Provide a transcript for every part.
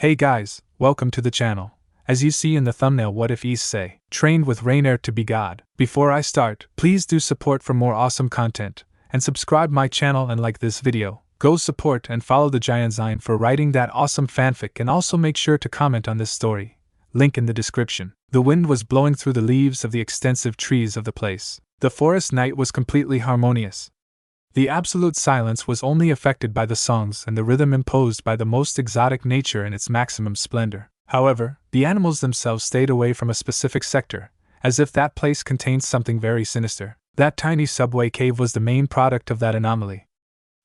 Hey guys, welcome to the channel. As you see in the thumbnail, what if ISSEI trained with Raynare to be God? Before I start, please do support for more awesome content, and subscribe my channel and like this video. Go support and follow the Jyanzein for writing that awesome fanfic, and also make sure to comment on this story. Link in the description. The wind was blowing through the leaves of the extensive trees of the place. The forest night was completely harmonious. The absolute silence was only affected by the songs and the rhythm imposed by the most exotic nature in its maximum splendor. However, the animals themselves stayed away from a specific sector, as if that place contained something very sinister. That tiny subway cave was the main product of that anomaly.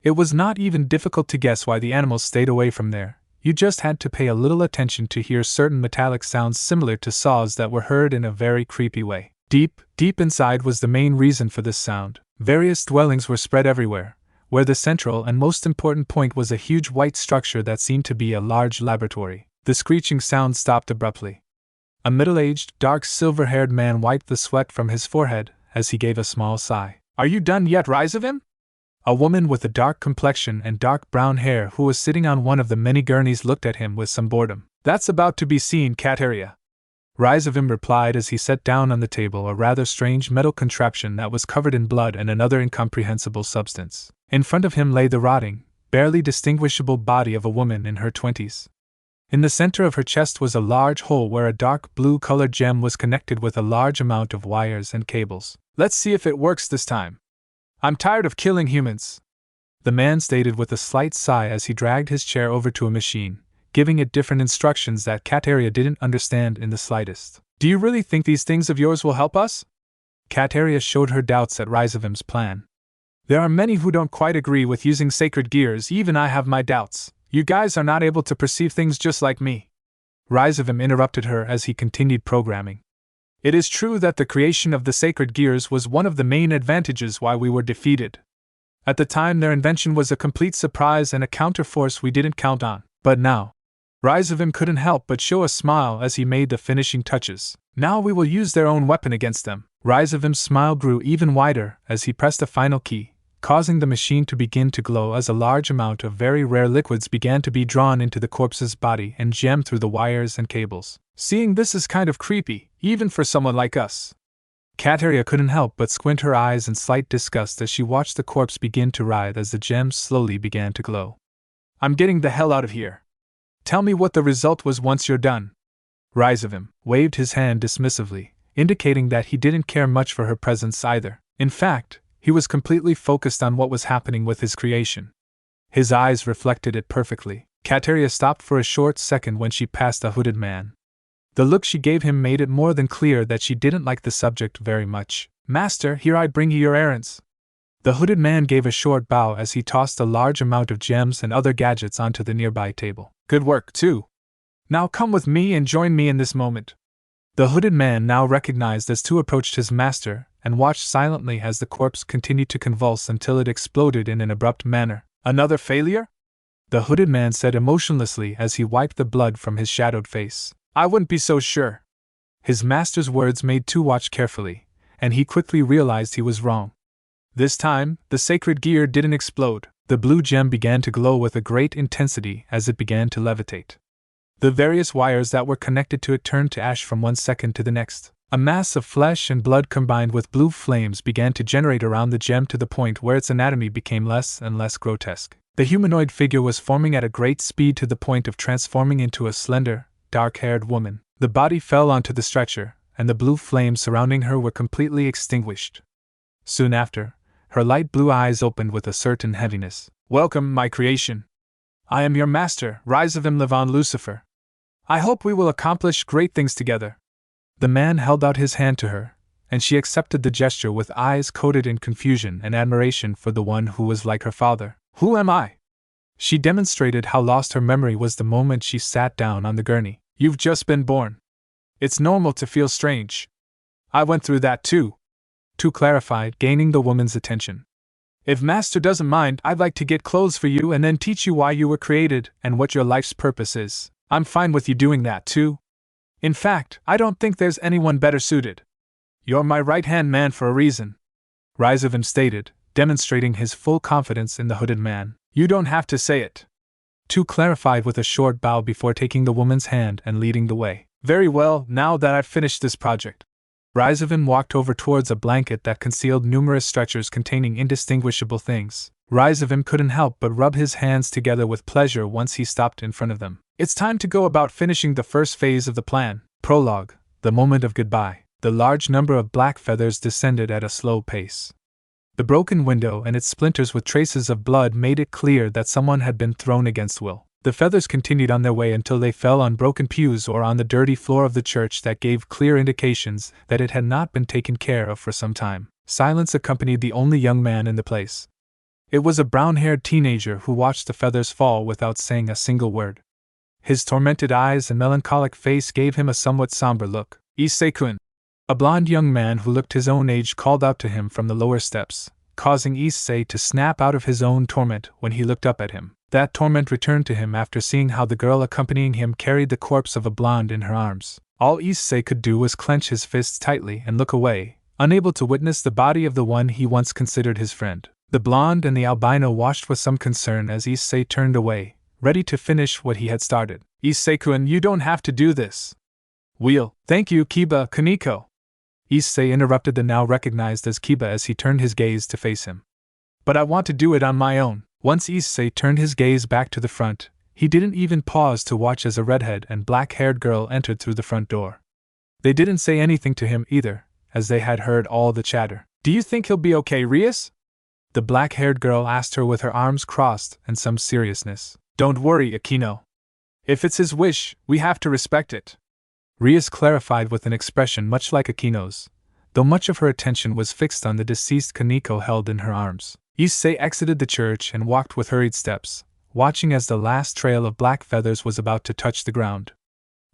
It was not even difficult to guess why the animals stayed away from there. You just had to pay a little attention to hear certain metallic sounds similar to saws that were heard in a very creepy way. Deep inside was the main reason for this sound. Various dwellings were spread everywhere, where the central and most important point was a huge white structure that seemed to be a large laboratory. The screeching sound stopped abruptly. A middle-aged, dark silver-haired man wiped the sweat from his forehead as he gave a small sigh. "Are you done yet, Jyanzein?" A woman with a dark complexion and dark brown hair who was sitting on one of the many gurneys looked at him with some boredom. "That's about to be seen, Kateria," Jyanzein replied as he set down on the table a rather strange metal contraption that was covered in blood and another incomprehensible substance. In front of him lay the rotting, barely distinguishable body of a woman in her 20s. In the center of her chest was a large hole where a dark blue-colored gem was connected with a large amount of wires and cables. "Let's see if it works this time. I'm tired of killing humans," the man stated with a slight sigh as he dragged his chair over to a machine, giving it different instructions that Kateria didn't understand in the slightest. "Do you really think these things of yours will help us?" Kateria showed her doubts at Jyanzein's plan. "There are many who don't quite agree with using sacred gears. Even I have my doubts. You guys are not able to perceive things just like me." Jyanzein interrupted her as he continued programming. "It is true that the creation of the sacred gears was one of the main advantages why we were defeated. At the time, their invention was a complete surprise and a counterforce we didn't count on. But now," Jyanzein couldn't help but show a smile as he made the finishing touches. "Now we will use their own weapon against them." Jyanzein's smile grew even wider as he pressed a final key, causing the machine to begin to glow as a large amount of very rare liquids began to be drawn into the corpse's body and jammed through the wires and cables. "Seeing this is kind of creepy, even for someone like us." Kateria couldn't help but squint her eyes in slight disgust as she watched the corpse begin to writhe as the gems slowly began to glow. "I'm getting the hell out of here. Tell me what the result was once you're done." Jyanzein waved his hand dismissively, indicating that he didn't care much for her presence either. In fact, he was completely focused on what was happening with his creation. His eyes reflected it perfectly. Kateria stopped for a short second when she passed the hooded man. The look she gave him made it more than clear that she didn't like the subject very much. "Master, here I bring you your errands." The hooded man gave a short bow as he tossed a large amount of gems and other gadgets onto the nearby table. "Good work, too. Now come with me and join me in this moment." The hooded man, now recognized as two, approached his master and watched silently as the corpse continued to convulse until it exploded in an abrupt manner. "Another failure?" the hooded man said emotionlessly as he wiped the blood from his shadowed face. "I wouldn't be so sure." His master's words made Tu watch carefully, and he quickly realized he was wrong. This time, the sacred gear didn't explode. The blue gem began to glow with a great intensity as it began to levitate. The various wires that were connected to it turned to ash from one second to the next. A mass of flesh and blood combined with blue flames began to generate around the gem to the point where its anatomy became less and less grotesque. The humanoid figure was forming at a great speed to the point of transforming into a slender, dark-haired woman. The body fell onto the stretcher, and the blue flames surrounding her were completely extinguished. Soon after, her light blue eyes opened with a certain heaviness. "Welcome, my creation. I am your master, Jyanzein Levon Lucifer. I hope we will accomplish great things together." The man held out his hand to her, and she accepted the gesture with eyes coated in confusion and admiration for the one who was like her father. "Who am I?" She demonstrated how lost her memory was the moment she sat down on the gurney. "You've just been born. It's normal to feel strange. I went through that too," Tu clarified, gaining the woman's attention. "If Master doesn't mind, I'd like to get clothes for you and then teach you why you were created and what your life's purpose is. I'm fine with you doing that too. In fact, I don't think there's anyone better suited. You're my right-hand man for a reason," Jyanzein stated, demonstrating his full confidence in the hooded man. "You don't have to say it." Tu clarified with a short bow before taking the woman's hand and leading the way. Very well, now that I've finished this project. Razer walked over towards a blanket that concealed numerous stretchers containing indistinguishable things. Razer couldn't help but rub his hands together with pleasure once he stopped in front of them. It's time to go about finishing the first phase of the plan. Prologue, the moment of goodbye. The large number of black feathers descended at a slow pace. The broken window and its splinters with traces of blood made it clear that someone had been thrown against will. The feathers continued on their way until they fell on broken pews or on the dirty floor of the church that gave clear indications that it had not been taken care of for some time. Silence accompanied the only young man in the place. It was a brown-haired teenager who watched the feathers fall without saying a single word. His tormented eyes and melancholic face gave him a somewhat somber look. "Issei-kun!" A blond young man who looked his own age called out to him from the lower steps, causing Issei to snap out of his own torment when he looked up at him. That torment returned to him after seeing how the girl accompanying him carried the corpse of a blonde in her arms. All Issei could do was clench his fists tightly and look away, unable to witness the body of the one he once considered his friend. The blonde and the albino watched with some concern as Issei turned away, ready to finish what he had started. "Issei-kun, you don't have to do this." Thank you, Kiba Kaneko." Issei interrupted the now recognized as Kiba as he turned his gaze to face him. "But I want to do it on my own." Once Issei turned his gaze back to the front, he didn't even pause to watch as a redhead and black-haired girl entered through the front door. They didn't say anything to him either, as they had heard all the chatter. "Do you think he'll be okay, Rias?" the black-haired girl asked her with her arms crossed and some seriousness. "Don't worry, Akino. If it's his wish, we have to respect it," Rias clarified with an expression much like Akino's, though much of her attention was fixed on the deceased Kaneko held in her arms. Issei exited the church and walked with hurried steps, watching as the last trail of black feathers was about to touch the ground.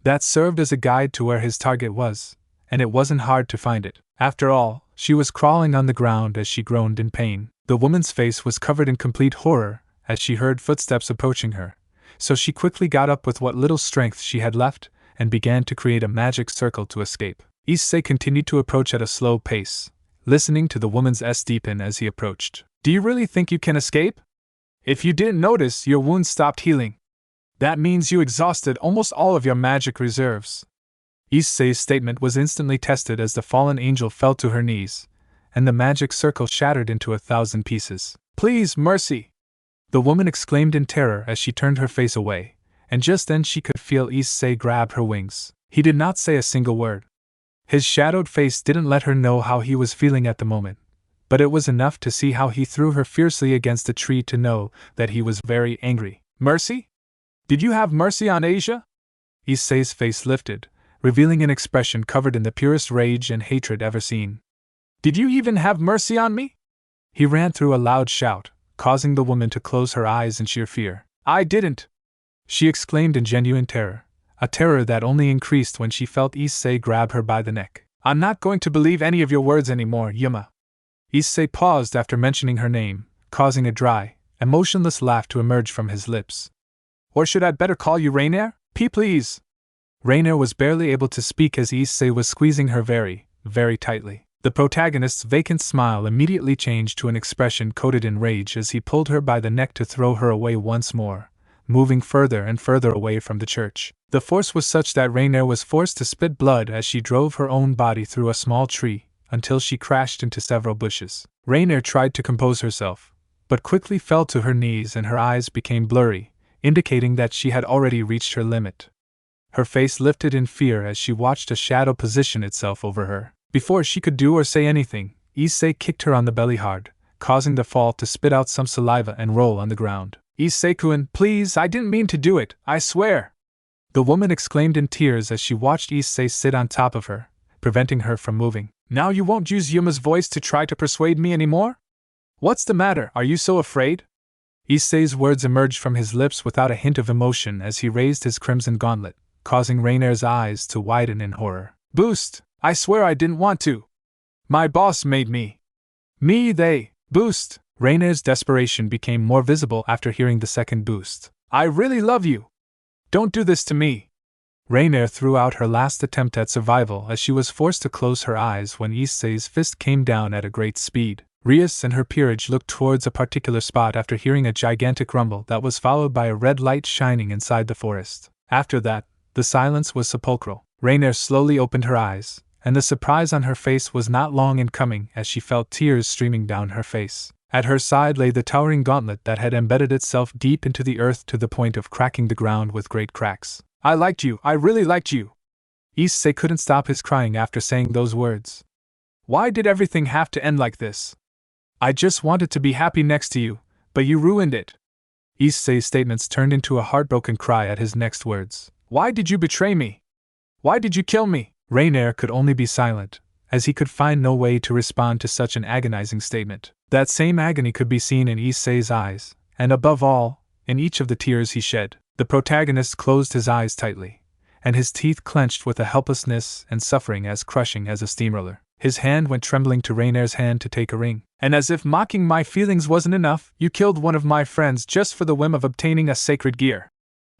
That served as a guide to where his target was, and it wasn't hard to find it. After all, she was crawling on the ground as she groaned in pain. The woman's face was covered in complete horror as she heard footsteps approaching her, so she quickly got up with what little strength she had left and began to create a magic circle to escape. Issei continued to approach at a slow pace, listening to the woman's deepen as he approached. "Do you really think you can escape? If you didn't notice, your wound stopped healing. That means you exhausted almost all of your magic reserves." Issei's statement was instantly tested as the fallen angel fell to her knees, and the magic circle shattered into 1,000 pieces. "Please, mercy!" the woman exclaimed in terror as she turned her face away, and just then she could feel Issei grab her wings. He did not say a single word. His shadowed face didn't let her know how he was feeling at the moment, but it was enough to see how he threw her fiercely against a tree to know that he was very angry. "Mercy? Did you have mercy on Asia?" Issei's face lifted, revealing an expression covered in the purest rage and hatred ever seen. "Did you even have mercy on me?" He ran through a loud shout, causing the woman to close her eyes in sheer fear. "I didn't!" she exclaimed in genuine terror, a terror that only increased when she felt Issei grab her by the neck. "I'm not going to believe any of your words anymore, Yuma." Issei paused after mentioning her name, causing a dry, emotionless laugh to emerge from his lips. "Or should I better call you Raynare? Please." Raynare was barely able to speak as Issei was squeezing her very, very tightly. The protagonist's vacant smile immediately changed to an expression coated in rage as he pulled her by the neck to throw her away once more, moving further and further away from the church. The force was such that Raynare was forced to spit blood as she drove her own body through a small tree, until she crashed into several bushes. Raynare tried to compose herself, but quickly fell to her knees and her eyes became blurry, indicating that she had already reached her limit. Her face lifted in fear as she watched a shadow position itself over her. Before she could do or say anything, Issei kicked her on the belly hard, causing the fall to spit out some saliva and roll on the ground. "Issei-kun, please, I didn't mean to do it, I swear!" the woman exclaimed in tears as she watched Issei sit on top of her, preventing her from moving. "Now you won't use Yuma's voice to try to persuade me anymore? What's the matter, are you so afraid?" Issei's words emerged from his lips without a hint of emotion as he raised his crimson gauntlet, causing Raynare's eyes to widen in horror. "Boost! I swear I didn't want to. My boss made me. Boost!" Raynare's desperation became more visible after hearing the second boost. "I really love you. Don't do this to me." Raynare threw out her last attempt at survival as she was forced to close her eyes when Issei's fist came down at a great speed. Rias and her peerage looked towards a particular spot after hearing a gigantic rumble that was followed by a red light shining inside the forest. After that, the silence was sepulchral. Raynare slowly opened her eyes, and the surprise on her face was not long in coming as she felt tears streaming down her face. At her side lay the towering gauntlet that had embedded itself deep into the earth to the point of cracking the ground with great cracks. I liked you, I really liked you. ISSEI couldn't stop his crying after saying those words. Why did everything have to end like this? I just wanted to be happy next to you, but you ruined it. ISSEI's statements turned into a heartbroken cry at his next words. Why did you betray me? Why did you kill me? Raynare could only be silent, as he could find no way to respond to such an agonizing statement. That same agony could be seen in ISSEI's eyes, and above all, in each of the tears he shed. The protagonist closed his eyes tightly, and his teeth clenched with a helplessness and suffering as crushing as a steamroller. His hand went trembling to Raynare's hand to take a ring. And as if mocking my feelings wasn't enough, you killed one of my friends just for the whim of obtaining a sacred gear.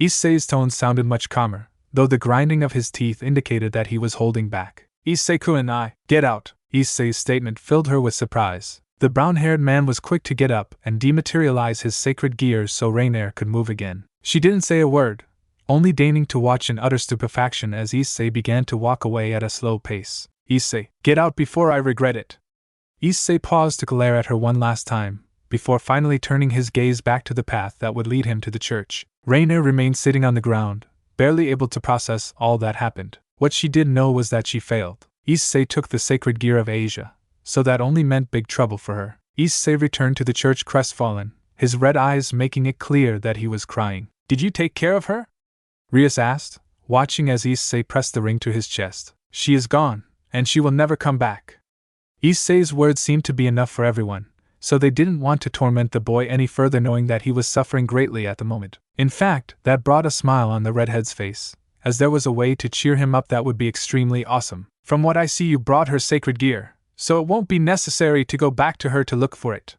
ISSEI's tone sounded much calmer, though the grinding of his teeth indicated that he was holding back. Issei-kun, get out! ISSEI's statement filled her with surprise. The brown-haired man was quick to get up and dematerialize his sacred gears so Raynare could move again. She didn't say a word, only deigning to watch in utter stupefaction as ISSEI began to walk away at a slow pace. ISSEI, get out before I regret it. ISSEI paused to glare at her one last time, before finally turning his gaze back to the path that would lead him to the church. Raynare remained sitting on the ground, barely able to process all that happened. What she did know was that she failed. ISSEI took the sacred gear of Asia, so that only meant big trouble for her. ISSEI returned to the church crestfallen, his red eyes making it clear that he was crying. Did you take care of her? Rias asked, watching as ISSEI pressed the ring to his chest. She is gone, and she will never come back. ISSEI's words seemed to be enough for everyone, so they didn't want to torment the boy any further, knowing that he was suffering greatly at the moment. In fact, that brought a smile on the redhead's face, as there was a way to cheer him up that would be extremely awesome. From what I see, you brought her sacred gear, so it won't be necessary to go back to her to look for it.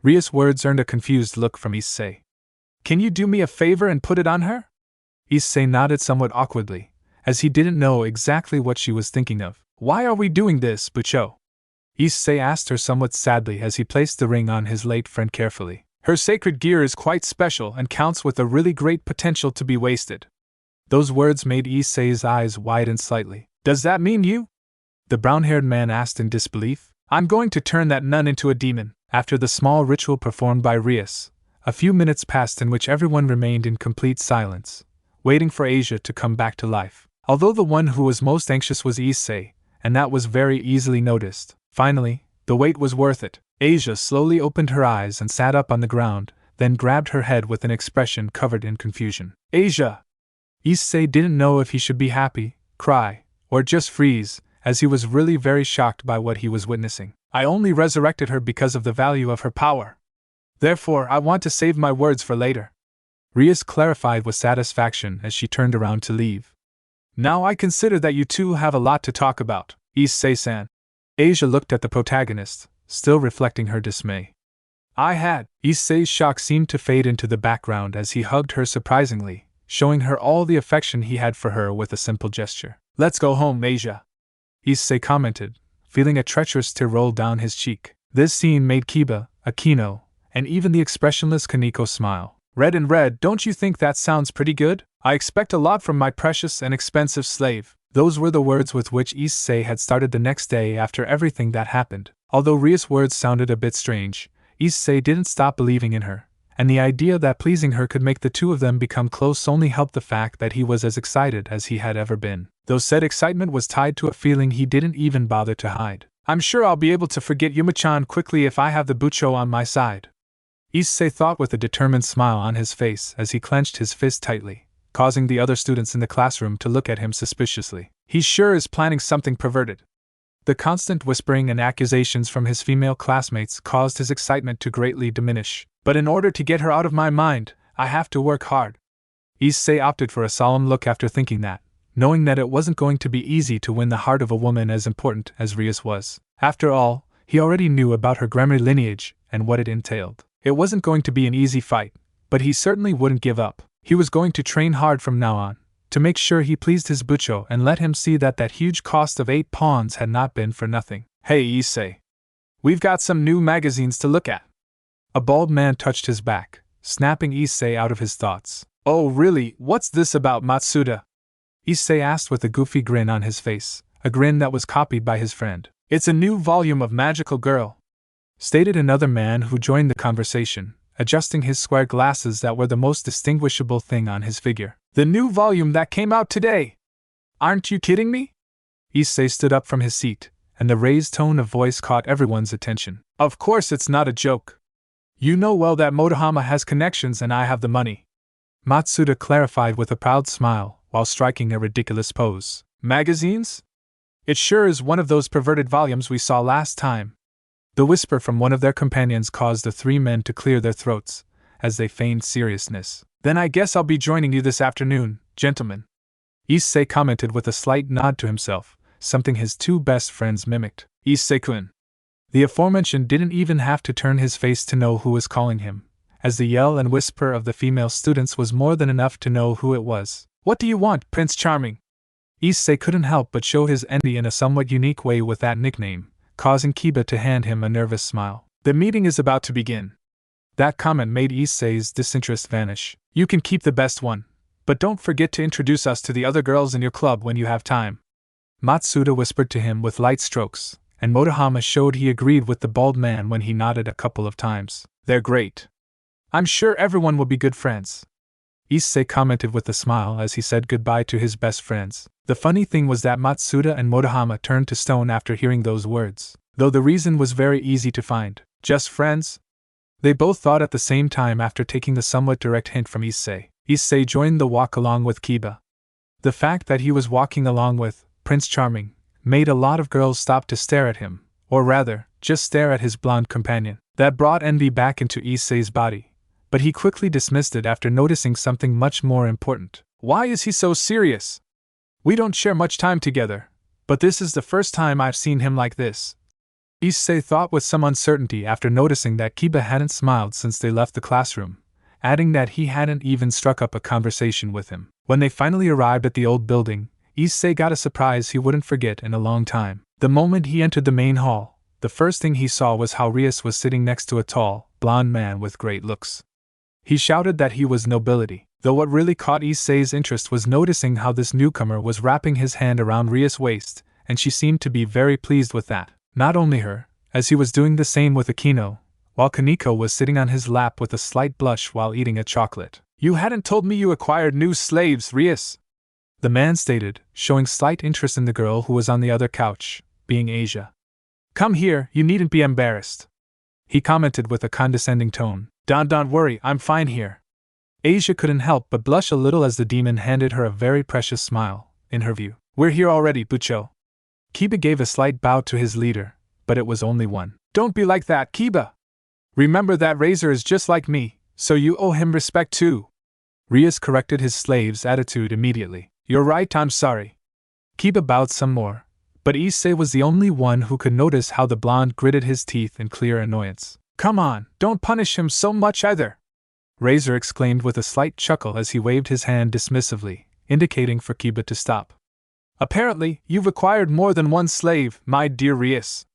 Rias' words earned a confused look from ISSEI. Can you do me a favor and put it on her? ISSEI nodded somewhat awkwardly, as he didn't know exactly what she was thinking of. Why are we doing this, Bucho? ISSEI asked her somewhat sadly as he placed the ring on his late friend carefully. Her sacred gear is quite special and counts with a really great potential to be wasted. Those words made ISSEI's eyes widen slightly. Does that mean you? The brown-haired man asked in disbelief. I'm going to turn that nun into a demon. After the small ritual performed by Rias, a few minutes passed in which everyone remained in complete silence, waiting for Asia to come back to life. Although the one who was most anxious was ISSEI, and that was very easily noticed. Finally, the wait was worth it. Asia slowly opened her eyes and sat up on the ground, then grabbed her head with an expression covered in confusion. Asia! ISSEI didn't know if he should be happy, cry, or just freeze, as he was really very shocked by what he was witnessing. I only resurrected her because of the value of her power. Therefore, I want to save my words for later. Rias clarified with satisfaction as she turned around to leave. Now I consider that you two have a lot to talk about, ISSEI-san. Asia looked at the protagonist, still reflecting her dismay. ISSEI's shock seemed to fade into the background as he hugged her surprisingly, showing her all the affection he had for her with a simple gesture. Let's go home, Asia, ISSEI commented, feeling a treacherous tear roll down his cheek. This scene made Kiba, Akino, and even the expressionless Kaneko smile. Red, don't you think that sounds pretty good? I expect a lot from my precious and expensive slave. Those were the words with which ISSEI had started the next day after everything that happened. Although Rias' words sounded a bit strange, ISSEI didn't stop believing in her, and the idea that pleasing her could make the two of them become close only helped the fact that he was as excited as he had ever been, though said excitement was tied to a feeling he didn't even bother to hide. I'm sure I'll be able to forget Yuma-chan quickly if I have the Bucho on my side, ISSEI thought with a determined smile on his face as he clenched his fist tightly, causing the other students in the classroom to look at him suspiciously. He sure is planning something perverted. The constant whispering and accusations from his female classmates caused his excitement to greatly diminish. But in order to get her out of my mind, I have to work hard. ISSEI opted for a solemn look after thinking that, knowing that it wasn't going to be easy to win the heart of a woman as important as Rias was. After all, he already knew about her Gremlin lineage and what it entailed. It wasn't going to be an easy fight, but he certainly wouldn't give up. He was going to train hard from now on, to make sure he pleased his Bucho and let him see that huge cost of 8 pawns had not been for nothing. Hey ISSEI! We've got some new magazines to look at. A bald man touched his back, snapping Issei out of his thoughts. Oh really, what's this about Matsuda? Issei asked with a goofy grin on his face, a grin that was copied by his friend. It's a new volume of Magical Girl, stated another man who joined the conversation, adjusting his square glasses that were the most distinguishable thing on his figure. The new volume that came out today! Aren't you kidding me? Issei stood up from his seat, and the raised tone of voice caught everyone's attention. Of course it's not a joke. You know well that Motohama has connections and I have the money. Matsuda clarified with a proud smile, while striking a ridiculous pose. Magazines? It sure is one of those perverted volumes we saw last time. The whisper from one of their companions caused the three men to clear their throats, as they feigned seriousness. Then I guess I'll be joining you this afternoon, gentlemen. Issei commented with a slight nod to himself, something his two best friends mimicked. Issei-kun. The aforementioned didn't even have to turn his face to know who was calling him, as the yell and whisper of the female students was more than enough to know who it was. What do you want, Prince Charming? Issei couldn't help but show his envy in a somewhat unique way with that nickname, causing Kiba to hand him a nervous smile. The meeting is about to begin. That comment made Issei's disinterest vanish. You can keep the best one, but don't forget to introduce us to the other girls in your club when you have time. Matsuda whispered to him with light strokes, and Motohama showed he agreed with the bald man when he nodded a couple of times. They're great. I'm sure everyone will be good friends. Issei commented with a smile as he said goodbye to his best friends. The funny thing was that Matsuda and Motohama turned to stone after hearing those words, though the reason was very easy to find. Just friends? They both thought at the same time after taking the somewhat direct hint from Issei. Issei joined the walk along with Kiba. The fact that he was walking along with Prince Charming made a lot of girls stop to stare at him, or rather, just stare at his blonde companion. That brought envy back into Issei's body, but he quickly dismissed it after noticing something much more important. Why is he so serious? We don't share much time together, but this is the first time I've seen him like this. Issei thought with some uncertainty after noticing that Kiba hadn't smiled since they left the classroom, adding that he hadn't even struck up a conversation with him. When they finally arrived at the old building, Issei got a surprise he wouldn't forget in a long time. The moment he entered the main hall, the first thing he saw was how Rias was sitting next to a tall, blonde man with great looks. He shouted that he was nobility, though what really caught Issei's interest was noticing how this newcomer was wrapping his hand around Rias' waist, and she seemed to be very pleased with that. Not only her, as he was doing the same with Akino, while Kaneko was sitting on his lap with a slight blush while eating a chocolate. You hadn't told me you acquired new slaves, Rias, the man stated, showing slight interest in the girl who was on the other couch, being Asia. Come here, you needn't be embarrassed, he commented with a condescending tone. Don't worry, I'm fine here. Asia couldn't help but blush a little as the demon handed her a very precious smile, in her view. We're here already, Bucho. Kiba gave a slight bow to his leader, but it was only one. Don't be like that, Kiba. Remember that Razer is just like me, so you owe him respect too. Rias corrected his slave's attitude immediately. You're right, I'm sorry. Kiba bowed some more, but Issei was the only one who could notice how the blonde gritted his teeth in clear annoyance. Come on, don't punish him so much either, Razer exclaimed with a slight chuckle as he waved his hand dismissively, indicating for Kiba to stop. Apparently, you've acquired more than one slave, my dear Rias.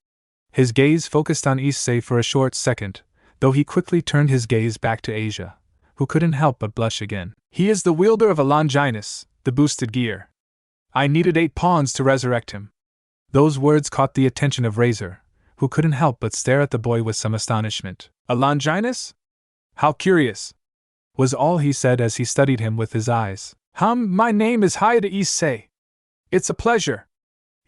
His gaze focused on Issei for a short second, though he quickly turned his gaze back to Asia, who couldn't help but blush again. He is the wielder of a Longinus, the boosted gear. I needed 8 pawns to resurrect him. Those words caught the attention of Razer, who couldn't help but stare at the boy with some astonishment. A Longinus? How curious, was all he said as he studied him with his eyes. My name is Hayata Issei. It's a pleasure.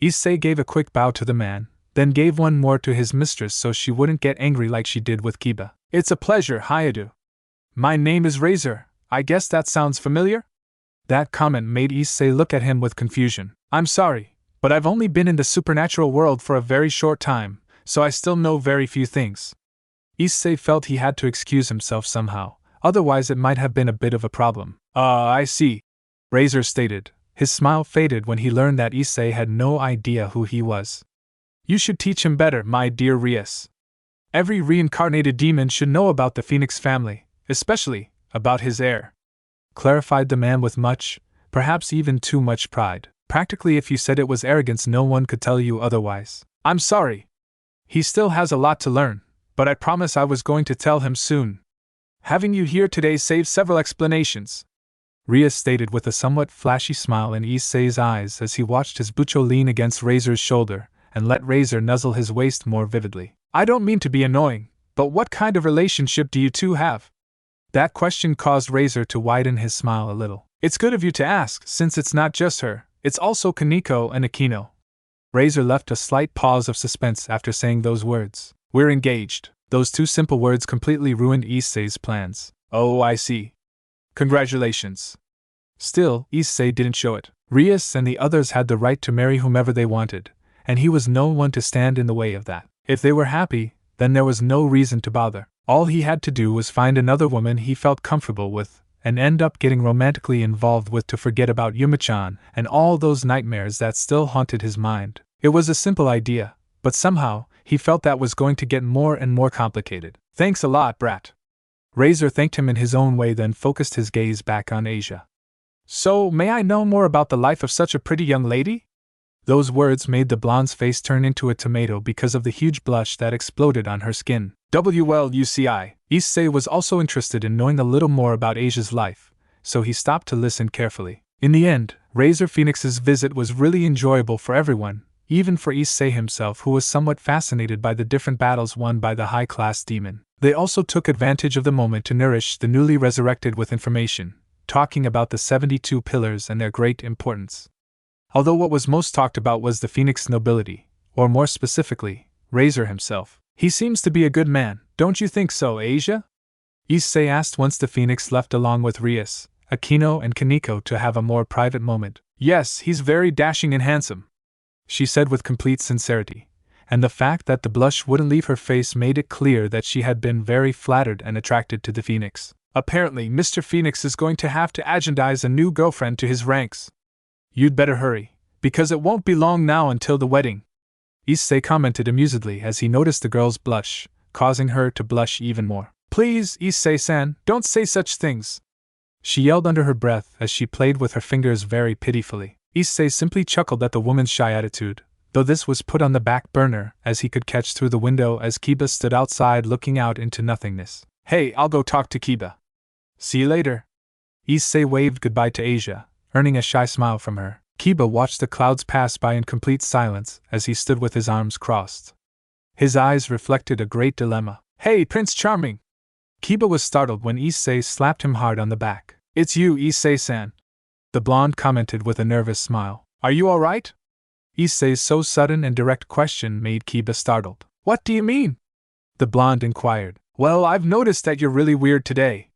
Issei gave a quick bow to the man, then gave one more to his mistress so she wouldn't get angry like she did with Kiba. It's a pleasure, Hayatu. My name is Razer, I guess that sounds familiar? That comment made Issei look at him with confusion. I'm sorry, but I've only been in the supernatural world for a very short time, so I still know very few things. Issei felt he had to excuse himself somehow, otherwise it might have been a bit of a problem. I see, Razer stated. His smile faded when he learned that Issei had no idea who he was. You should teach him better, my dear Rias. Every reincarnated demon should know about the Phoenix family, especially about his heir, clarified the man with much, perhaps even too much pride. Practically if you said it was arrogance no one could tell you otherwise. I'm sorry. He still has a lot to learn, but I promise I was going to tell him soon. Having you here today saves several explanations, Ria stated with a somewhat flashy smile in Issei's eyes as he watched his Bucho lean against Razer's shoulder and let Razer nuzzle his waist more vividly. I don't mean to be annoying, but what kind of relationship do you two have? That question caused Razer to widen his smile a little. It's good of you to ask, since it's not just her, it's also Kaneko and Akino. Razer left a slight pause of suspense after saying those words. We're engaged. Those two simple words completely ruined Issei's plans. Oh, I see. Congratulations. Still, Issei didn't show it. Rias and the others had the right to marry whomever they wanted, and he was no one to stand in the way of that. If they were happy, then there was no reason to bother. All he had to do was find another woman he felt comfortable with, and end up getting romantically involved with to forget about Yuma-chan and all those nightmares that still haunted his mind. It was a simple idea, but somehow, he felt that was going to get more and more complicated. Thanks a lot, brat. Razer thanked him in his own way, then focused his gaze back on Asia. So, may I know more about the life of such a pretty young lady? Those words made the blonde's face turn into a tomato because of the huge blush that exploded on her skin. Issei was also interested in knowing a little more about Asia's life, so he stopped to listen carefully. In the end, Razor Phoenix's visit was really enjoyable for everyone, even for Issei himself, who was somewhat fascinated by the different battles won by the high-class demon. They also took advantage of the moment to nourish the newly resurrected with information, talking about the 72 pillars and their great importance. Although what was most talked about was the Phoenix nobility, or more specifically, Razer himself. He seems to be a good man, don't you think so, Asia? Issei asked once the Phoenix left along with Rias, Akino and Kaneko to have a more private moment. Yes, he's very dashing and handsome, she said with complete sincerity, and the fact that the blush wouldn't leave her face made it clear that she had been very flattered and attracted to the Phoenix. Apparently, Mr. Phoenix is going to have to agendize a new girlfriend to his ranks. You'd better hurry, because it won't be long now until the wedding, Issei commented amusedly as he noticed the girl's blush, causing her to blush even more. Please, Issei-san, don't say such things, she yelled under her breath as she played with her fingers very pitifully. Issei simply chuckled at the woman's shy attitude, though this was put on the back burner as he could catch through the window as Kiba stood outside looking out into nothingness. Hey, I'll go talk to Kiba. See you later. Issei waved goodbye to Asia, earning a shy smile from her. Kiba watched the clouds pass by in complete silence as he stood with his arms crossed. His eyes reflected a great dilemma. Hey, Prince Charming! Kiba was startled when Issei slapped him hard on the back. It's you, Issei-san, the blonde commented with a nervous smile. Are you alright? Issei's so sudden and direct question made Kiba startled. What do you mean? The blonde inquired. Well, I've noticed that you're really weird today.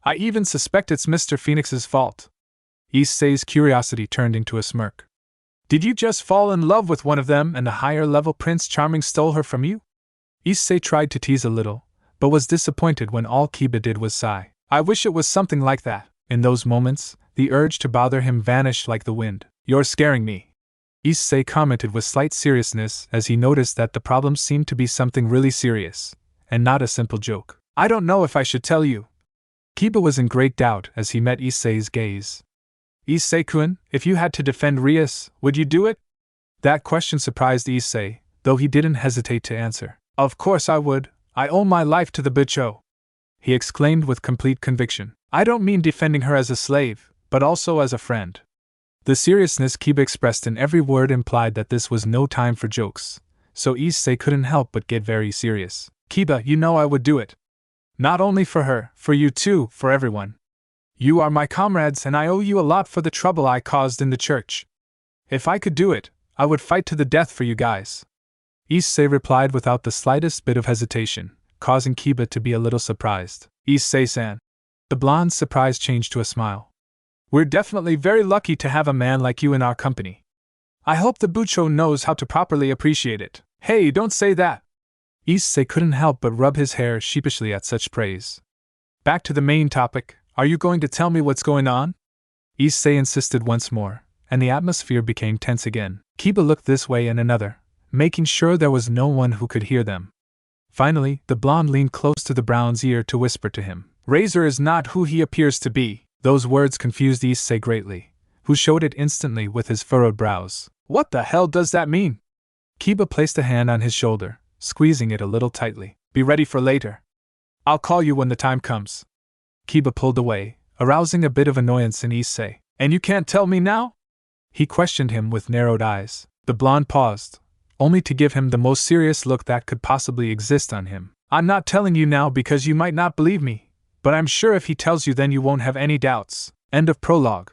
I even suspect it's Mr. Phoenix's fault. Issei's curiosity turned into a smirk. Did you just fall in love with one of them and the higher-level Prince Charming stole her from you? Issei tried to tease a little, but was disappointed when all Kiba did was sigh. I wish it was something like that. In those moments, the urge to bother him vanished like the wind. You're scaring me, Issei commented with slight seriousness as he noticed that the problem seemed to be something really serious, and not a simple joke. I don't know if I should tell you. Kiba was in great doubt as he met Issei's gaze. Issei-kun, if you had to defend Rias, would you do it? That question surprised Issei, though he didn't hesitate to answer. Of course I would. I owe my life to the Bucho, he exclaimed with complete conviction. I don't mean defending her as a slave, but also as a friend. The seriousness Kiba expressed in every word implied that this was no time for jokes, so Issei couldn't help but get very serious. Kiba, you know I would do it. Not only for her, for you too, for everyone. You are my comrades and I owe you a lot for the trouble I caused in the church. If I could do it, I would fight to the death for you guys. Issei replied without the slightest bit of hesitation, causing Kiba to be a little surprised. Issei-san. The blonde's surprise changed to a smile. We're definitely very lucky to have a man like you in our company. I hope the Bucho knows how to properly appreciate it. Hey, don't say that. Issei couldn't help but rub his hair sheepishly at such praise. Back to the main topic. Are you going to tell me what's going on? Issei insisted once more, and the atmosphere became tense again. Kiba looked this way and another, making sure there was no one who could hear them. Finally, the blonde leaned close to the brown's ear to whisper to him. Razer is not who he appears to be. Those words confused Issei greatly, who showed it instantly with his furrowed brows. What the hell does that mean? Kiba placed a hand on his shoulder, squeezing it a little tightly. Be ready for later. I'll call you when the time comes. Kiba pulled away, arousing a bit of annoyance in ISSEI. And you can't tell me now? He questioned him with narrowed eyes. The blonde paused, only to give him the most serious look that could possibly exist on him. I'm not telling you now because you might not believe me, but I'm sure if he tells you then you won't have any doubts. End of prologue.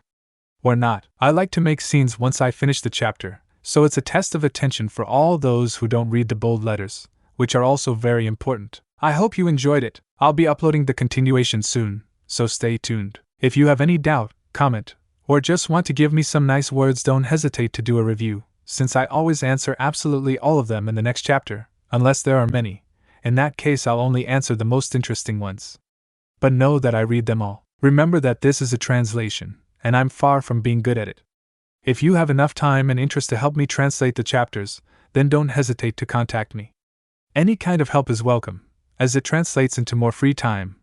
Or not. I like to make scenes once I finish the chapter, so it's a test of attention for all those who don't read the bold letters, which are also very important. I hope you enjoyed it. I'll be uploading the continuation soon, so stay tuned. If you have any doubt, comment, or just want to give me some nice words, don't hesitate to do a review, since I always answer absolutely all of them in the next chapter, unless there are many. In that case I'll only answer the most interesting ones. But know that I read them all. Remember that this is a translation, and I'm far from being good at it. If you have enough time and interest to help me translate the chapters, then don't hesitate to contact me. Any kind of help is welcome, as it translates into more free time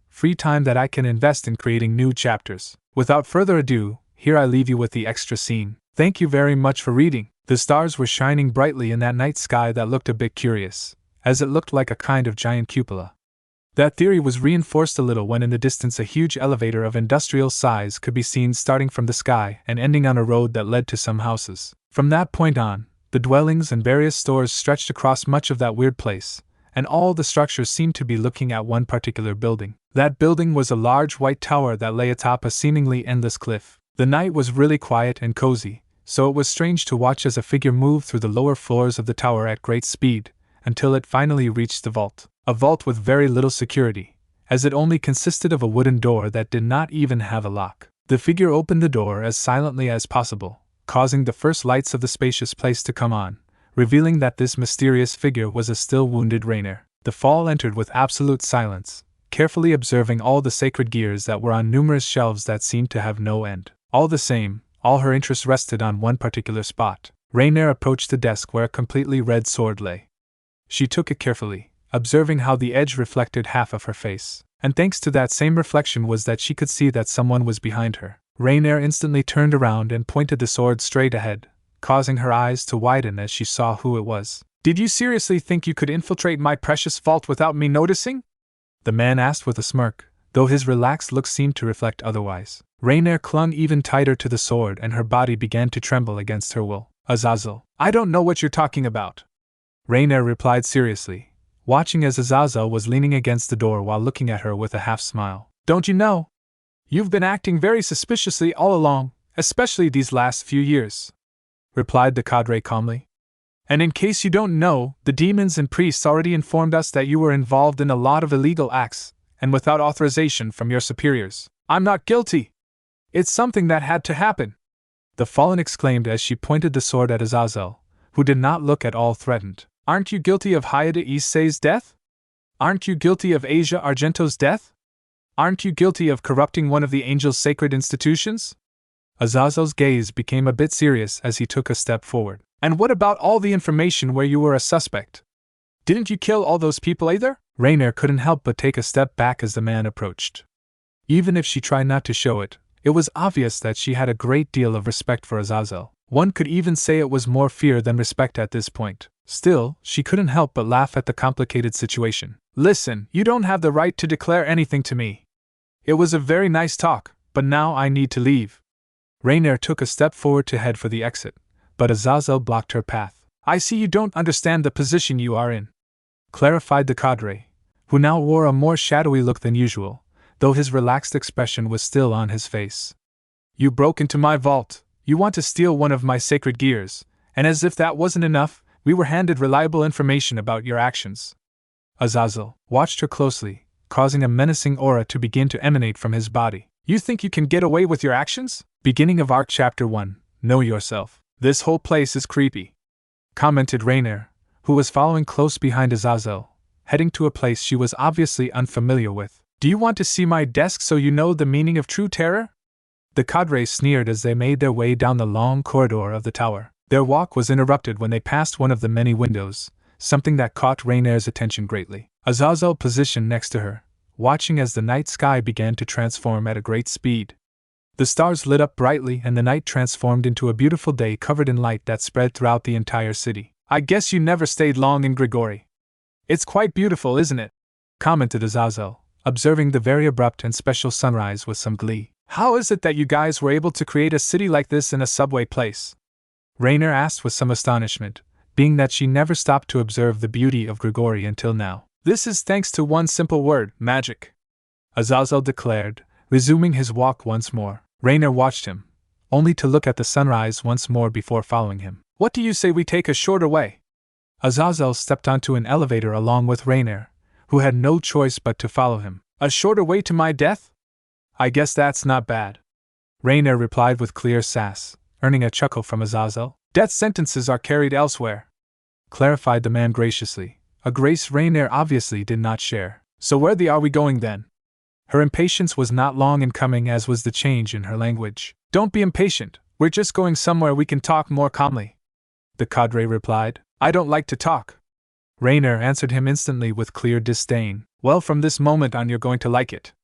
that I can invest in creating new chapters. Without further ado, here I leave you with the extra scene. Thank you very much for reading. The stars were shining brightly in that night sky that looked a bit curious, as it looked like a kind of giant cupola. That theory was reinforced a little when in the distance a huge elevator of industrial size could be seen starting from the sky and ending on a road that led to some houses. From that point on, the dwellings and various stores stretched across much of that weird place, and all the structures seemed to be looking at one particular building. That building was a large white tower that lay atop a seemingly endless cliff. The night was really quiet and cozy, so it was strange to watch as a figure moved through the lower floors of the tower at great speed, until it finally reached the vault. A vault with very little security, as it only consisted of a wooden door that did not even have a lock. The figure opened the door as silently as possible, causing the first lights of the spacious place to come on, revealing that this mysterious figure was a still wounded Raynare. The Fall entered with absolute silence, carefully observing all the sacred gears that were on numerous shelves that seemed to have no end. All the same, all her interest rested on one particular spot. Raynare approached the desk where a completely red sword lay. She took it carefully, observing how the edge reflected half of her face, and thanks to that same reflection was that she could see that someone was behind her. Raynare instantly turned around and pointed the sword straight ahead, causing her eyes to widen as she saw who it was. Did you seriously think you could infiltrate my precious vault without me noticing? The man asked with a smirk, though his relaxed look seemed to reflect otherwise. Raynare clung even tighter to the sword and her body began to tremble against her will. Azazel, I don't know what you're talking about, Raynare replied seriously, watching as Azazel was leaning against the door while looking at her with a half-smile. Don't you know? You've been acting very suspiciously all along, especially these last few years, replied the cadre calmly. And in case you don't know, the demons and priests already informed us that you were involved in a lot of illegal acts, and without authorization from your superiors. I'm not guilty. It's something that had to happen, the Fallen exclaimed as she pointed the sword at Azazel, who did not look at all threatened. Aren't you guilty of Hayate Issei's death? Aren't you guilty of Asia Argento's death? Aren't you guilty of corrupting one of the angel's sacred institutions? Azazel's gaze became a bit serious as he took a step forward. And what about all the information where you were a suspect? Didn't you kill all those people either? Raynare couldn't help but take a step back as the man approached. Even if she tried not to show it, it was obvious that she had a great deal of respect for Azazel. One could even say it was more fear than respect at this point. Still, she couldn't help but laugh at the complicated situation. Listen, you don't have the right to declare anything to me. It was a very nice talk, but now I need to leave. Raynare took a step forward to head for the exit, but Azazel blocked her path. I see you don't understand the position you are in, clarified the cadre, who now wore a more shadowy look than usual, though his relaxed expression was still on his face. You broke into my vault, you want to steal one of my sacred gears, and as if that wasn't enough, we were handed reliable information about your actions. Azazel watched her closely, causing a menacing aura to begin to emanate from his body. You think you can get away with your actions? Beginning of Arc Chapter 1, Know Yourself. This whole place is creepy, commented Raynare, who was following close behind Azazel, heading to a place she was obviously unfamiliar with. Do you want to see my desk so you know the meaning of true terror? The cadre sneered as they made their way down the long corridor of the tower. Their walk was interrupted when they passed one of the many windows, something that caught Raynare's attention greatly. Azazel positioned next to her, watching as the night sky began to transform at a great speed. The stars lit up brightly and the night transformed into a beautiful day covered in light that spread throughout the entire city. I guess you never stayed long in Grigori, It's quite beautiful, isn't it? Commented Azazel, observing the very abrupt and special sunrise with some glee. How is it that you guys were able to create a city like this in a subway place? Raynare asked with some astonishment, being that she never stopped to observe the beauty of Grigori until now. This is thanks to one simple word, magic, Azazel declared, resuming his walk once more. Raynare watched him, only to look at the sunrise once more before following him. What do you say we take a shorter way? Azazel stepped onto an elevator along with Raynare, who had no choice but to follow him. A shorter way to my death? I guess that's not bad, Raynare replied with clear sass, earning a chuckle from Azazel. Death sentences are carried elsewhere, clarified the man graciously, a grace Raynare obviously did not share. So where are we going then? Her impatience was not long in coming, as was the change in her language. Don't be impatient, we're just going somewhere we can talk more calmly, the cadre replied. I don't like to talk, Raynare answered him instantly with clear disdain. Well, from this moment on you're going to like it,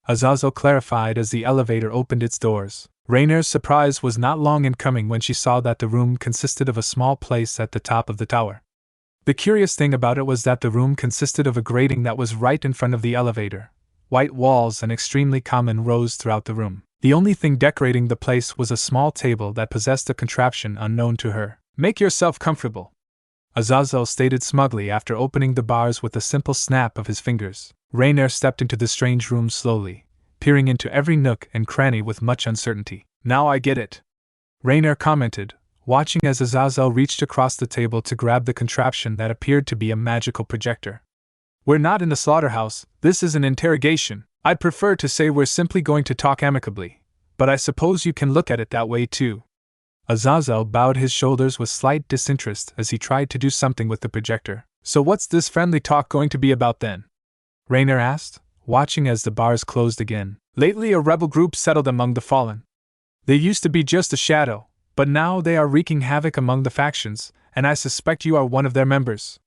Azazel clarified as the elevator opened its doors. Raynare's surprise was not long in coming when she saw that the room consisted of a small place at the top of the tower. The curious thing about it was that the room consisted of a grating that was right in front of the elevator. White walls and extremely common rows throughout the room. The only thing decorating the place was a small table that possessed a contraption unknown to her. Make yourself comfortable, Azazel stated smugly after opening the bars with a simple snap of his fingers. Raynare stepped into the strange room slowly, peering into every nook and cranny with much uncertainty. Now I get it, Raynare commented, watching as Azazel reached across the table to grab the contraption that appeared to be a magical projector. We're not in the slaughterhouse, this is an interrogation. I'd prefer to say we're simply going to talk amicably, but I suppose you can look at it that way too. Azazel bowed his shoulders with slight disinterest as he tried to do something with the projector. So what's this friendly talk going to be about then? Raynare asked, watching as the bars closed again. Lately a rebel group settled among the fallen. They used to be just a shadow, but now they are wreaking havoc among the factions, and I suspect you are one of their members,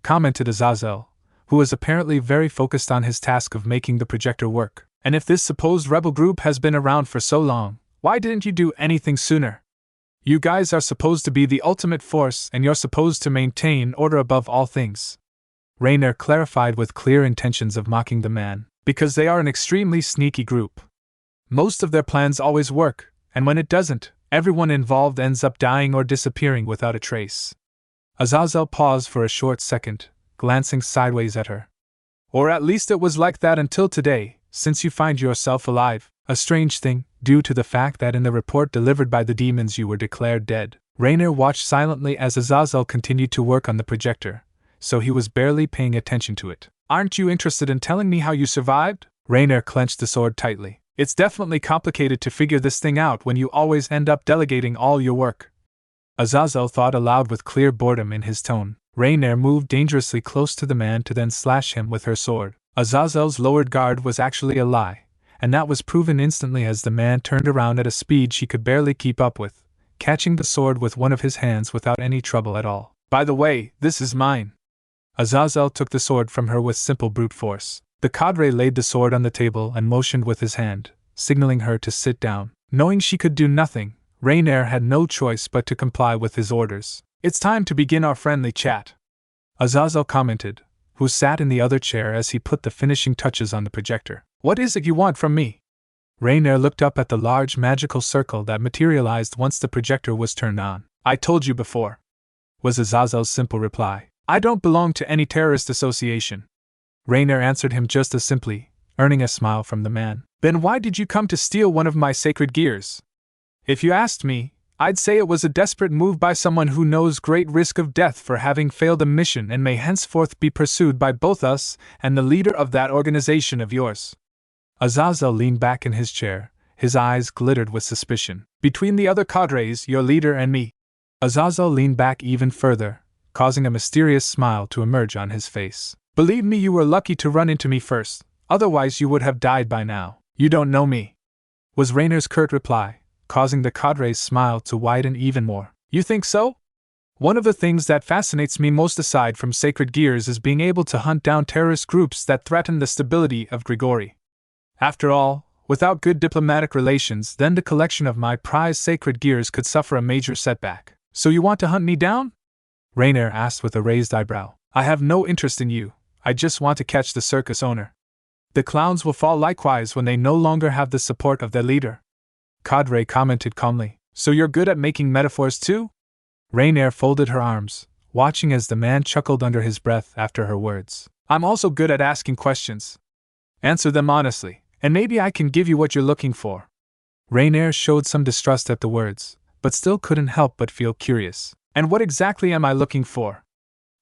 commented Azazel, who was apparently very focused on his task of making the projector work. And if this supposed rebel group has been around for so long, why didn't you do anything sooner? You guys are supposed to be the ultimate force and you're supposed to maintain order above all things, Raynare clarified with clear intentions of mocking the man, because they are an extremely sneaky group. Most of their plans always work, and when it doesn't, everyone involved ends up dying or disappearing without a trace. Azazel paused for a short second, glancing sideways at her. Or at least it was like that until today, since you find yourself alive, a strange thing, due to the fact that in the report delivered by the demons you were declared dead. Raynare watched silently as Azazel continued to work on the projector, so he was barely paying attention to it. Aren't you interested in telling me how you survived? Raynare clenched the sword tightly. It's definitely complicated to figure this thing out when you always end up delegating all your work. Azazel thought aloud with clear boredom in his tone. Raynare moved dangerously close to the man to then slash him with her sword. Azazel's lowered guard was actually a lie, and that was proven instantly as the man turned around at a speed she could barely keep up with, catching the sword with one of his hands without any trouble at all. By the way, this is mine. Azazel took the sword from her with simple brute force. The cadre laid the sword on the table and motioned with his hand, signaling her to sit down. Knowing she could do nothing, Raynare had no choice but to comply with his orders. It's time to begin our friendly chat, Azazel commented, who sat in the other chair as he put the finishing touches on the projector. What is it you want from me? Raynare looked up at the large magical circle that materialized once the projector was turned on. I told you before, was Azazel's simple reply. I don't belong to any terrorist association. Raynare answered him just as simply, earning a smile from the man. Then why did you come to steal one of my sacred gears? If you asked me, I'd say it was a desperate move by someone who knows great risk of death for having failed a mission and may henceforth be pursued by both us and the leader of that organization of yours. Azazel leaned back in his chair, his eyes glittered with suspicion. Between the other cadres, your leader and me. Azazel leaned back even further, causing a mysterious smile to emerge on his face. Believe me, you were lucky to run into me first, otherwise you would have died by now. You don't know me, was Raynare's curt reply, causing the cadre's smile to widen even more. You think so? One of the things that fascinates me most aside from sacred gears is being able to hunt down terrorist groups that threaten the stability of Grigori. After all, without good diplomatic relations, then the collection of my prized sacred gears could suffer a major setback. So you want to hunt me down? Raynare asked with a raised eyebrow. I have no interest in you, I just want to catch the circus owner. The clowns will fall likewise when they no longer have the support of their leader. Cadre commented calmly. So you're good at making metaphors too? Raynare folded her arms, watching as the man chuckled under his breath after her words. I'm also good at asking questions. Answer them honestly, and maybe I can give you what you're looking for. Raynare showed some distrust at the words, but still couldn't help but feel curious. And what exactly am I looking for?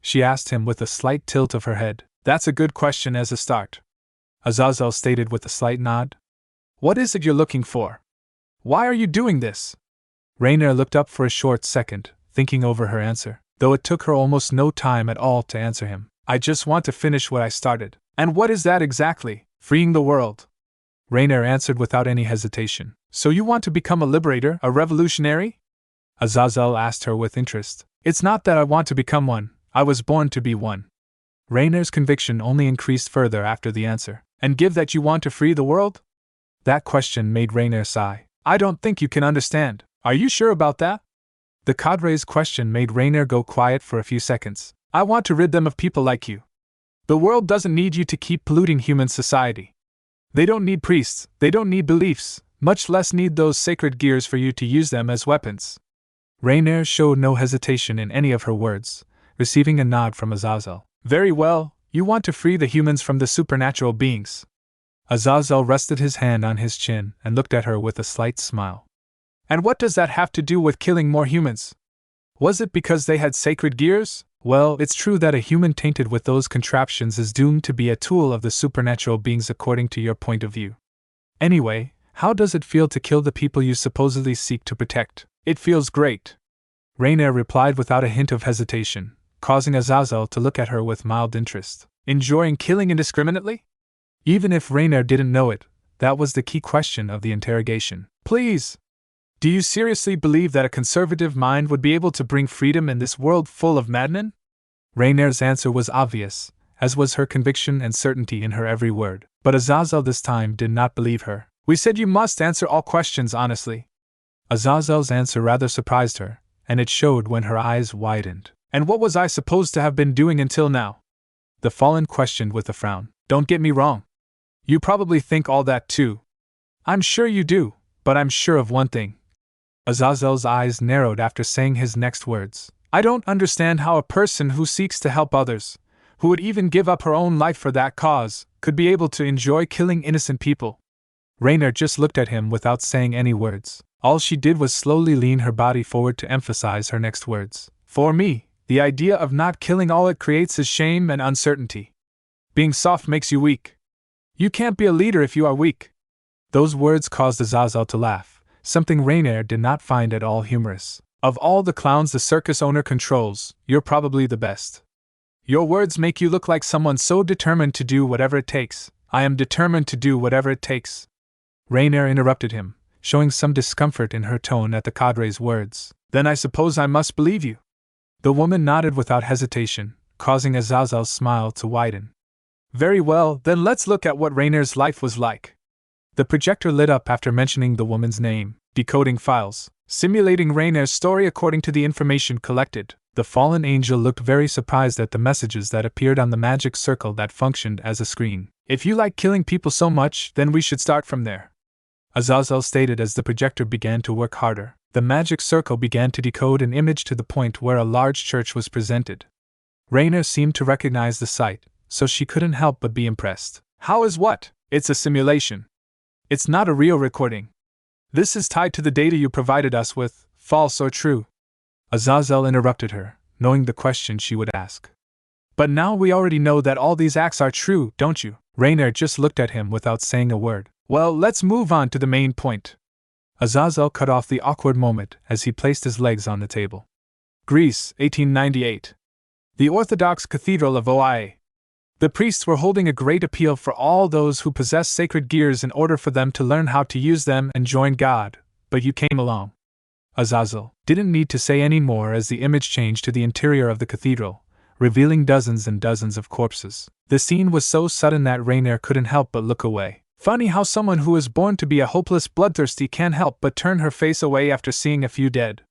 She asked him with a slight tilt of her head. That's a good question as a start. Azazel stated with a slight nod. What is it you're looking for? Why are you doing this? Raynare looked up for a short second, thinking over her answer, though it took her almost no time at all to answer him. I just want to finish what I started. And what is that exactly? Freeing the world. Raynare answered without any hesitation. So you want to become a liberator, a revolutionary? Azazel asked her with interest. It's not that I want to become one, I was born to be one. Raynare's conviction only increased further after the answer. And give that you want to free the world? That question made Raynare sigh. I don't think you can understand. Are you sure about that? The cadre's question made Raynare go quiet for a few seconds. I want to rid them of people like you. The world doesn't need you to keep polluting human society. They don't need priests, they don't need beliefs, much less need those sacred gears for you to use them as weapons. Raynare showed no hesitation in any of her words, receiving a nod from Azazel. Very well, you want to free the humans from the supernatural beings. Azazel rested his hand on his chin and looked at her with a slight smile. And what does that have to do with killing more humans? Was it because they had sacred gears? Well, it's true that a human tainted with those contraptions is doomed to be a tool of the supernatural beings according to your point of view. Anyway, how does it feel to kill the people you supposedly seek to protect? It feels great. Raynare replied without a hint of hesitation, causing Azazel to look at her with mild interest. Enjoying killing indiscriminately? Even if Raynare didn't know it, that was the key question of the interrogation. Please! Do you seriously believe that a conservative mind would be able to bring freedom in this world full of madmen? Raynare's answer was obvious, as was her conviction and certainty in her every word. But Azazel this time did not believe her. We said you must answer all questions honestly. Azazel's answer rather surprised her, and it showed when her eyes widened. And what was I supposed to have been doing until now? The Fallen questioned with a frown. Don't get me wrong. You probably think all that too. I'm sure you do, but I'm sure of one thing. Azazel's eyes narrowed after saying his next words. I don't understand how a person who seeks to help others, who would even give up her own life for that cause, could be able to enjoy killing innocent people. Raynare just looked at him without saying any words. All she did was slowly lean her body forward to emphasize her next words. For me, the idea of not killing all it creates is shame and uncertainty. Being soft makes you weak. You can't be a leader if you are weak. Those words caused Azazel to laugh, something Raynare did not find at all humorous. Of all the clowns the circus owner controls, you're probably the best. Your words make you look like someone so determined to do whatever it takes. I am determined to do whatever it takes. Raynare interrupted him, showing some discomfort in her tone at the cadre's words. Then I suppose I must believe you. The woman nodded without hesitation, causing Azazel's smile to widen. Very well, then let's look at what Raynare's life was like. The projector lit up after mentioning the woman's name, decoding files, simulating Raynare's story according to the information collected. The fallen angel looked very surprised at the messages that appeared on the magic circle that functioned as a screen. If you like killing people so much, then we should start from there. Azazel stated as the projector began to work harder. The magic circle began to decode an image to the point where a large church was presented. Raynare seemed to recognize the sight, so she couldn't help but be impressed. How is what? It's a simulation. It's not a real recording. This is tied to the data you provided us with, false or true. Azazel interrupted her, knowing the question she would ask. But now we already know that all these acts are true, don't you? Raynare just looked at him without saying a word. Well, let's move on to the main point. Azazel cut off the awkward moment as he placed his legs on the table. Greece, 1898. The Orthodox Cathedral of OIA. The priests were holding a great appeal for all those who possess sacred gears in order for them to learn how to use them and join God, but you came along. Azazel didn't need to say any more as the image changed to the interior of the cathedral, revealing dozens and dozens of corpses. The scene was so sudden that Raynare couldn't help but look away. Funny how someone who is born to be a hopeless bloodthirsty can't help but turn her face away after seeing a few dead.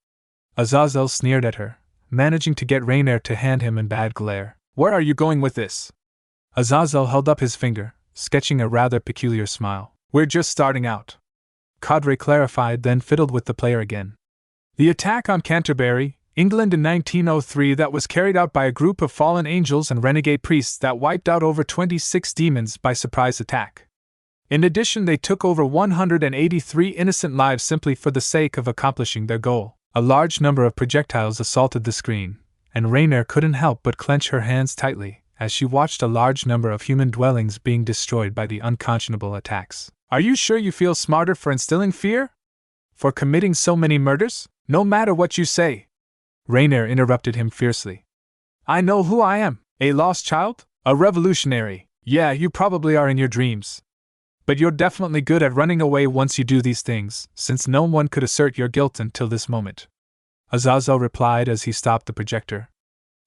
Azazel sneered at her, managing to get Raynare to hand him a bad glare. Where are you going with this? Azazel held up his finger, sketching a rather peculiar smile. We're just starting out. Cadre clarified, then fiddled with the player again. The attack on Canterbury, England in 1903 that was carried out by a group of fallen angels and renegade priests that wiped out over 26 demons by surprise attack. In addition, they took over 183 innocent lives simply for the sake of accomplishing their goal. A large number of projectiles assaulted the screen, and Raynare couldn't help but clench her hands tightly as she watched a large number of human dwellings being destroyed by the unconscionable attacks. Are you sure you feel smarter for instilling fear? For committing so many murders? No matter what you say. Raynare interrupted him fiercely. I know who I am. A lost child? A revolutionary. Yeah, you probably are in your dreams. But you're definitely good at running away once you do these things, since no one could assert your guilt until this moment. Azazel replied as he stopped the projector.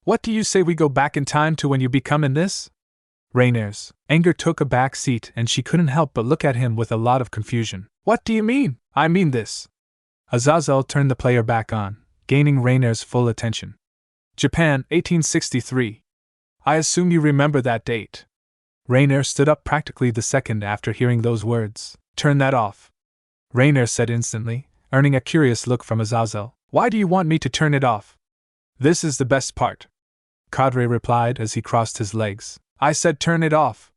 What do you say we go back in time to when you become in this? Raynare's anger took a back seat and she couldn't help but look at him with a lot of confusion. What do you mean? I mean this. Azazel turned the player back on, gaining Raynare's full attention. Japan, 1863. I assume you remember that date. Raynare stood up practically the second after hearing those words. Turn that off. Raynare said instantly, earning a curious look from Azazel. Why do you want me to turn it off? This is the best part. Cadre replied as he crossed his legs. I said turn it off.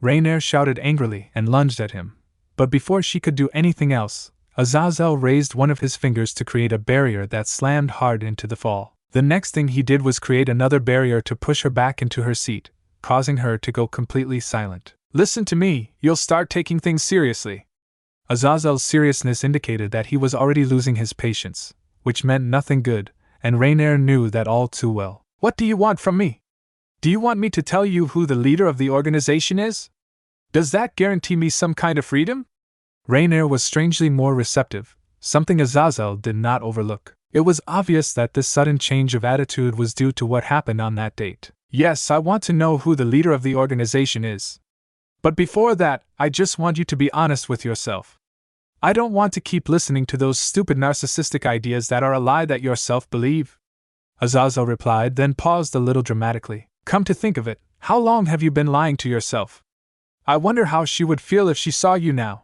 Raynare shouted angrily and lunged at him. But before she could do anything else, Azazel raised one of his fingers to create a barrier that slammed hard into the fall. The next thing he did was create another barrier to push her back into her seat, causing her to go completely silent. Listen to me, you'll start taking things seriously. Azazel's seriousness indicated that he was already losing his patience, which meant nothing good, and Raynare knew that all too well. What do you want from me? Do you want me to tell you who the leader of the organization is? Does that guarantee me some kind of freedom? Raynare was strangely more receptive, something Azazel did not overlook. It was obvious that this sudden change of attitude was due to what happened on that date. Yes, I want to know who the leader of the organization is. But before that, I just want you to be honest with yourself. I don't want to keep listening to those stupid narcissistic ideas that are a lie that yourself believe. Azazel replied, then paused a little dramatically. Come to think of it, how long have you been lying to yourself? I wonder how she would feel if she saw you now.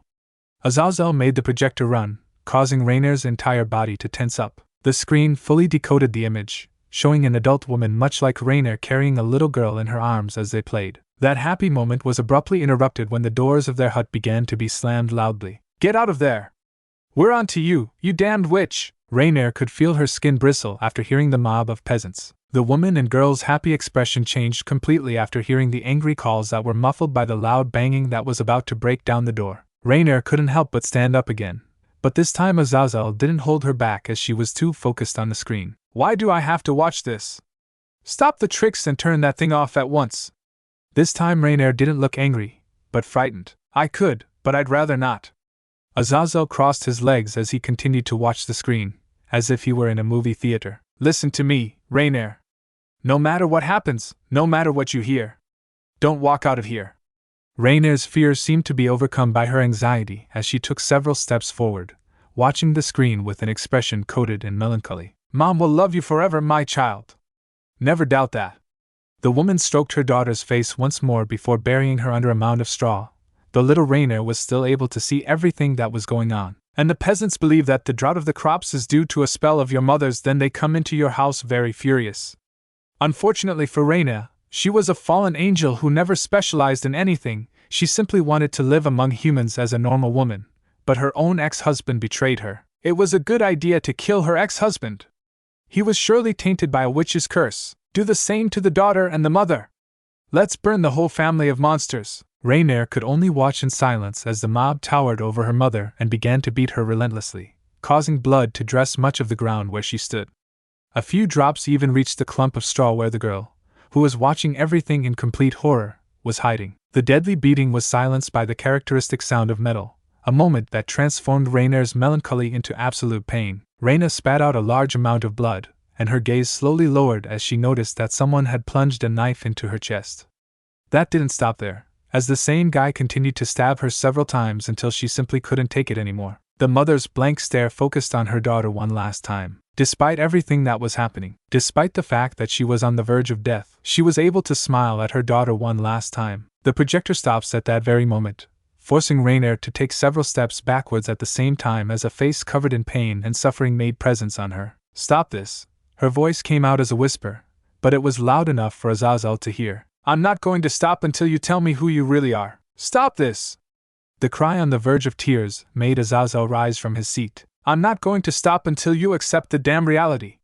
Azazel made the projector run, causing Raynare's entire body to tense up. The screen fully decoded the image, showing an adult woman much like Raynare carrying a little girl in her arms as they played. That happy moment was abruptly interrupted when the doors of their hut began to be slammed loudly. Get out of there! We're on to you, you damned witch! Raynare could feel her skin bristle after hearing the mob of peasants. The woman and girl's happy expression changed completely after hearing the angry calls that were muffled by the loud banging that was about to break down the door. Raynare couldn't help but stand up again, but this time Azazel didn't hold her back as she was too focused on the screen. Why do I have to watch this? Stop the tricks and turn that thing off at once. This time Raynare didn't look angry, but frightened. I could, but I'd rather not. Azazel crossed his legs as he continued to watch the screen, as if he were in a movie theater. Listen to me, Raynare. No matter what happens, no matter what you hear, don't walk out of here. Raynare's fears seemed to be overcome by her anxiety as she took several steps forward, watching the screen with an expression coated in melancholy. Mom will love you forever, my child. Never doubt that. The woman stroked her daughter's face once more before burying her under a mound of straw. The little Raynare was still able to see everything that was going on. And the peasants believe that the drought of the crops is due to a spell of your mother's. Then they come into your house very furious. Unfortunately for Raynare, she was a fallen angel who never specialized in anything. She simply wanted to live among humans as a normal woman, but her own ex-husband betrayed her. It was a good idea to kill her ex-husband. He was surely tainted by a witch's curse. Do the same to the daughter and the mother. Let's burn the whole family of monsters. Raynare could only watch in silence as the mob towered over her mother and began to beat her relentlessly, causing blood to dress much of the ground where she stood. A few drops even reached the clump of straw where the girl, who was watching everything in complete horror, was hiding. The deadly beating was silenced by the characteristic sound of metal, a moment that transformed Raynare's melancholy into absolute pain. Raynare spat out a large amount of blood, and her gaze slowly lowered as she noticed that someone had plunged a knife into her chest. That didn't stop there, as the same guy continued to stab her several times until she simply couldn't take it anymore. The mother's blank stare focused on her daughter one last time. Despite everything that was happening, despite the fact that she was on the verge of death, she was able to smile at her daughter one last time. The projector stops at that very moment, forcing Raynare to take several steps backwards at the same time as a face covered in pain and suffering made presence on her. "Stop this." Her voice came out as a whisper, but it was loud enough for Azazel to hear. "I'm not going to stop until you tell me who you really are. Stop this!" The cry on the verge of tears made Azazel rise from his seat. "I'm not going to stop until you accept the damn reality!"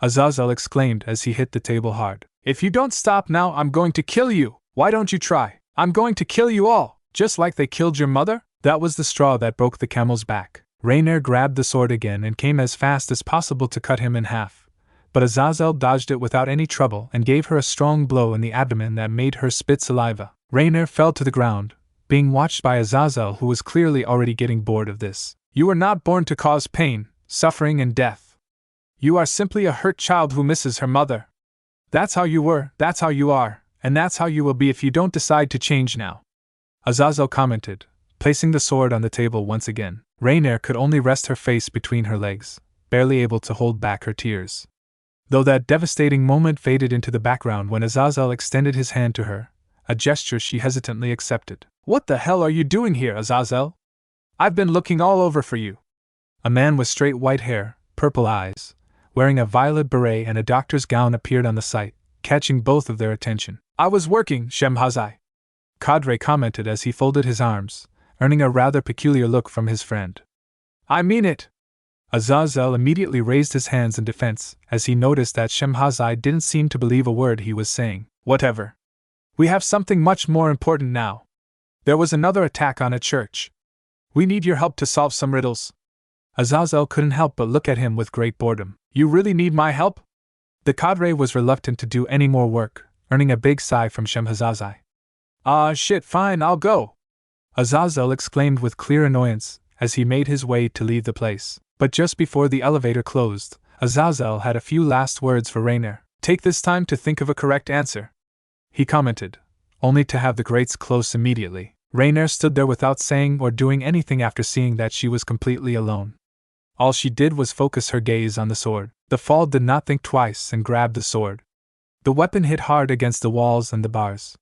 Azazel exclaimed as he hit the table hard. "If you don't stop now, I'm going to kill you! Why don't you try? I'm going to kill you all, just like they killed your mother?" That was the straw that broke the camel's back. Raynare grabbed the sword again and came as fast as possible to cut him in half, but Azazel dodged it without any trouble and gave her a strong blow in the abdomen that made her spit saliva. Raynare fell to the ground, being watched by Azazel, who was clearly already getting bored of this. "You were not born to cause pain, suffering, and death. You are simply a hurt child who misses her mother. That's how you were, that's how you are, and that's how you will be if you don't decide to change now," Azazel commented, placing the sword on the table once again. Raynare could only rest her face between her legs, barely able to hold back her tears. Though that devastating moment faded into the background when Azazel extended his hand to her, a gesture she hesitantly accepted. "What the hell are you doing here, Azazel? I've been looking all over for you." A man with straight white hair, purple eyes, wearing a violet beret and a doctor's gown appeared on the sight, catching both of their attention. "I was working, Shemhazai," Kadre commented as he folded his arms, earning a rather peculiar look from his friend. "I mean it!" Azazel immediately raised his hands in defense as he noticed that Shemhazai didn't seem to believe a word he was saying. "Whatever. We have something much more important now. There was another attack on a church. We need your help to solve some riddles." Azazel couldn't help but look at him with great boredom. "You really need my help?" The cadre was reluctant to do any more work, earning a big sigh from Shemhazai. Shit, fine, I'll go," Azazel exclaimed with clear annoyance as he made his way to leave the place. But just before the elevator closed, Azazel had a few last words for Raynare. "Take this time to think of a correct answer," he commented, only to have the grates close immediately. Raynare stood there without saying or doing anything after seeing that she was completely alone. All she did was focus her gaze on the sword. The fall did not think twice and grabbed the sword. The weapon hit hard against the walls and the bars.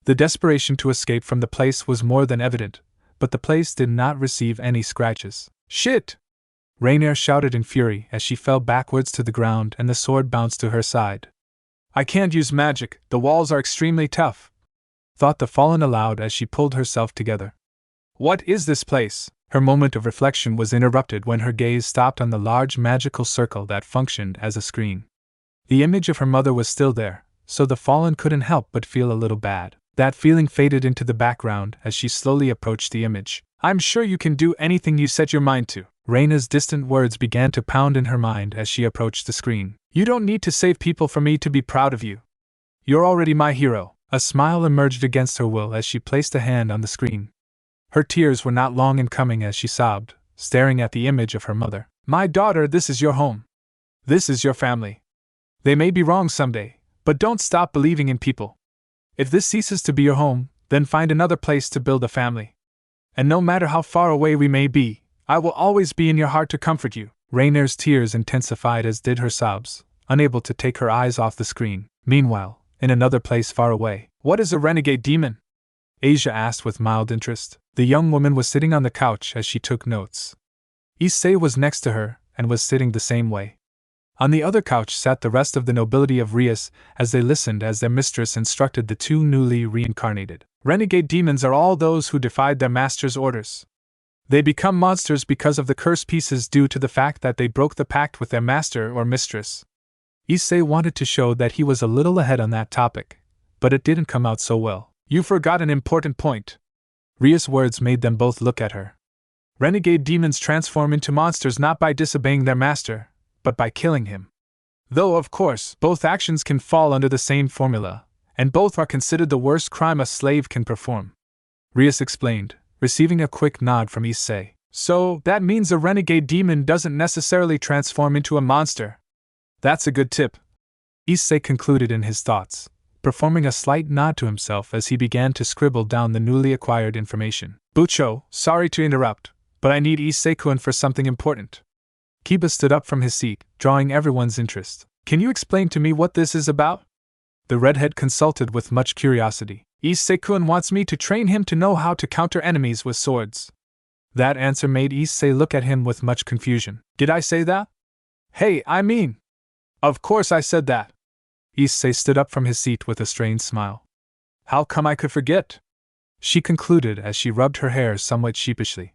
The desperation to escape from the place was more than evident, but the place did not receive any scratches. "Shit!" Raynare shouted in fury as she fell backwards to the ground and the sword bounced to her side. "I can't use magic, the walls are extremely tough," thought the fallen aloud as she pulled herself together. "What is this place?" Her moment of reflection was interrupted when her gaze stopped on the large magical circle that functioned as a screen. The image of her mother was still there, so the fallen couldn't help but feel a little bad. That feeling faded into the background as she slowly approached the image. "I'm sure you can do anything you set your mind to." Rayna's distant words began to pound in her mind as she approached the screen. "You don't need to save people for me to be proud of you. You're already my hero." A smile emerged against her will as she placed a hand on the screen. Her tears were not long in coming as she sobbed, staring at the image of her mother. "My daughter, this is your home. This is your family. They may be wrong someday, but don't stop believing in people. If this ceases to be your home, then find another place to build a family. And no matter how far away we may be, I will always be in your heart to comfort you." Raynare's tears intensified as did her sobs, unable to take her eyes off the screen. Meanwhile, in another place far away, "What is a renegade demon?" Asia asked with mild interest. The young woman was sitting on the couch as she took notes. ISSEI was next to her and was sitting the same way. On the other couch sat the rest of the nobility of Rias as they listened as their mistress instructed the two newly reincarnated. "Renegade demons are all those who defied their master's orders. They become monsters because of the curse pieces due to the fact that they broke the pact with their master or mistress." ISSEI wanted to show that he was a little ahead on that topic, but it didn't come out so well. "You forgot an important point." Rias' words made them both look at her. "Renegade demons transform into monsters not by disobeying their master, but by killing him. Though, of course, both actions can fall under the same formula, and both are considered the worst crime a slave can perform," Rias explained, receiving a quick nod from ISSEI. "So, that means a renegade demon doesn't necessarily transform into a monster. That's a good tip," ISSEI concluded in his thoughts, performing a slight nod to himself as he began to scribble down the newly acquired information. "Bucho, sorry to interrupt, but I need ISSEI-kun for something important." Kiba stood up from his seat, drawing everyone's interest. Can you explain to me what this is about? The redhead consulted with much curiosity. Issei-kun wants me to train him to know how to counter enemies with swords. That answer made Issei look at him with much confusion. Did I say that? Hey, I mean. Of course I said that. Issei stood up from his seat with a strained smile. How come I could forget? She concluded as she rubbed her hair somewhat sheepishly.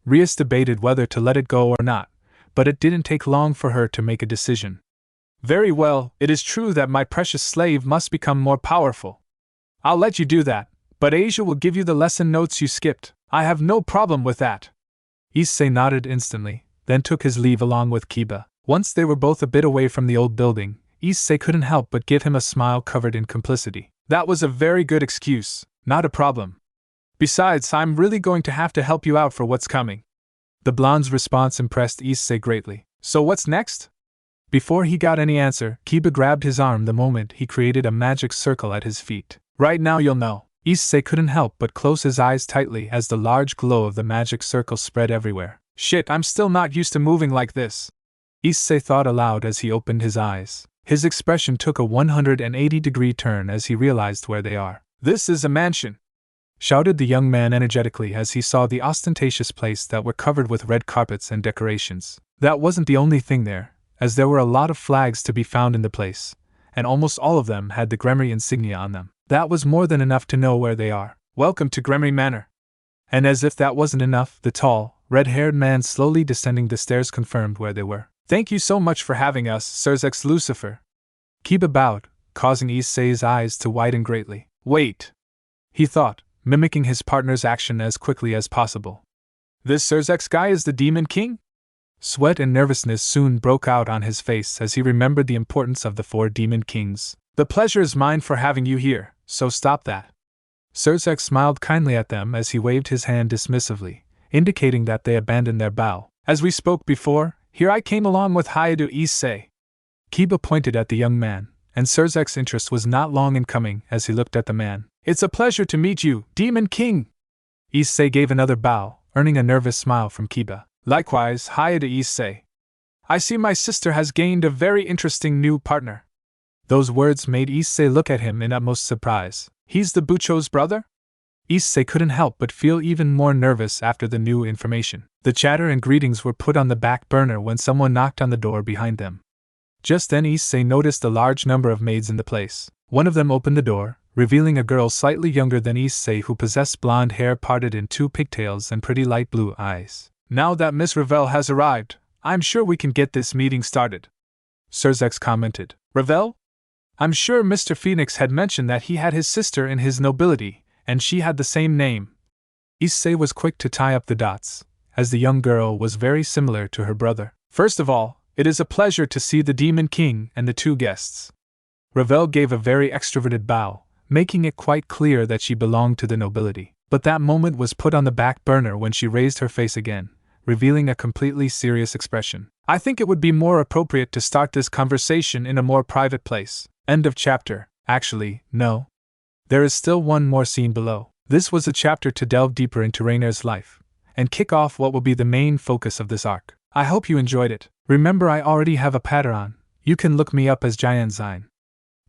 Rias debated whether to let it go or not, but it didn't take long for her to make a decision. Very well, it is true that my precious slave must become more powerful. I'll let you do that, but Asia will give you the lesson notes you skipped. I have no problem with that. Issei nodded instantly, then took his leave along with Kiba. Once they were both a bit away from the old building, Issei couldn't help but give him a smile covered in complicity. That was a very good excuse, not a problem. Besides, I'm really going to have to help you out for what's coming. The blonde's response impressed Issei greatly. So what's next? Before he got any answer, Kiba grabbed his arm the moment he created a magic circle at his feet. Right now you'll know. Issei couldn't help but close his eyes tightly as the large glow of the magic circle spread everywhere. Shit, I'm still not used to moving like this. Issei thought aloud as he opened his eyes. His expression took a 180-degree turn as he realized where they are. This is a mansion! Shouted the young man energetically as he saw the ostentatious place that were covered with red carpets and decorations. That wasn't the only thing there, as there were a lot of flags to be found in the place, and almost all of them had the Gremory insignia on them. That was more than enough to know where they are. Welcome to Gremory Manor. And as if that wasn't enough, the tall, red-haired man slowly descending the stairs confirmed where they were. Thank you so much for having us, Sirs Ex Lucifer. Kiba bowed, causing Issei's eyes to widen greatly. Wait, he thought, mimicking his partner's action as quickly as possible. This Sirs Ex guy is the Demon King? Sweat and nervousness soon broke out on his face as he remembered the importance of the 4 Demon Kings. The pleasure is mine for having you here, so stop that. Sirs Ex smiled kindly at them as he waved his hand dismissively, indicating that they abandoned their bow. As we spoke before, here I came along with Hayadu Issei. Kiba pointed at the young man, and Sirs Ex's interest was not long in coming as he looked at the man. It's a pleasure to meet you, Demon King! Issei gave another bow, earning a nervous smile from Kiba. Likewise, Hayadu Issei. I see my sister has gained a very interesting new partner. Those words made Issei look at him in utmost surprise. He's the Bucho's brother? Issei couldn't help but feel even more nervous after the new information. The chatter and greetings were put on the back burner when someone knocked on the door behind them. Just then Issei noticed a large number of maids in the place. One of them opened the door, revealing a girl slightly younger than Issei who possessed blonde hair parted in 2 pigtails and pretty light blue eyes. Now that Miss Ravel has arrived, I'm sure we can get this meeting started. Sirs Ex commented. Ravel? I'm sure Mr. Phoenix had mentioned that he had his sister in his nobility, and she had the same name. Issei was quick to tie up the dots, as the young girl was very similar to her brother. First of all, it is a pleasure to see the Demon King and the 2 guests. Ravel gave a very extroverted bow, making it quite clear that she belonged to the nobility. But that moment was put on the back burner when she raised her face again, revealing a completely serious expression. I think it would be more appropriate to start this conversation in a more private place. End of chapter. Actually, no. There is still one more scene below. This was a chapter to delve deeper into Raynare's life, and kick off what will be the main focus of this arc. I hope you enjoyed it. Remember, I already have a Patreon. You can look me up as Jyanzein.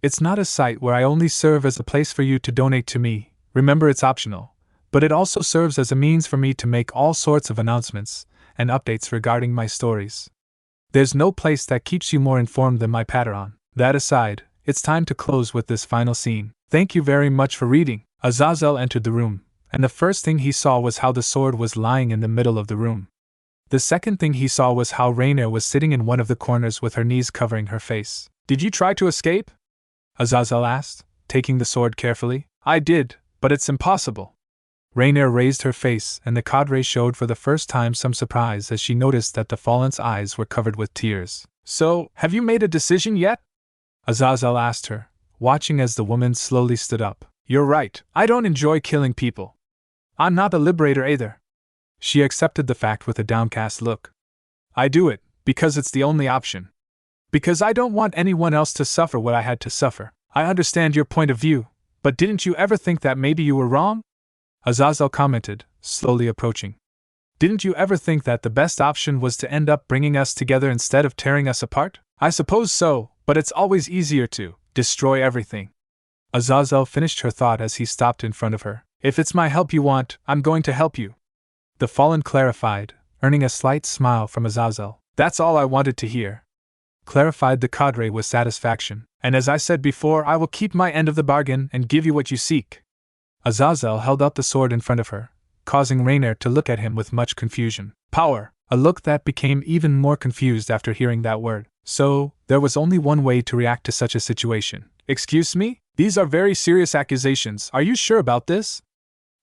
It's not a site where I only serve as a place for you to donate to me, remember it's optional, but it also serves as a means for me to make all sorts of announcements and updates regarding my stories. There's no place that keeps you more informed than my Patreon. That aside, it's time to close with this final scene. Thank you very much for reading. Azazel entered the room, and the first thing he saw was how the sword was lying in the middle of the room. The second thing he saw was how Raynare was sitting in one of the corners with her knees covering her face. Did you try to escape? Azazel asked, taking the sword carefully. I did, but it's impossible. Raynare raised her face, and the cadre showed for the first time some surprise as she noticed that the fallen's eyes were covered with tears. So, have you made a decision yet? Azazel asked her, watching as the woman slowly stood up. You're right, I don't enjoy killing people. I'm not a liberator either. She accepted the fact with a downcast look. I do it, because it's the only option. Because I don't want anyone else to suffer what I had to suffer. I understand your point of view, but didn't you ever think that maybe you were wrong? Azazel commented, slowly approaching. Didn't you ever think that the best option was to end up bringing us together instead of tearing us apart? I suppose so, but it's always easier to destroy everything. Azazel finished her thought as he stopped in front of her. If it's my help you want, I'm going to help you. The fallen clarified, earning a slight smile from Azazel. That's all I wanted to hear. Clarified the cadre with satisfaction. And as I said before, I will keep my end of the bargain and give you what you seek. Azazel held out the sword in front of her, causing Raynare to look at him with much confusion. Power, a look that became even more confused after hearing that word. So, there was only one way to react to such a situation. Excuse me? These are very serious accusations. Are you sure about this?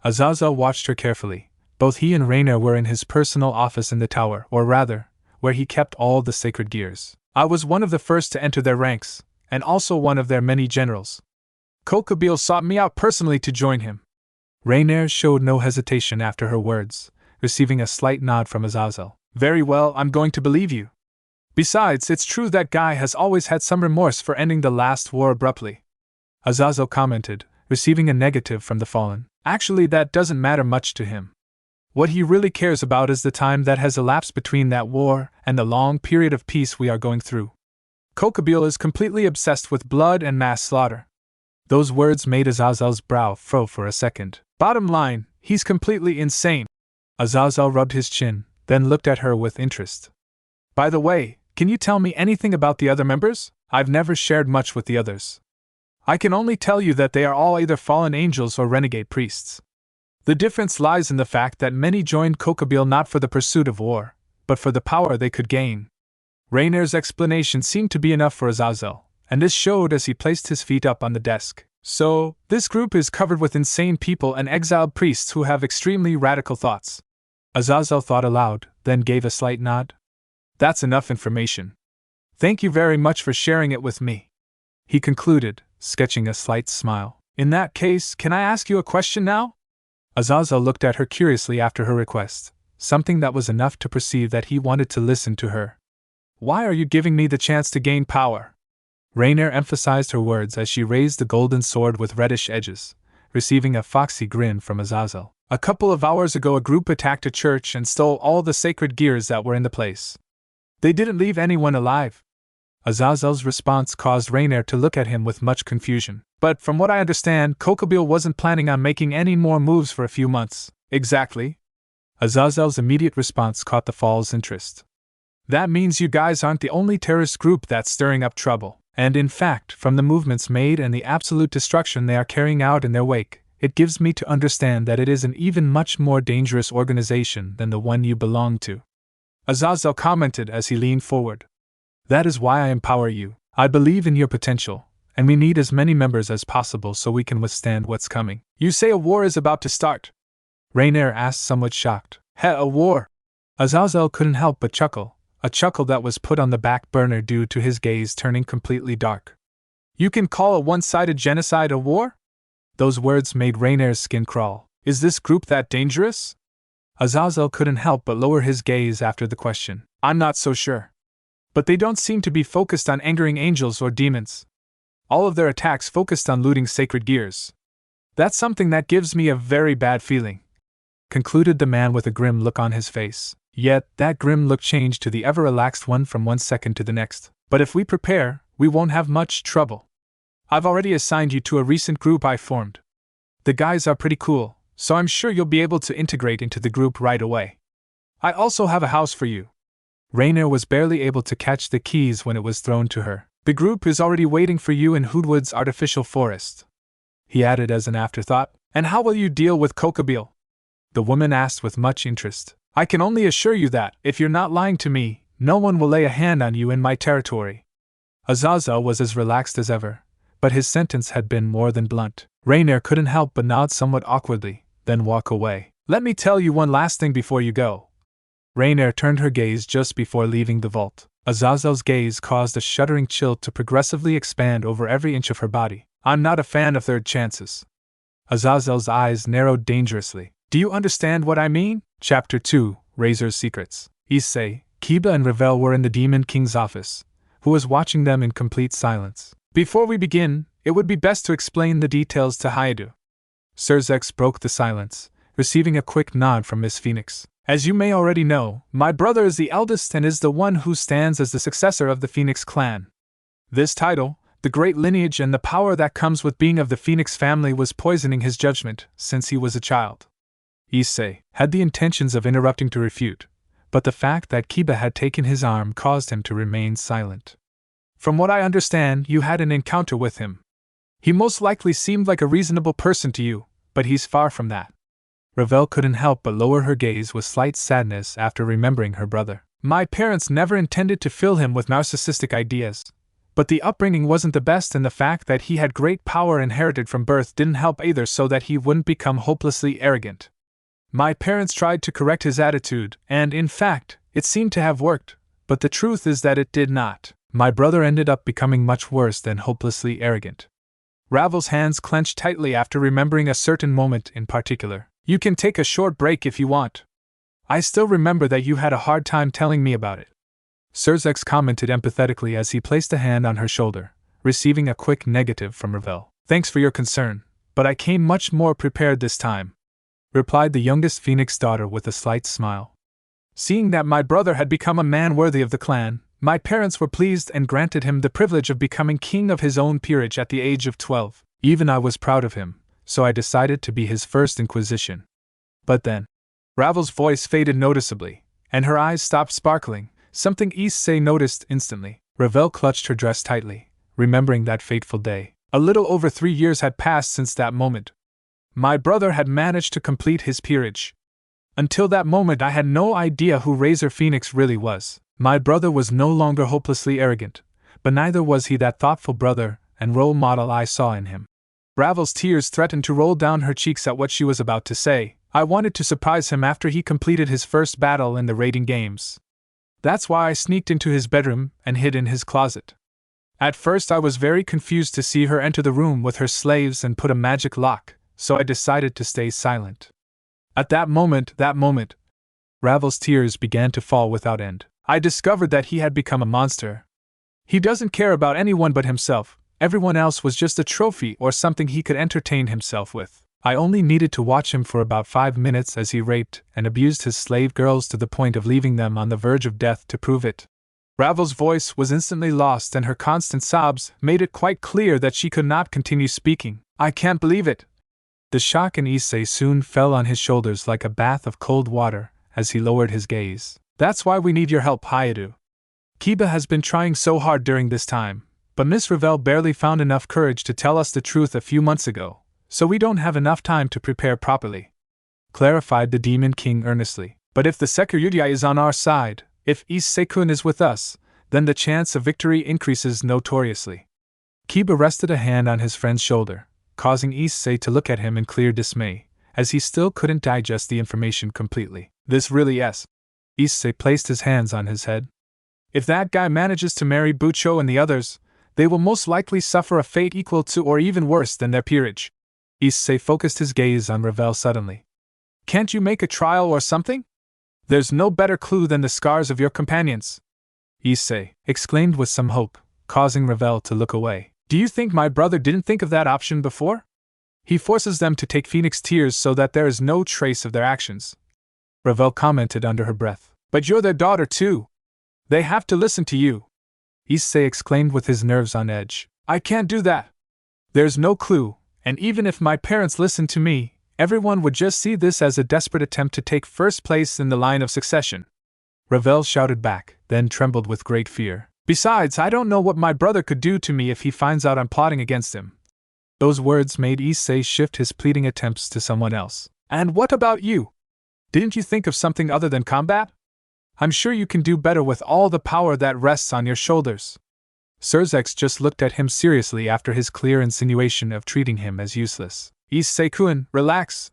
Azazel watched her carefully. Both he and Raynare were in his personal office in the tower, or rather, where he kept all the sacred gears. I was one of the first to enter their ranks, and also one of their many generals. Kokabeel sought me out personally to join him. Raynare showed no hesitation after her words, receiving a slight nod from Azazel. Very well, I'm going to believe you. Besides, it's true that Guy has always had some remorse for ending the last war abruptly. Azazel commented, receiving a negative from the fallen. Actually, that doesn't matter much to him. What he really cares about is the time that has elapsed between that war and the long period of peace we are going through. Kokabeel is completely obsessed with blood and mass slaughter. Those words made Azazel's brow furrow for a second. Bottom line, he's completely insane. Azazel rubbed his chin, then looked at her with interest. By the way, can you tell me anything about the other members? I've never shared much with the others. I can only tell you that they are all either fallen angels or renegade priests. The difference lies in the fact that many joined Kokabeel not for the pursuit of war, but for the power they could gain. Raynare's explanation seemed to be enough for Azazel, and this showed as he placed his feet up on the desk. So, this group is covered with insane people and exiled priests who have extremely radical thoughts. Azazel thought aloud, then gave a slight nod. That's enough information. Thank you very much for sharing it with me. He concluded, sketching a slight smile. In that case, can I ask you a question now? Azazel looked at her curiously after her request, something that was enough to perceive that he wanted to listen to her. Why are you giving me the chance to gain power? Raynare emphasized her words as she raised the golden sword with reddish edges, receiving a foxy grin from Azazel. A couple of hours ago a group attacked a church and stole all the sacred gears that were in the place. They didn't leave anyone alive. Azazel's response caused Raynare to look at him with much confusion. But from what I understand, Kokabeel wasn't planning on making any more moves for a few months. Exactly. Azazel's immediate response caught the Fall's interest. That means you guys aren't the only terrorist group that's stirring up trouble. And in fact, from the movements made and the absolute destruction they are carrying out in their wake, it gives me to understand that it is an even much more dangerous organization than the one you belong to. Azazel commented as he leaned forward. That is why I empower you. I believe in your potential, and we need as many members as possible so we can withstand what's coming. You say a war is about to start? Raynare asked, somewhat shocked. A war? Azazel couldn't help but chuckle, a chuckle that was put on the back burner due to his gaze turning completely dark. You can call a one-sided genocide a war? Those words made Raynare's skin crawl. Is this group that dangerous? Azazel couldn't help but lower his gaze after the question. I'm not so sure. But they don't seem to be focused on angering angels or demons. All of their attacks focused on looting sacred gears. That's something that gives me a very bad feeling, concluded the man with a grim look on his face. Yet, that grim look changed to the ever-relaxed one from one second to the next. But if we prepare, we won't have much trouble. I've already assigned you to a recent group I formed. The guys are pretty cool, so I'm sure you'll be able to integrate into the group right away. I also have a house for you. Raynare was barely able to catch the keys when it was thrown to her. The group is already waiting for you in Hoodwood's artificial forest, he added as an afterthought. And how will you deal with Kokabeel? The woman asked with much interest. I can only assure you that, if you're not lying to me, no one will lay a hand on you in my territory. Azazel was as relaxed as ever, but his sentence had been more than blunt. Raynare couldn't help but nod somewhat awkwardly, then walk away. Let me tell you one last thing before you go. Raynare turned her gaze just before leaving the vault. Azazel's gaze caused a shuddering chill to progressively expand over every inch of her body. I'm not a fan of third chances. Azazel's eyes narrowed dangerously. Do you understand what I mean? Chapter 2, Razer's Secrets. ISSEI, Kiba and Ravel were in the Demon King's office, who was watching them in complete silence. Before we begin, it would be best to explain the details to Hayaду. Sir Zex broke the silence, receiving a quick nod from Miss Phoenix. As you may already know, my brother is the eldest and is the one who stands as the successor of the Phoenix clan. This title, the great lineage and the power that comes with being of the Phoenix family was poisoning his judgment since he was a child. ISSEI had the intentions of interrupting to refute, but the fact that Kiba had taken his arm caused him to remain silent. From what I understand, you had an encounter with him. He most likely seemed like a reasonable person to you, but he's far from that. Ravel couldn't help but lower her gaze with slight sadness after remembering her brother. My parents never intended to fill him with narcissistic ideas, but the upbringing wasn't the best, and the fact that he had great power inherited from birth didn't help either, so that he wouldn't become hopelessly arrogant. My parents tried to correct his attitude, and in fact, it seemed to have worked, but the truth is that it did not. My brother ended up becoming much worse than hopelessly arrogant. Ravel's hands clenched tightly after remembering a certain moment in particular. You can take a short break if you want. I still remember that you had a hard time telling me about it. Surzex commented empathetically as he placed a hand on her shoulder, receiving a quick negative from Ravel. Thanks for your concern, but I came much more prepared this time, replied the youngest Phoenix daughter with a slight smile. Seeing that my brother had become a man worthy of the clan, my parents were pleased and granted him the privilege of becoming king of his own peerage at the age of 12. Even I was proud of him, so I decided to be his first inquisition. But then, Ravel's voice faded noticeably, and her eyes stopped sparkling, something ISSEI noticed instantly. Ravel clutched her dress tightly, remembering that fateful day. A little over 3 years had passed since that moment. My brother had managed to complete his peerage. Until that moment I had no idea who Razer Phoenix really was. My brother was no longer hopelessly arrogant, but neither was he that thoughtful brother and role model I saw in him. Ravel's tears threatened to roll down her cheeks at what she was about to say. I wanted to surprise him after he completed his first battle in the raiding games. That's why I sneaked into his bedroom and hid in his closet. At first I was very confused to see her enter the room with her slaves and put a magic lock, so I decided to stay silent. At that moment, Ravel's tears began to fall without end. I discovered that he had become a monster. He doesn't care about anyone but himself. Everyone else was just a trophy or something he could entertain himself with. I only needed to watch him for about 5 minutes as he raped and abused his slave girls to the point of leaving them on the verge of death to prove it. Ravel's voice was instantly lost, and her constant sobs made it quite clear that she could not continue speaking. I can't believe it. The shock in ISSEI soon fell on his shoulders like a bath of cold water as he lowered his gaze. That's why we need your help, Hayadu. Kiba has been trying so hard during this time, but Miss Ravel barely found enough courage to tell us the truth a few months ago, so we don't have enough time to prepare properly, clarified the Demon King earnestly. But if the security is on our side, if ISSEI-kun is with us, then the chance of victory increases notoriously. Kiba rested a hand on his friend's shoulder, causing ISSEI to look at him in clear dismay, as he still couldn't digest the information completely. This really is. ISSEI placed his hands on his head. If that guy manages to marry Bucho and the others, they will most likely suffer a fate equal to or even worse than their peerage. ISSEI focused his gaze on Ravel suddenly. Can't you make a trial or something? There's no better clue than the scars of your companions, ISSEI exclaimed with some hope, causing Ravel to look away. Do you think my brother didn't think of that option before? He forces them to take Phoenix tears so that there is no trace of their actions, Ravel commented under her breath. But you're their daughter too. They have to listen to you, ISSEI exclaimed with his nerves on edge. I can't do that. There's no clue, and even if my parents listened to me, everyone would just see this as a desperate attempt to take first place in the line of succession. Ravel shouted back, then trembled with great fear. Besides, I don't know what my brother could do to me if he finds out I'm plotting against him. Those words made ISSEI shift his pleading attempts to someone else. And what about you? Didn't you think of something other than combat? I'm sure you can do better with all the power that rests on your shoulders. Surzex just looked at him seriously after his clear insinuation of treating him as useless. ISSEI-kun, relax.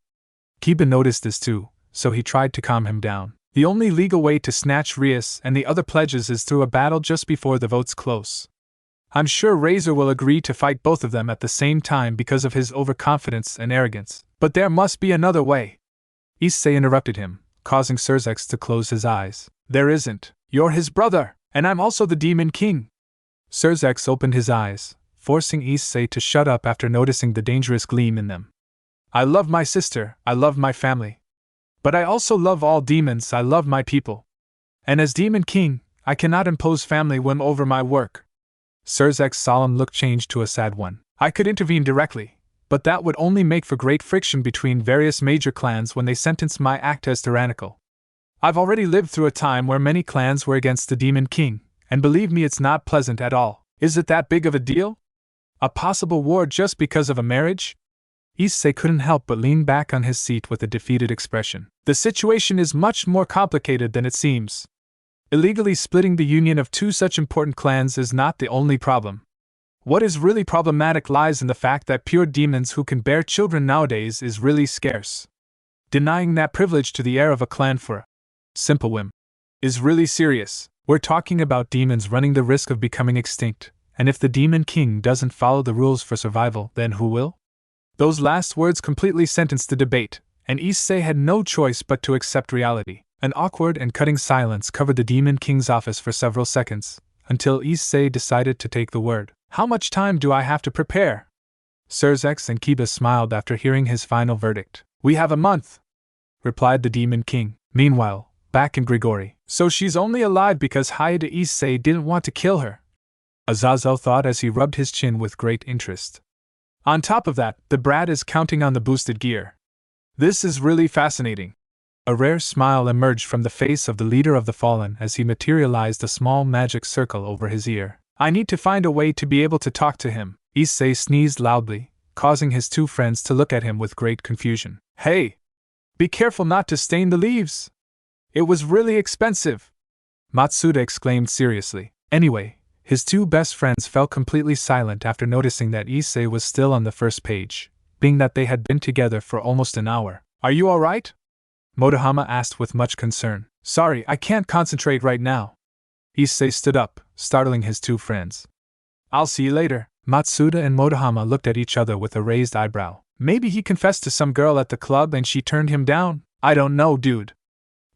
Kiba noticed this too, so he tried to calm him down. The only legal way to snatch Rias and the other pledges is through a battle just before the votes close. I'm sure Razer will agree to fight both of them at the same time because of his overconfidence and arrogance, but there must be another way. ISSEI interrupted him, causing Surzex to close his eyes. There isn't. You're his brother, and I'm also the Demon King. Surzex opened his eyes, forcing ISSEI to shut up after noticing the dangerous gleam in them. I love my sister, I love my family. But I also love all demons, I love my people. And as Demon King, I cannot impose family whim over my work. Surzek's solemn look changed to a sad one. I could intervene directly, but that would only make for great friction between various major clans when they sentence my act as tyrannical. I've already lived through a time where many clans were against the Demon King, and believe me, it's not pleasant at all. Is it that big of a deal? A possible war just because of a marriage? ISSEI couldn't help but lean back on his seat with a defeated expression. The situation is much more complicated than it seems. Illegally splitting the union of two such important clans is not the only problem. What is really problematic lies in the fact that pure demons who can bear children nowadays is really scarce. Denying that privilege to the heir of a clan for a simple whim is really serious. We're talking about demons running the risk of becoming extinct, and if the Demon King doesn't follow the rules for survival, then who will? Those last words completely sentenced the debate, and ISSEI had no choice but to accept reality. An awkward and cutting silence covered the Demon King's office for several seconds, until ISSEI decided to take the word. How much time do I have to prepare? Surzek and Kiba smiled after hearing his final verdict. We have a month, replied the Demon King. Meanwhile, back in Grigori. So she's only alive because Haida ISSEI didn't want to kill her, Azazel thought as he rubbed his chin with great interest. On top of that, the brat is counting on the boosted gear. This is really fascinating. A rare smile emerged from the face of the leader of the Fallen as he materialized a small magic circle over his ear. I need to find a way to be able to talk to him. ISSEI sneezed loudly, causing his two friends to look at him with great confusion. Hey! Be careful not to stain the leaves! It was really expensive! Matsuda exclaimed seriously. Anyway, his two best friends fell completely silent after noticing that ISSEI was still on the first page, being that they had been together for almost an hour. Are you alright? Motohama asked with much concern. Sorry, I can't concentrate right now. ISSEI stood up, startling his two friends. I'll see you later. Matsuda and Motohama looked at each other with a raised eyebrow. Maybe he confessed to some girl at the club and she turned him down? I don't know, dude.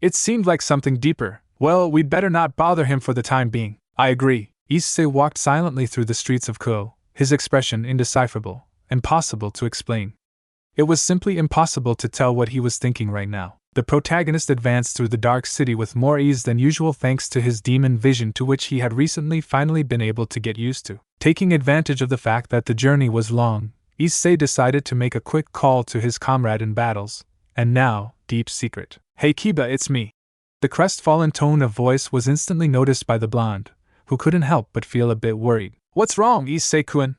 It seemed like something deeper. Well, we'd better not bother him for the time being. I agree. ISSEI walked silently through the streets of Kuo, his expression indecipherable, impossible to explain. It was simply impossible to tell what he was thinking right now. The protagonist advanced through the dark city with more ease than usual thanks to his demon vision to which he had recently finally been able to get used to. Taking advantage of the fact that the journey was long, ISSEI decided to make a quick call to his comrade in battles, and now, deep secret. Hey Kiba, it's me. The crestfallen tone of voice was instantly noticed by the blonde, who couldn't help but feel a bit worried. What's wrong, ISSEI-kun?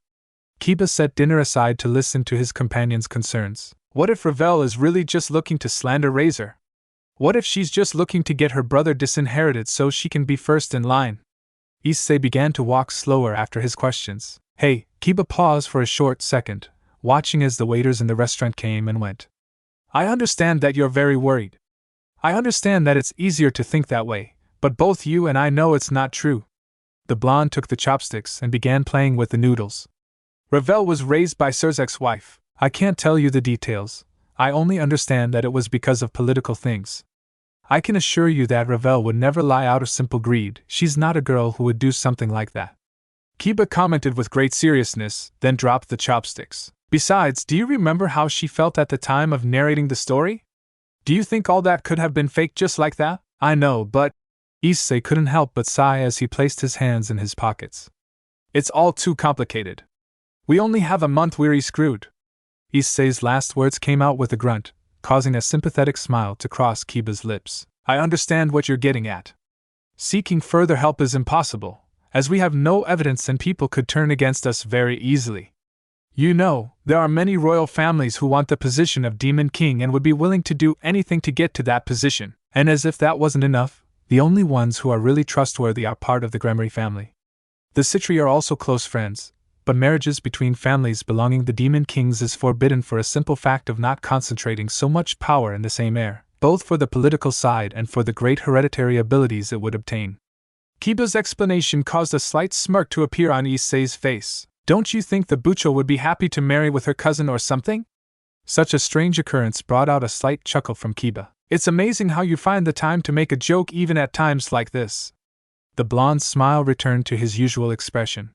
Kiba set dinner aside to listen to his companion's concerns. What if Ravel is really just looking to slander Razer? What if she's just looking to get her brother disinherited so she can be first in line? ISSEI began to walk slower after his questions. Hey, Kiba paused for a short second, watching as the waiters in the restaurant came and went. I understand that you're very worried. I understand that it's easier to think that way, but both you and I know it's not true. The blonde took the chopsticks and began playing with the noodles. Ravel was raised by Surzek's wife. I can't tell you the details. I only understand that it was because of political things. I can assure you that Ravel would never lie out of simple greed. She's not a girl who would do something like that. Kiba commented with great seriousness, then dropped the chopsticks. Besides, do you remember how she felt at the time of narrating the story? Do you think all that could have been fake just like that? I know, but... ISSEI couldn't help but sigh as he placed his hands in his pockets. It's all too complicated. We only have a month, we're screwed. ISSEI's last words came out with a grunt, causing a sympathetic smile to cross Kiba's lips. I understand what you're getting at. Seeking further help is impossible, as we have no evidence and people could turn against us very easily. You know, there are many royal families who want the position of Demon King and would be willing to do anything to get to that position, and as if that wasn't enough, the only ones who are really trustworthy are part of the Gremory family. The Citri are also close friends, but marriages between families belonging to Demon Kings is forbidden for a simple fact of not concentrating so much power in the same heir, both for the political side and for the great hereditary abilities it would obtain. Kiba's explanation caused a slight smirk to appear on ISSEI's face. Don't you think the Bucho would be happy to marry with her cousin or something? Such a strange occurrence brought out a slight chuckle from Kiba. It's amazing how you find the time to make a joke even at times like this. The blonde's smile returned to his usual expression.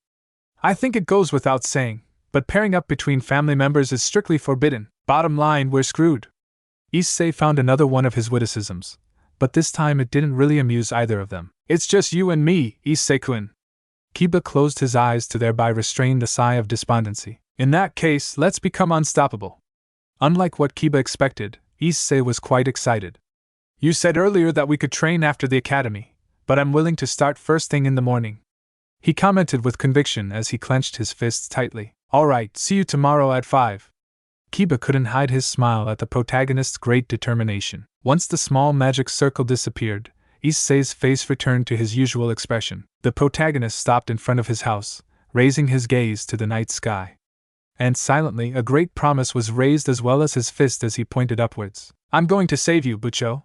I think it goes without saying, but pairing up between family members is strictly forbidden. Bottom line, we're screwed. Issei found another one of his witticisms, but this time it didn't really amuse either of them. It's just you and me, Issei-kun. Kiba closed his eyes to thereby restrain the sigh of despondency. In that case, let's become unstoppable. Unlike what Kiba expected, Issei was quite excited. You said earlier that we could train after the academy, but I'm willing to start first thing in the morning. He commented with conviction as he clenched his fists tightly. Alright, see you tomorrow at 5. Kiba couldn't hide his smile at the protagonist's great determination. Once the small magic circle disappeared, Issei's face returned to his usual expression. The protagonist stopped in front of his house, raising his gaze to the night sky. And silently, a great promise was raised as well as his fist as he pointed upwards. I'm going to save you, Bucho.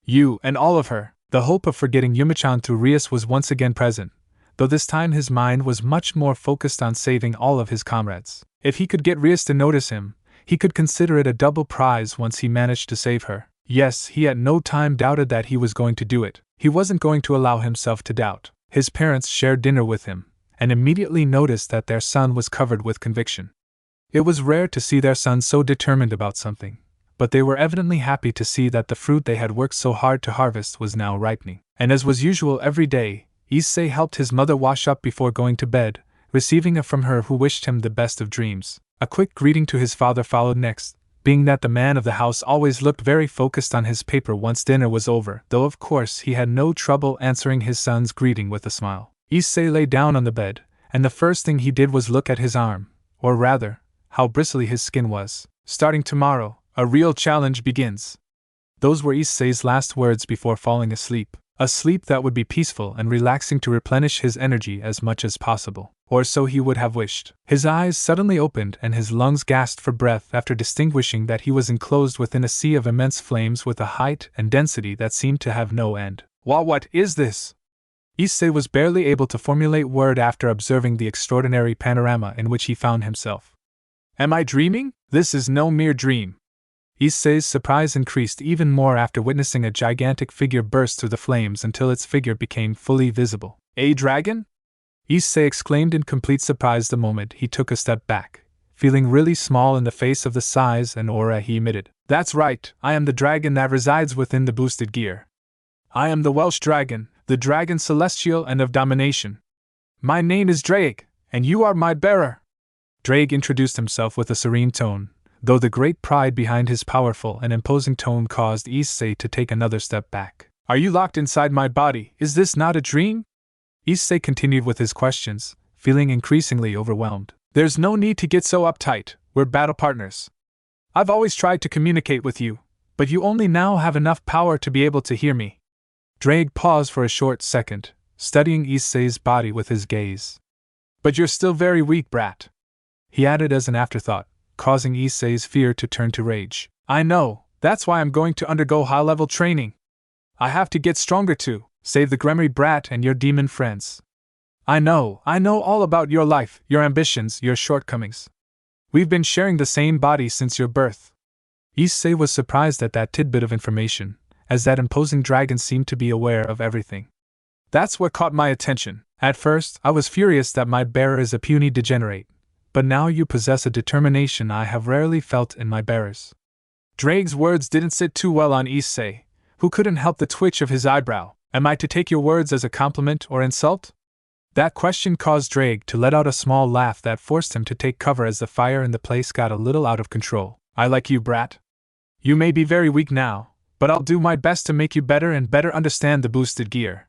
You and all of her. The hope of forgetting Yumichan through Rias was once again present, though this time his mind was much more focused on saving all of his comrades. If he could get Rias to notice him, he could consider it a double prize once he managed to save her. Yes, he at no time doubted that he was going to do it. He wasn't going to allow himself to doubt. His parents shared dinner with him, and immediately noticed that their son was covered with conviction. It was rare to see their son so determined about something, but they were evidently happy to see that the fruit they had worked so hard to harvest was now ripening. And as was usual every day, Issei helped his mother wash up before going to bed, receiving a from her who wished him the best of dreams. A quick greeting to his father followed next, being that the man of the house always looked very focused on his paper once dinner was over, though of course he had no trouble answering his son's greeting with a smile. Issei lay down on the bed, and the first thing he did was look at his arm, or rather, how bristly his skin was. Starting tomorrow, a real challenge begins. Those were Issei's last words before falling asleep. A sleep that would be peaceful and relaxing to replenish his energy as much as possible. Or so he would have wished. His eyes suddenly opened and his lungs gasped for breath after distinguishing that he was enclosed within a sea of immense flames with a height and density that seemed to have no end. What is this? Issei was barely able to formulate word after observing the extraordinary panorama in which he found himself. Am I dreaming? This is no mere dream. Issei's surprise increased even more after witnessing a gigantic figure burst through the flames until its figure became fully visible. A dragon? Issei exclaimed in complete surprise the moment he took a step back, feeling really small in the face of the size and aura he emitted. That's right, I am the dragon that resides within the boosted gear. I am the Welsh dragon, the dragon celestial and of domination. My name is Drake, and you are my bearer. Drake introduced himself with a serene tone, though the great pride behind his powerful and imposing tone caused Issei to take another step back. Are you locked inside my body? Is this not a dream? Issei continued with his questions, feeling increasingly overwhelmed. There's no need to get so uptight, we're battle partners. I've always tried to communicate with you, but you only now have enough power to be able to hear me. Drake paused for a short second, studying Issei's body with his gaze. But you're still very weak, brat. He added as an afterthought, causing Issei's fear to turn to rage. I know, that's why I'm going to undergo high-level training. I have to get stronger to save the Gremory brat and your demon friends. I know all about your life, your ambitions, your shortcomings. We've been sharing the same body since your birth. Issei was surprised at that tidbit of information, as that imposing dragon seemed to be aware of everything. That's what caught my attention. At first, I was furious that my bearer is a puny degenerate, but now you possess a determination I have rarely felt in my bearers. Drake's words didn't sit too well on Issei, who couldn't help the twitch of his eyebrow. Am I to take your words as a compliment or insult? That question caused Drake to let out a small laugh that forced him to take cover as the fire in the place got a little out of control. I like you, brat. You may be very weak now, but I'll do my best to make you better and better understand the boosted gear.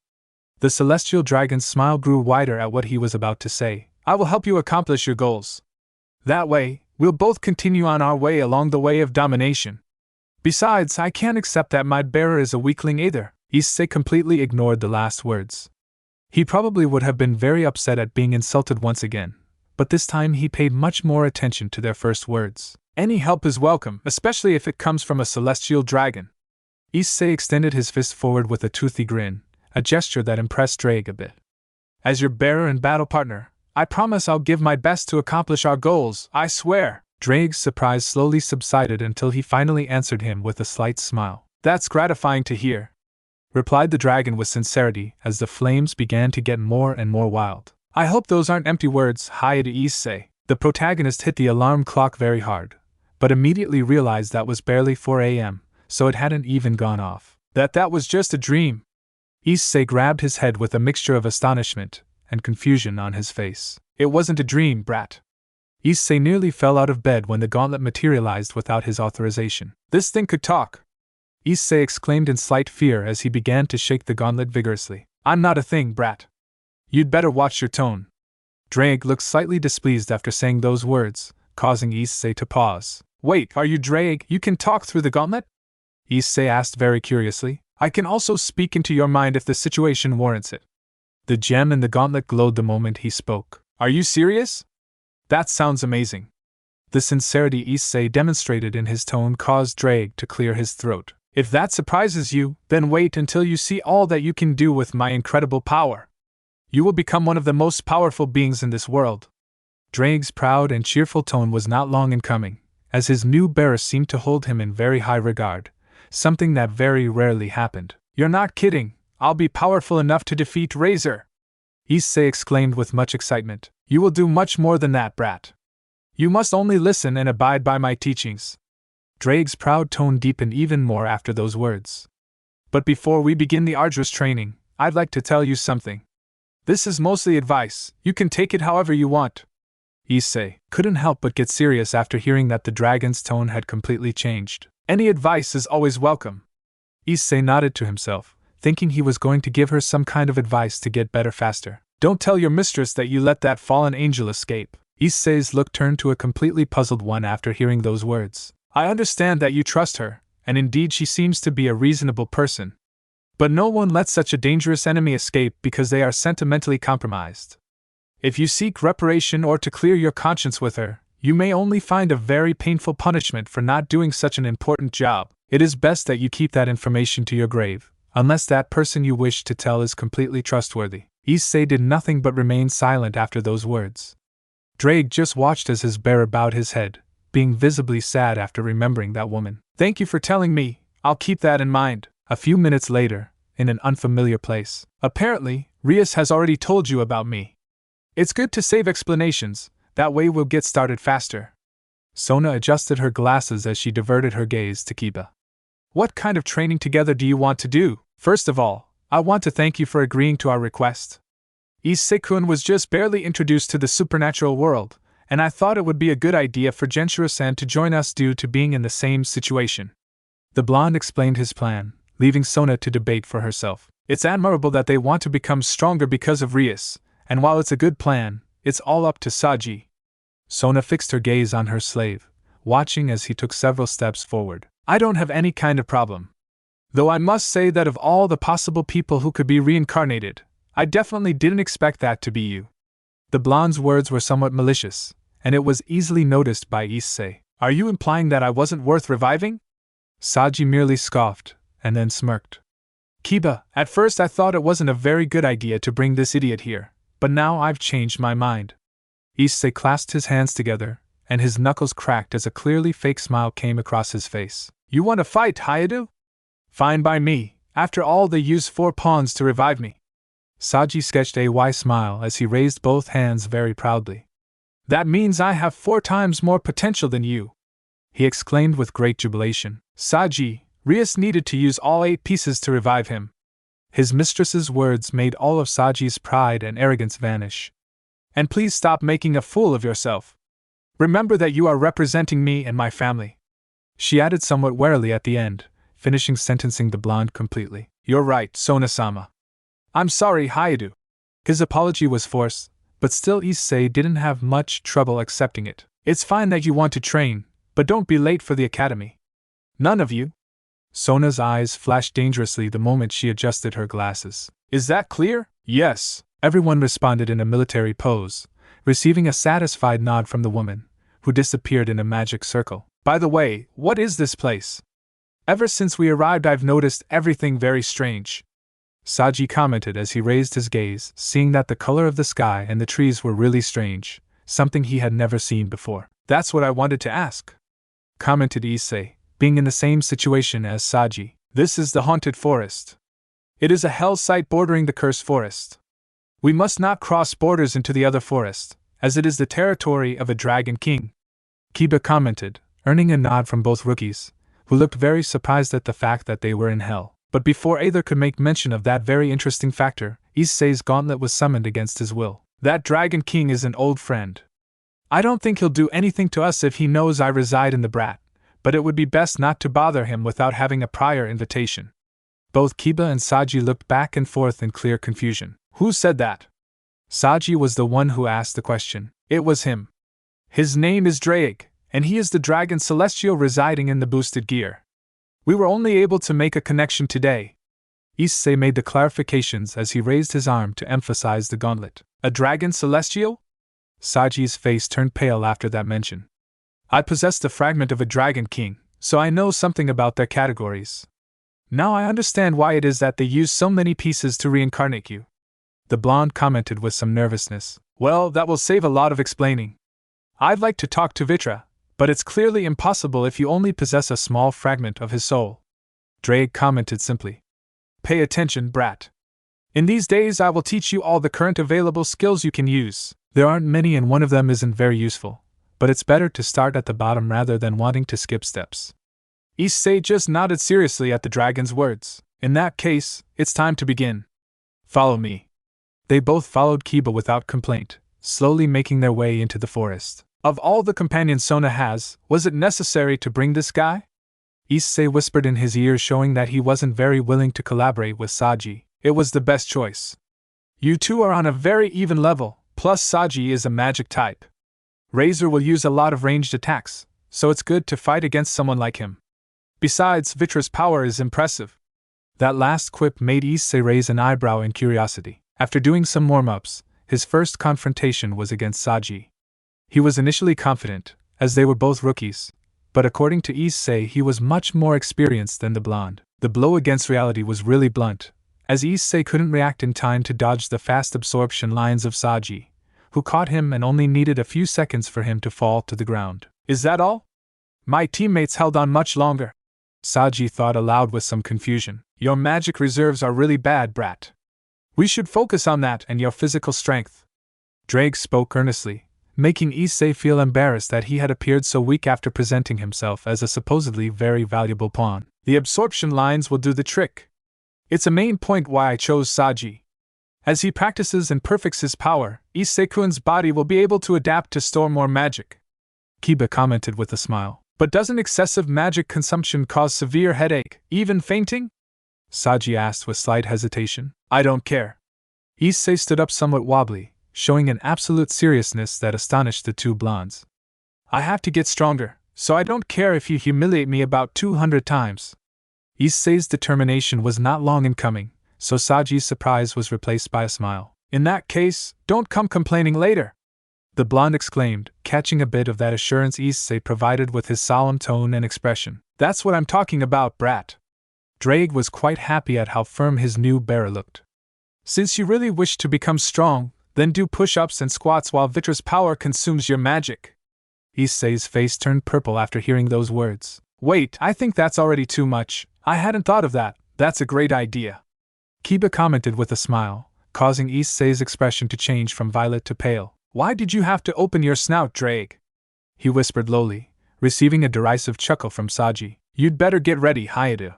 The celestial dragon's smile grew wider at what he was about to say. I will help you accomplish your goals. That way, we'll both continue on our way along the way of domination. Besides, I can't accept that my bearer is a weakling either. Issei completely ignored the last words. He probably would have been very upset at being insulted once again, but this time he paid much more attention to their first words. Any help is welcome, especially if it comes from a celestial dragon. Issei extended his fist forward with a toothy grin, a gesture that impressed Drake a bit. As your bearer and battle partner, I promise I'll give my best to accomplish our goals, I swear. Drake's surprise slowly subsided until he finally answered him with a slight smile. That's gratifying to hear, replied the dragon with sincerity as the flames began to get more and more wild. I hope those aren't empty words, hi to Issei. The protagonist hit the alarm clock very hard, but immediately realized that was barely 4 a.m., so it hadn't even gone off. That was just a dream. ISSEI grabbed his head with a mixture of astonishment and confusion on his face. It wasn't a dream, brat. ISSEI nearly fell out of bed when the gauntlet materialized without his authorization. This thing could talk! ISSEI exclaimed in slight fear as he began to shake the gauntlet vigorously. I'm not a thing, brat. You'd better watch your tone. Drake looked slightly displeased after saying those words, causing ISSEI to pause. Wait, are you Drake? You can talk through the gauntlet? ISSEI asked very curiously. I can also speak into your mind if the situation warrants it. The gem in the gauntlet glowed the moment he spoke. Are you serious? That sounds amazing. The sincerity ISSEI demonstrated in his tone caused Drake to clear his throat. If that surprises you, then wait until you see all that you can do with my incredible power. You will become one of the most powerful beings in this world. Drake's proud and cheerful tone was not long in coming, as his new bearer seemed to hold him in very high regard, something that very rarely happened. You're not kidding, I'll be powerful enough to defeat Razer! ISSEI exclaimed with much excitement. You will do much more than that, brat. You must only listen and abide by my teachings. Drake's proud tone deepened even more after those words. But before we begin the arduous training, I'd like to tell you something. This is mostly advice, you can take it however you want. ISSEI couldn't help but get serious after hearing that the dragon's tone had completely changed. Any advice is always welcome. ISSEI nodded to himself, thinking he was going to give her some kind of advice to get better faster. Don't tell your mistress that you let that fallen angel escape. ISSEI's look turned to a completely puzzled one after hearing those words. I understand that you trust her, and indeed she seems to be a reasonable person. But no one lets such a dangerous enemy escape because they are sentimentally compromised. If you seek reparation or to clear your conscience with her, you may only find a very painful punishment for not doing such an important job. It is best that you keep that information to your grave, unless that person you wish to tell is completely trustworthy. ISSEI did nothing but remain silent after those words. Drake just watched as his bearer bowed his head, being visibly sad after remembering that woman. Thank you for telling me, I'll keep that in mind. A few minutes later, in an unfamiliar place. Apparently, Rias has already told you about me. It's good to save explanations, that way we'll get started faster. Sona adjusted her glasses as she diverted her gaze to Kiba. What kind of training together do you want to do? First of all, I want to thank you for agreeing to our request. ISSEI-kun was just barely introduced to the supernatural world, and I thought it would be a good idea for Genshiro-san to join us due to being in the same situation. The blonde explained his plan, leaving Sona to debate for herself. It's admirable that they want to become stronger because of Rias, and while it's a good plan, it's all up to Saji. Sona fixed her gaze on her slave, watching as he took several steps forward. I don't have any kind of problem. Though I must say that of all the possible people who could be reincarnated, I definitely didn't expect that to be you. The blonde's words were somewhat malicious, and it was easily noticed by ISSEI. Are you implying that I wasn't worth reviving? Saji merely scoffed, and then smirked. Kiba, at first I thought it wasn't a very good idea to bring this idiot here, but now I've changed my mind. ISSEI clasped his hands together, and his knuckles cracked as a clearly fake smile came across his face. You want to fight, Hayadu? Fine by me, after all they used 4 pawns to revive me. Saji sketched a wry smile as he raised both hands very proudly. That means I have 4 times more potential than you, he exclaimed with great jubilation. Saji, Rias needed to use all 8 pieces to revive him. His mistress's words made all of Saji's pride and arrogance vanish. And please stop making a fool of yourself. Remember that you are representing me and my family. She added somewhat warily at the end, finishing sentencing the blonde completely. You're right, Sona-sama. I'm sorry, Hayadu. His apology was forced, but still ISSEI didn't have much trouble accepting it. It's fine that you want to train, but don't be late for the academy. None of you. Sona's eyes flashed dangerously the moment she adjusted her glasses. Is that clear? Yes. Everyone responded in a military pose, receiving a satisfied nod from the woman, who disappeared in a magic circle. By the way, what is this place? Ever since we arrived I've noticed everything very strange. Saji commented as he raised his gaze, seeing that the color of the sky and the trees were really strange, something he had never seen before. That's what I wanted to ask, commented ISSEI, being in the same situation as Saji. This is the haunted forest. It is a hell site bordering the cursed forest. We must not cross borders into the other forest, as it is the territory of a dragon king, Kiba commented, earning a nod from both rookies, who looked very surprised at the fact that they were in hell. But before either could make mention of that very interesting factor, ISSEI's gauntlet was summoned against his will. That Dragon King is an old friend. I don't think he'll do anything to us if he knows I reside in the brat, but it would be best not to bother him without having a prior invitation. Both Kiba and Saji looked back and forth in clear confusion. Who said that? Saji was the one who asked the question. It was him. His name is Drake, and he is the Dragon Celestial residing in the boosted gear. We were only able to make a connection today. ISSEI made the clarifications as he raised his arm to emphasize the gauntlet. A Dragon Celestial? Saji's face turned pale after that mention. I possess the fragment of a Dragon King, so I know something about their categories. Now I understand why it is that they use so many pieces to reincarnate you. The blonde commented with some nervousness. Well, that will save a lot of explaining. I'd like to talk to Vitra, but it's clearly impossible if you only possess a small fragment of his soul. Drake commented simply. Pay attention, brat. In these days I will teach you all the current available skills you can use. There aren't many and one of them isn't very useful, but it's better to start at the bottom rather than wanting to skip steps. ISSEI just nodded seriously at the dragon's words. In that case, it's time to begin. Follow me. They both followed Kiba without complaint, slowly making their way into the forest. Of all the companions Sona has, was it necessary to bring this guy? ISSEI whispered in his ear, showing that he wasn't very willing to collaborate with Saji. It was the best choice. You two are on a very even level, plus Saji is a magic type. Razer will use a lot of ranged attacks, so it's good to fight against someone like him. Besides, Vitra's power is impressive. That last quip made ISSEI raise an eyebrow in curiosity. After doing some warm-ups, his first confrontation was against Saji. He was initially confident, as they were both rookies, but according to ISSEI he was much more experienced than the blonde. The blow against reality was really blunt, as ISSEI couldn't react in time to dodge the fast absorption lines of Saji, who caught him and only needed a few seconds for him to fall to the ground. Is that all? My teammates held on much longer. Saji thought aloud with some confusion. Your magic reserves are really bad, brat. We should focus on that and your physical strength. Drake spoke earnestly, making ISSEI feel embarrassed that he had appeared so weak after presenting himself as a supposedly very valuable pawn. The absorption lines will do the trick. It's a main point why I chose Saji. As he practices and perfects his power, ISSEI-kun's body will be able to adapt to store more magic. Kiba commented with a smile. But doesn't excessive magic consumption cause severe headache, even fainting? Saji asked with slight hesitation. I don't care. ISSEI stood up somewhat wobbly, showing an absolute seriousness that astonished the two blondes. I have to get stronger, so I don't care if you humiliate me about 200 times. ISSEI's determination was not long in coming, so Saji's surprise was replaced by a smile. In that case, don't come complaining later. The blonde exclaimed, catching a bit of that assurance ISSEI provided with his solemn tone and expression. That's what I'm talking about, brat. Drake was quite happy at how firm his new bearer looked. Since you really wish to become strong, then do push-ups and squats while Vitra's power consumes your magic. ISSEI's face turned purple after hearing those words. Wait, I think that's already too much. I hadn't thought of that. That's a great idea. Kiba commented with a smile, causing ISSEI's expression to change from violet to pale. Why did you have to open your snout, Drake? He whispered lowly, receiving a derisive chuckle from Saji. You'd better get ready, Hayate,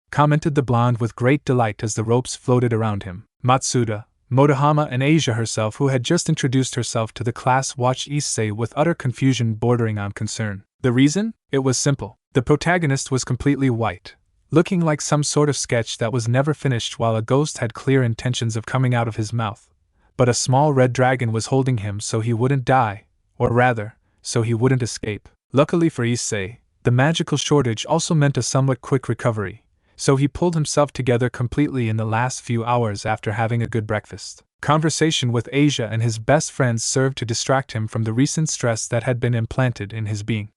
commented the blonde with great delight as the ropes floated around him. Matsuda, Motohama and Asia herself, who had just introduced herself to the class, watched ISSEI with utter confusion bordering on concern. The reason? It was simple. The protagonist was completely white, looking like some sort of sketch that was never finished, while a ghost had clear intentions of coming out of his mouth. But a small red dragon was holding him so he wouldn't die, or rather, so he wouldn't escape. Luckily for ISSEI, the magical shortage also meant a somewhat quick recovery, so he pulled himself together completely in the last few hours after having a good breakfast. Conversation with Asia and his best friends served to distract him from the recent stress that had been implanted in his being.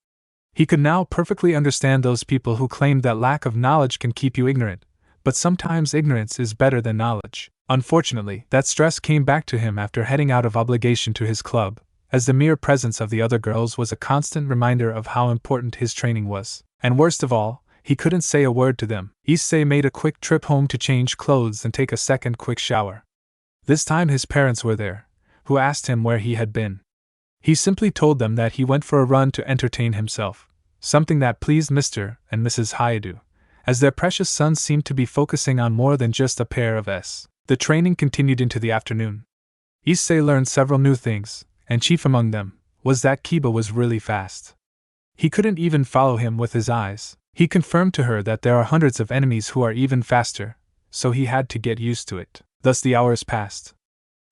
He could now perfectly understand those people who claimed that lack of knowledge can keep you ignorant, but sometimes ignorance is better than knowledge. Unfortunately, that stress came back to him after heading out of obligation to his club, as the mere presence of the other girls was a constant reminder of how important his training was. And worst of all, he couldn't say a word to them. ISSEI made a quick trip home to change clothes and take a second quick shower. This time his parents were there, who asked him where he had been. He simply told them that he went for a run to entertain himself, something that pleased Mr. and Mrs. Hayadu, as their precious son seemed to be focusing on more than just a pair of S. The training continued into the afternoon. ISSEI learned several new things, and chief among them was that Kiba was really fast. He couldn't even follow him with his eyes. He confirmed to her that there are hundreds of enemies who are even faster, so he had to get used to it. Thus the hours passed.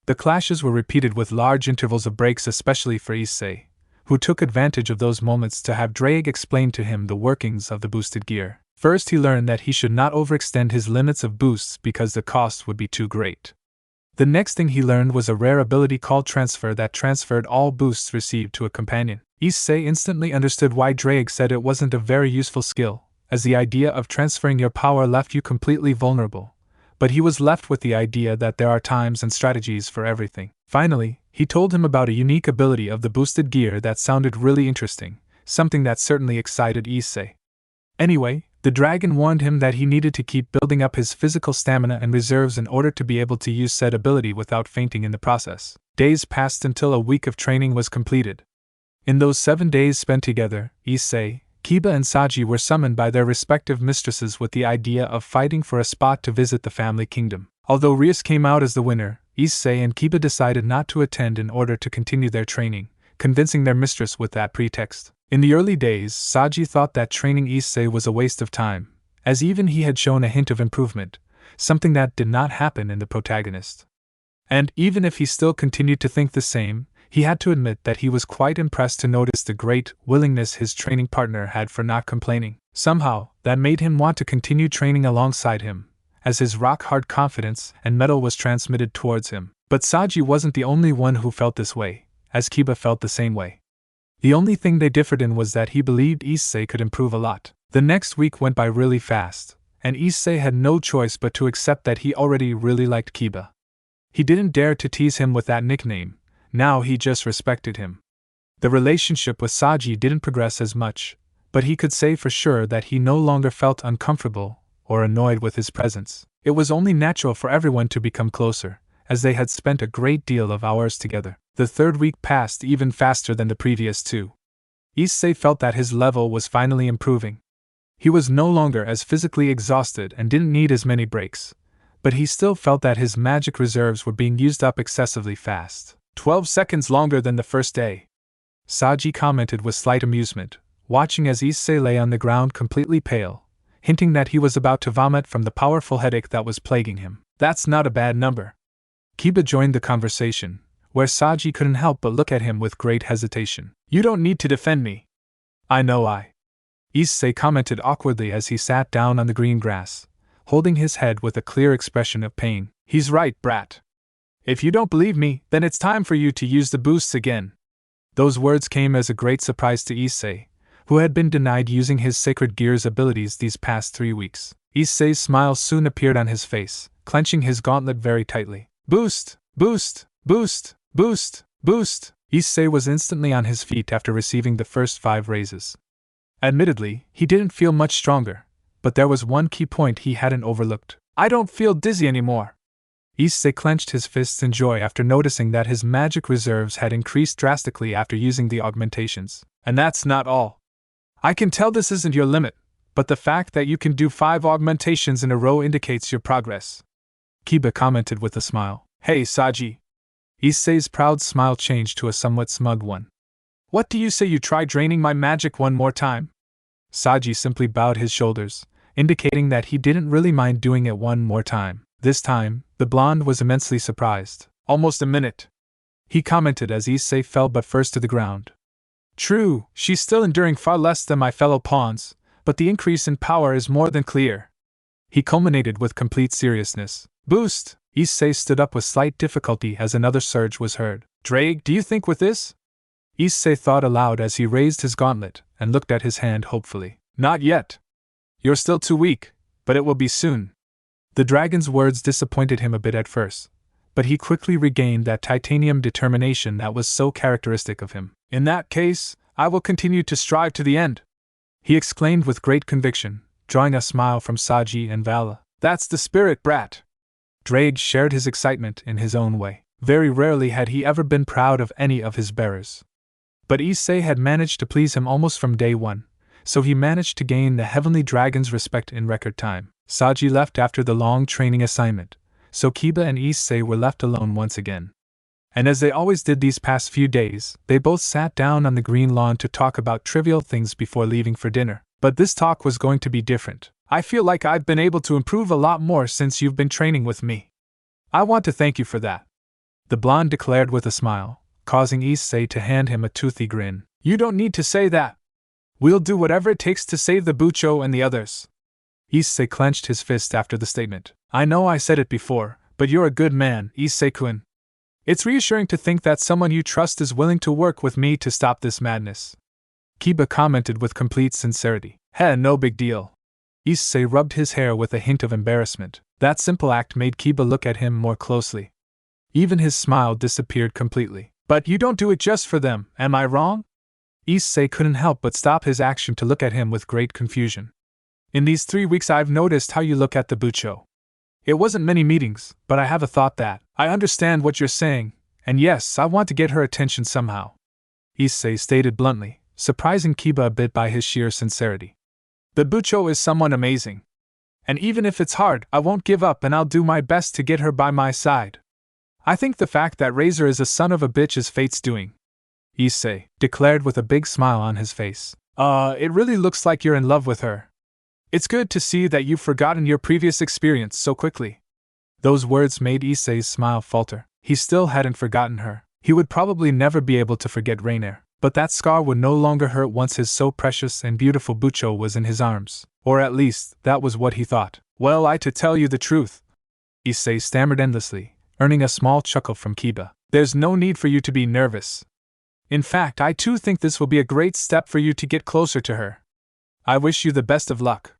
The clashes were repeated with large intervals of breaks, especially for ISSEI, who took advantage of those moments to have Drake explain to him the workings of the boosted gear. First, he learned that he should not overextend his limits of boosts because the cost would be too great. The next thing he learned was a rare ability called transfer that transferred all boosts received to a companion. ISSEI instantly understood why Drake said it wasn't a very useful skill, as the idea of transferring your power left you completely vulnerable. But he was left with the idea that there are times and strategies for everything. Finally, he told him about a unique ability of the boosted gear that sounded really interesting, something that certainly excited ISSEI. Anyway, the dragon warned him that he needed to keep building up his physical stamina and reserves in order to be able to use said ability without fainting in the process. Days passed until a week of training was completed. In those 7 days spent together, ISSEI, Kiba and Saji were summoned by their respective mistresses with the idea of fighting for a spot to visit the family kingdom. Although Rias came out as the winner, ISSEI and Kiba decided not to attend in order to continue their training, convincing their mistress with that pretext. In the early days, Saji thought that training ISSEI was a waste of time, as even he had shown a hint of improvement, something that did not happen in the protagonist. And even if he still continued to think the same, he had to admit that he was quite impressed to notice the great willingness his training partner had for not complaining. Somehow, that made him want to continue training alongside him, as his rock-hard confidence and mettle was transmitted towards him. But Saji wasn't the only one who felt this way, as Kiba felt the same way. The only thing they differed in was that he believed ISSEI could improve a lot. The next week went by really fast, and ISSEI had no choice but to accept that he already really liked Kiba. He didn't dare to tease him with that nickname, now he just respected him. The relationship with Saji didn't progress as much, but he could say for sure that he no longer felt uncomfortable or annoyed with his presence. It was only natural for everyone to become closer, as they had spent a great deal of hours together. The third week passed even faster than the previous two. ISSEI felt that his level was finally improving. He was no longer as physically exhausted and didn't need as many breaks, but he still felt that his magic reserves were being used up excessively fast. 12 seconds longer than the first day. Saji commented with slight amusement, watching as ISSEI lay on the ground completely pale, hinting that he was about to vomit from the powerful headache that was plaguing him. That's not a bad number. Kiba joined the conversation, where Saji couldn't help but look at him with great hesitation. You don't need to defend me. I know ISSEI commented awkwardly as he sat down on the green grass, holding his head with a clear expression of pain. He's right, brat. If you don't believe me, then it's time for you to use the boosts again. Those words came as a great surprise to ISSEI, who had been denied using his Sacred Gear's abilities these past 3 weeks. ISSEI's smile soon appeared on his face, clenching his gauntlet very tightly. Boost! Boost! Boost! Boost! Boost! ISSEI was instantly on his feet after receiving the first 5 raises. Admittedly, he didn't feel much stronger, but there was one key point he hadn't overlooked. I don't feel dizzy anymore. ISSEI clenched his fists in joy after noticing that his magic reserves had increased drastically after using the augmentations. And that's not all. I can tell this isn't your limit, but the fact that you can do 5 augmentations in a row indicates your progress. Kiba commented with a smile. Hey, Saji. ISSEI's proud smile changed to a somewhat smug one. What do you say you try draining my magic one more time? Saji simply bowed his shoulders, indicating that he didn't really mind doing it one more time. This time, the blonde was immensely surprised. Almost a minute, he commented as ISSEI fell but first to the ground. True, she's still enduring far less than my fellow pawns, but the increase in power is more than clear. He culminated with complete seriousness. Boost! ISSEI stood up with slight difficulty as another surge was heard. Drake, do you think with this? ISSEI thought aloud as he raised his gauntlet and looked at his hand hopefully. Not yet. You're still too weak, but it will be soon. The dragon's words disappointed him a bit at first, but he quickly regained that titanium determination that was so characteristic of him. In that case, I will continue to strive to the end, he exclaimed with great conviction, drawing a smile from Saji and Vala. That's the spirit, brat. Drake shared his excitement in his own way. Very rarely had he ever been proud of any of his bearers. But ISSEI had managed to please him almost from day one, so he managed to gain the Heavenly Dragon's respect in record time. Saji left after the long training assignment, so Kiba and ISSEI were left alone once again. And as they always did these past few days, they both sat down on the green lawn to talk about trivial things before leaving for dinner. But this talk was going to be different. I feel like I've been able to improve a lot more since you've been training with me. I want to thank you for that, the blonde declared with a smile, causing ISSEI to hand him a toothy grin. You don't need to say that. We'll do whatever it takes to save the Bucho and the others. ISSEI clenched his fist after the statement. I know I said it before, but you're a good man, ISSEI-kun. It's reassuring to think that someone you trust is willing to work with me to stop this madness. Kiba commented with complete sincerity. No big deal. ISSEI rubbed his hair with a hint of embarrassment. That simple act made Kiba look at him more closely. Even his smile disappeared completely. But you don't do it just for them, am I wrong? ISSEI couldn't help but stop his action to look at him with great confusion. In these 3 weeks I've noticed how you look at the Bucho. It wasn't many meetings, but I have a thought that, I understand what you're saying, and yes, I want to get her attention somehow. ISSEI stated bluntly, surprising Kiba a bit by his sheer sincerity. The Bucho is someone amazing. And even if it's hard, I won't give up and I'll do my best to get her by my side. I think the fact that Razer is a son of a bitch is fate's doing, ISSEI declared with a big smile on his face. It really looks like you're in love with her. It's good to see that you've forgotten your previous experience so quickly. Those words made ISSEI's smile falter. He still hadn't forgotten her. He would probably never be able to forget Raynare, but that scar would no longer hurt once his so precious and beautiful Bucho was in his arms. Or at least, that was what he thought. Well, to tell you the truth, ISSEI stammered endlessly, earning a small chuckle from Kiba. There's no need for you to be nervous. In fact, I too think this will be a great step for you to get closer to her. I wish you the best of luck,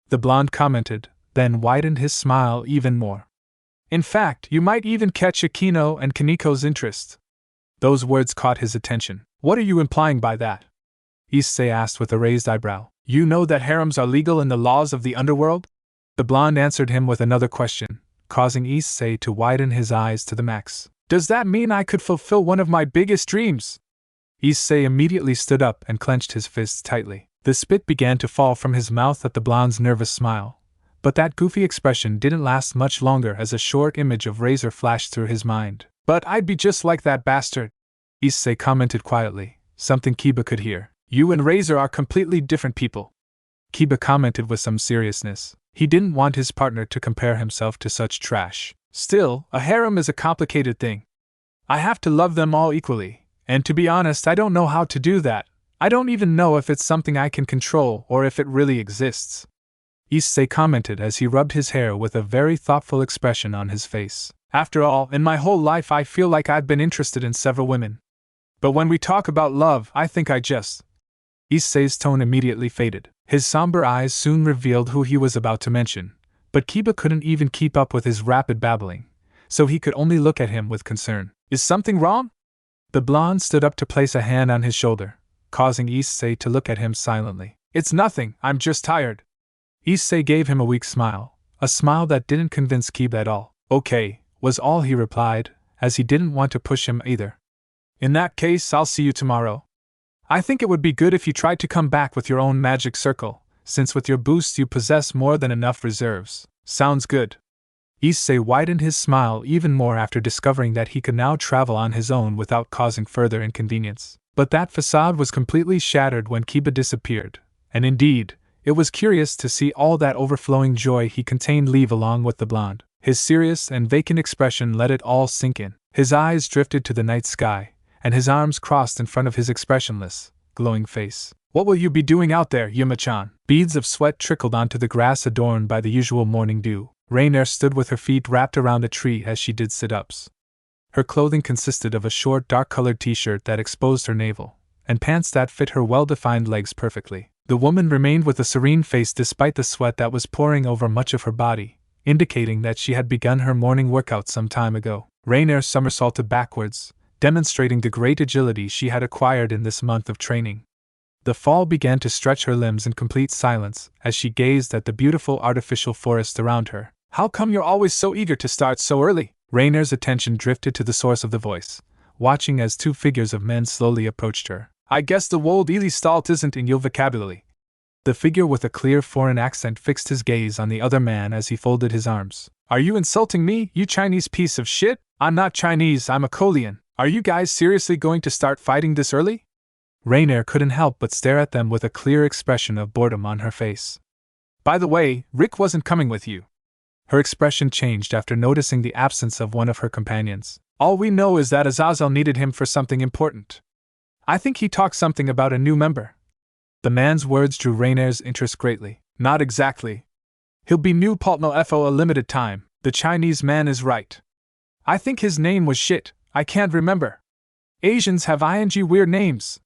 the blonde commented, then widened his smile even more. In fact, you might even catch Akino and Kaniko's interest. Those words caught his attention. What are you implying by that? ISSEI asked with a raised eyebrow. You know that harems are legal in the laws of the underworld? The blonde answered him with another question, causing ISSEI to widen his eyes to the max. Does that mean I could fulfill one of my biggest dreams? ISSEI immediately stood up and clenched his fists tightly. The spit began to fall from his mouth at the blonde's nervous smile, but that goofy expression didn't last much longer as a short image of Razer flashed through his mind. But I'd be just like that bastard, ISSEI commented quietly, something Kiba could hear. You and Razer are completely different people. Kiba commented with some seriousness. He didn't want his partner to compare himself to such trash. Still, a harem is a complicated thing. I have to love them all equally, and to be honest, I don't know how to do that. I don't even know if it's something I can control or if it really exists. ISSEI commented as he rubbed his hair with a very thoughtful expression on his face. After all, in my whole life I feel like I've been interested in several women. But when we talk about love, I think I just... ISSEI's tone immediately faded. His somber eyes soon revealed who he was about to mention, but Kiba couldn't even keep up with his rapid babbling, so he could only look at him with concern. Is something wrong? The blonde stood up to place a hand on his shoulder, causing ISSEI to look at him silently. It's nothing, I'm just tired. ISSEI gave him a weak smile, a smile that didn't convince Kiba at all. Okay, was all he replied, as he didn't want to push him either. In that case, I'll see you tomorrow. I think it would be good if you tried to come back with your own magic circle, since with your boost you possess more than enough reserves. Sounds good. ISSEI widened his smile even more after discovering that he could now travel on his own without causing further inconvenience. But that facade was completely shattered when Kiba disappeared, and indeed, it was curious to see all that overflowing joy he contained leave along with the blonde. His serious and vacant expression let it all sink in. His eyes drifted to the night sky, and his arms crossed in front of his expressionless, glowing face. What will you be doing out there, Yuma-chan? Beads of sweat trickled onto the grass adorned by the usual morning dew. Raynare stood with her feet wrapped around a tree as she did sit-ups. Her clothing consisted of a short dark-colored t-shirt that exposed her navel, and pants that fit her well-defined legs perfectly. The woman remained with a serene face despite the sweat that was pouring over much of her body, indicating that she had begun her morning workout some time ago. Raynare somersaulted backwards, demonstrating the great agility she had acquired in this month of training. The fall began to stretch her limbs in complete silence as she gazed at the beautiful artificial forest around her. How come you're always so eager to start so early? Raynare's attention drifted to the source of the voice, watching as two figures of men slowly approached her. I guess the word Elistalt isn't in your vocabulary, The figure with a clear foreign accent fixed his gaze on the other man as he folded his arms. Are you insulting me, you Chinese piece of shit? I'm not Chinese, I'm a Korean. Are you guys seriously going to start fighting this early? Raynare couldn't help but stare at them with a clear expression of boredom on her face. By the way, Rick wasn't coming with you. Her expression changed after noticing the absence of one of her companions. All we know is that Azazel needed him for something important. I think he talked something about a new member. The man's words drew Raynare's interest greatly. Not exactly. He'll be new Paltno for a limited time. The Chinese man is right. I think his name was shit. I can't remember. Asians have ing weird names.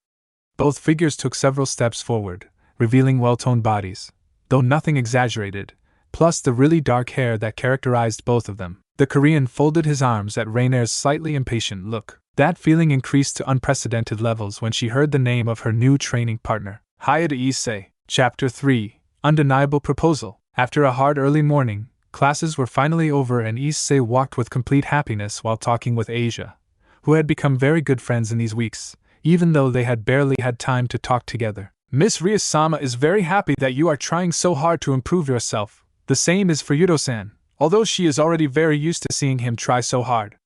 Both figures took several steps forward, revealing well-toned bodies, though nothing exaggerated, plus the really dark hair that characterized both of them. The Korean folded his arms at Raynare's slightly impatient look. That feeling increased to unprecedented levels when she heard the name of her new training partner. Hiya to ISSEI. Chapter 3. Undeniable Proposal. After a hard early morning, classes were finally over and ISSEI walked with complete happiness while talking with Asia, who had become very good friends in these weeks, even though they had barely had time to talk together. Miss Ryo-sama is very happy that you are trying so hard to improve yourself. The same is for Yuto-san, although she is already very used to seeing him try so hard.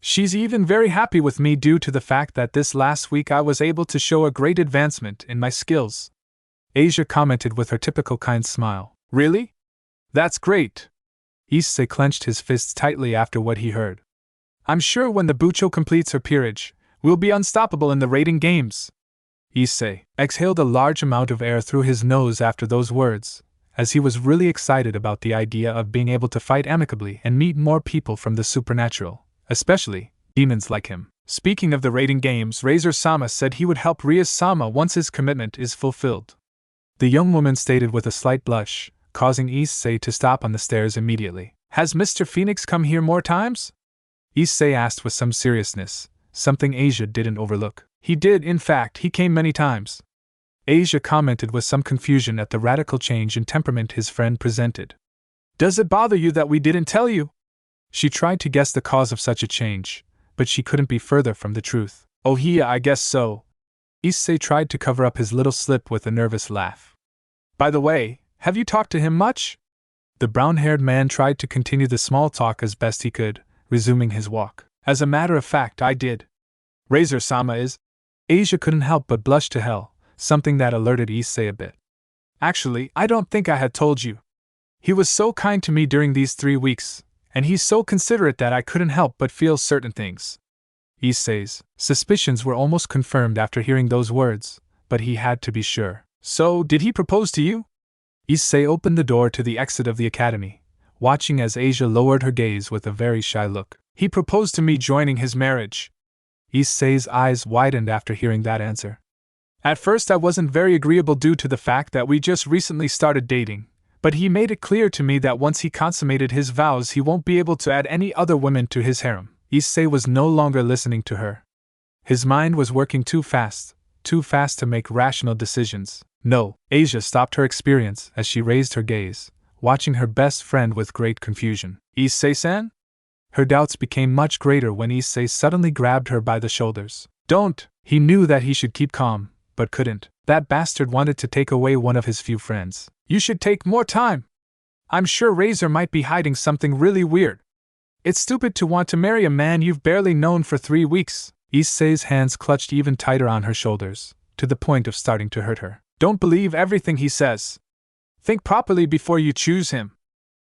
She's even very happy with me due to the fact that this last week I was able to show a great advancement in my skills. Asia commented with her typical kind smile. Really? That's great. ISSEI clenched his fists tightly after what he heard. I'm sure when the Bucho completes her peerage, we'll be unstoppable in the rating games. ISSEI exhaled a large amount of air through his nose after those words, as he was really excited about the idea of being able to fight amicably and meet more people from the supernatural. Especially demons like him. Speaking of the rating games, Razer-sama said he would help Ryo-sama once his commitment is fulfilled. The young woman stated with a slight blush, causing ISSEI to stop on the stairs immediately. Has Mr. Phoenix come here more times? ISSEI asked with some seriousness, something Asia didn't overlook. He did, in fact, he came many times. Asia commented with some confusion at the radical change in temperament his friend presented. Does it bother you that we didn't tell you? She tried to guess the cause of such a change, but she couldn't be further from the truth. Oh yeah, I guess so. ISSEI tried to cover up his little slip with a nervous laugh. By the way, have you talked to him much? The brown-haired man tried to continue the small talk as best he could, resuming his walk. As a matter of fact, I did. Razer-sama is... Asia couldn't help but blush to hell, something that alerted ISSEI a bit. Actually, I don't think I had told you. He was so kind to me during these 3 weeks. And he's so considerate that I couldn't help but feel certain things. ISSEI's suspicions were almost confirmed after hearing those words, but he had to be sure. So, did he propose to you? ISSEI opened the door to the exit of the academy, watching as Asia lowered her gaze with a very shy look. He proposed to me joining his marriage. ISSEI's eyes widened after hearing that answer. At first I wasn't very agreeable due to the fact that we just recently started dating. But he made it clear to me that once he consummated his vows he won't be able to add any other women to his harem. ISSEI was no longer listening to her. His mind was working too fast to make rational decisions. No, Asia stopped her experience as she raised her gaze, watching her best friend with great confusion. ISSEI-san? Her doubts became much greater when ISSEI suddenly grabbed her by the shoulders. Don't! He knew that he should keep calm, but couldn't. That bastard wanted to take away one of his few friends. You should take more time. I'm sure Razer might be hiding something really weird. It's stupid to want to marry a man you've barely known for 3 weeks. ISSEI's hands clutched even tighter on her shoulders, to the point of starting to hurt her. Don't believe everything he says. Think properly before you choose him.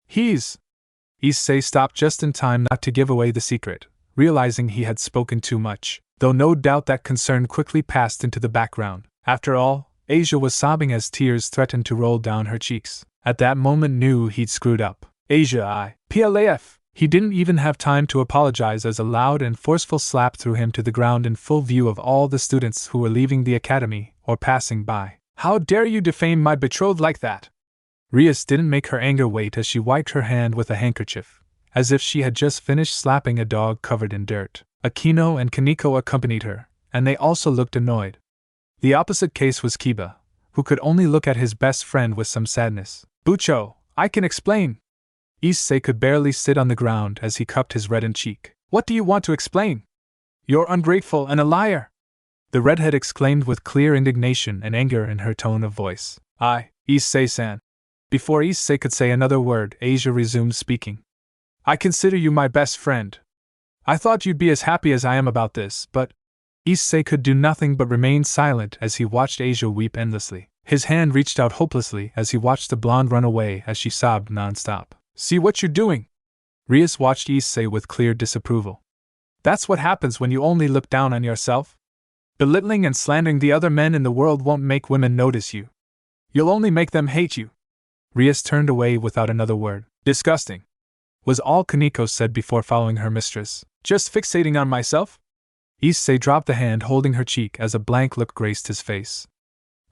ISSEI stopped just in time not to give away the secret, realizing he had spoken too much, though no doubt that concern quickly passed into the background. After all, Asia was sobbing as tears threatened to roll down her cheeks. At that moment knew he'd screwed up. Asia, PLAF! He didn't even have time to apologize as a loud and forceful slap threw him to the ground in full view of all the students who were leaving the academy or passing by. How dare you defame my betrothed like that? Rias didn't make her anger wait as she wiped her hand with a handkerchief, as if she had just finished slapping a dog covered in dirt. Akino and Kaneko accompanied her, and they also looked annoyed. The opposite case was Kiba, who could only look at his best friend with some sadness. Bucho, I can explain. ISSEI could barely sit on the ground as he cupped his reddened cheek. What do you want to explain? You're ungrateful and a liar! The redhead exclaimed with clear indignation and anger in her tone of voice. Issei-san. Before Issei could say another word, Asia resumed speaking. I consider you my best friend. I thought you'd be as happy as I am about this, but… Issei could do nothing but remain silent as he watched Asia weep endlessly. His hand reached out hopelessly as he watched the blonde run away as she sobbed non-stop. See what you're doing? Rias watched Issei with clear disapproval. That's what happens when you only look down on yourself? Belittling and slandering the other men in the world won't make women notice you. You'll only make them hate you. Rias turned away without another word. Disgusting, was all Kaneko said before following her mistress. Just fixating on myself? Issei dropped the hand holding her cheek as a blank look graced his face.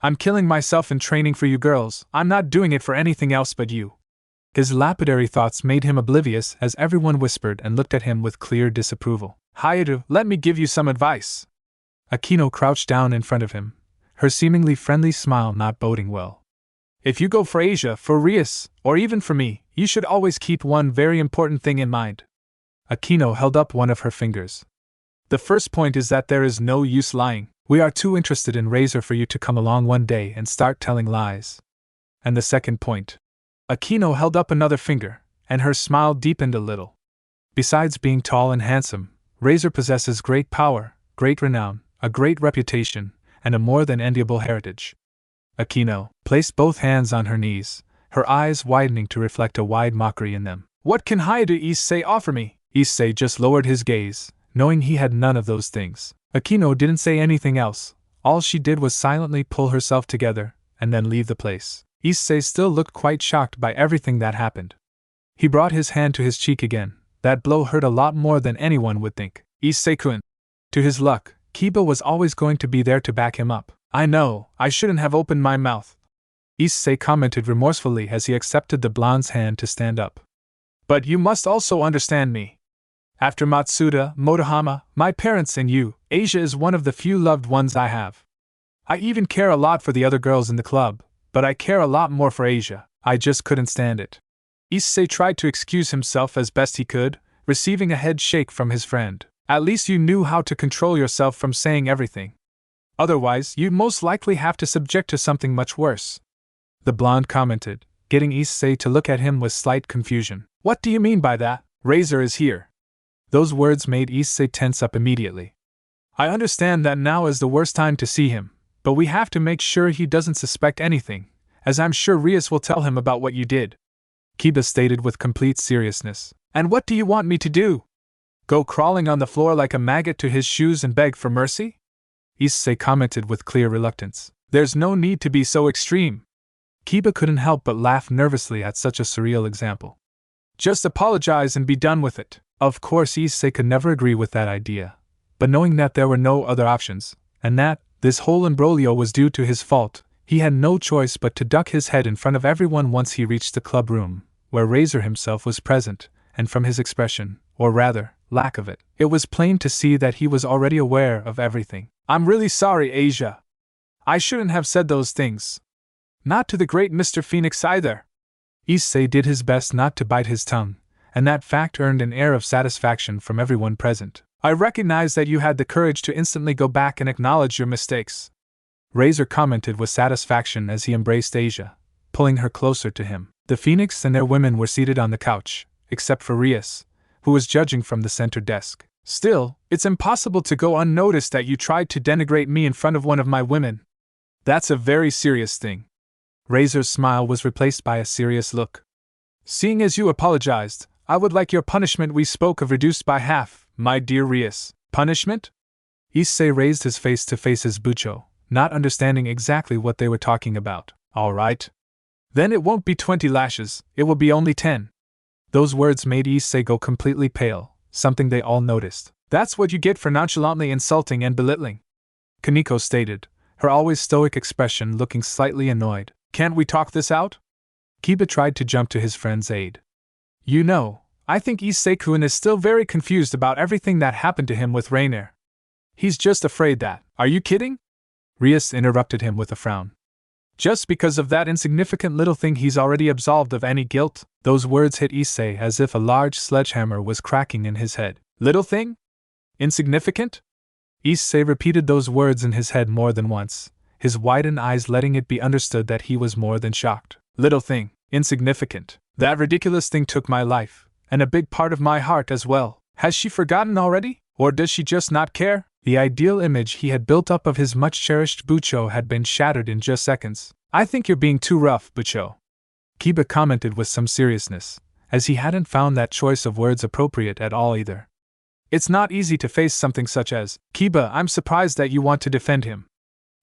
I'm killing myself in training for you girls. I'm not doing it for anything else but you. His lapidary thoughts made him oblivious as everyone whispered and looked at him with clear disapproval. Hayato, let me give you some advice. Akino crouched down in front of him, her seemingly friendly smile not boding well. If you go for Asia, for Rias, or even for me, you should always keep one very important thing in mind. Akino held up one of her fingers. The first point is that there is no use lying. We are too interested in Razer for you to come along one day and start telling lies. And the second point. Akino held up another finger, and her smile deepened a little. Besides being tall and handsome, Razer possesses great power, great renown, a great reputation, and a more than enviable heritage. Akino placed both hands on her knees, her eyes widening to reflect a wide mockery in them. What can Hayato Issei offer me? Issei just lowered his gaze, knowing he had none of those things. Akino didn't say anything else. All she did was silently pull herself together, and then leave the place. Issei still looked quite shocked by everything that happened. He brought his hand to his cheek again. That blow hurt a lot more than anyone would think. Issei-kun. To his luck, Kiba was always going to be there to back him up. I know, I shouldn't have opened my mouth. Issei commented remorsefully as he accepted the blonde's hand to stand up. But you must also understand me. After Matsuda, Motohama, my parents and you, Asia is one of the few loved ones I have. I even care a lot for the other girls in the club, but I care a lot more for Asia. I just couldn't stand it. Issei tried to excuse himself as best he could, receiving a head shake from his friend. At least you knew how to control yourself from saying everything. Otherwise, you'd most likely have to subject to something much worse. The blonde commented, getting Issei to look at him with slight confusion. What do you mean by that? Razer is here. Those words made Issei tense up immediately. I understand that now is the worst time to see him, but we have to make sure he doesn't suspect anything, as I'm sure Rias will tell him about what you did. Kiba stated with complete seriousness. And what do you want me to do? Go crawling on the floor like a maggot to his shoes and beg for mercy? Issei commented with clear reluctance. There's no need to be so extreme. Kiba couldn't help but laugh nervously at such a surreal example. Just apologize and be done with it. Of course Issei could never agree with that idea, but knowing that there were no other options, and that this whole imbroglio was due to his fault, he had no choice but to duck his head in front of everyone once he reached the club room, where Razer himself was present, and from his expression, or rather, lack of it, it was plain to see that he was already aware of everything. I'm really sorry, Asia. I shouldn't have said those things. Not to the great Mr. Phoenix either. Issei did his best not to bite his tongue, and that fact earned an air of satisfaction from everyone present. I recognize that you had the courage to instantly go back and acknowledge your mistakes. Razer commented with satisfaction as he embraced Asia, pulling her closer to him. The Phoenix and their women were seated on the couch, except for Rias, who was judging from the center desk. Still, it's impossible to go unnoticed that you tried to denigrate me in front of one of my women. That's a very serious thing. Razer's smile was replaced by a serious look. Seeing as you apologized, I would like your punishment we spoke of reduced by half, my dear Rias. Punishment? Issei raised his face to face his Bucho, not understanding exactly what they were talking about. All right. Then it won't be 20 lashes, it will be only 10. Those words made Issei go completely pale, something they all noticed. That's what you get for nonchalantly insulting and belittling, Kaneko stated, her always stoic expression looking slightly annoyed. Can't we talk this out? Kiba tried to jump to his friend's aid. You know, I think Issei-kun is still very confused about everything that happened to him with Raynare. He's just afraid that… Are you kidding? Rias interrupted him with a frown. Just because of that insignificant little thing he's already absolved of any guilt? Those words hit Issei as if a large sledgehammer was cracking in his head. Little thing? Insignificant? Issei repeated those words in his head more than once, his widened eyes letting it be understood that he was more than shocked. Little thing, insignificant. That ridiculous thing took my life, and a big part of my heart as well. Has she forgotten already? Or does she just not care? The ideal image he had built up of his much-cherished Bucho had been shattered in just seconds. I think you're being too rough, Bucho, Kiba commented with some seriousness, as he hadn't found that choice of words appropriate at all either. It's not easy to face something such as, Kiba, I'm surprised that you want to defend him.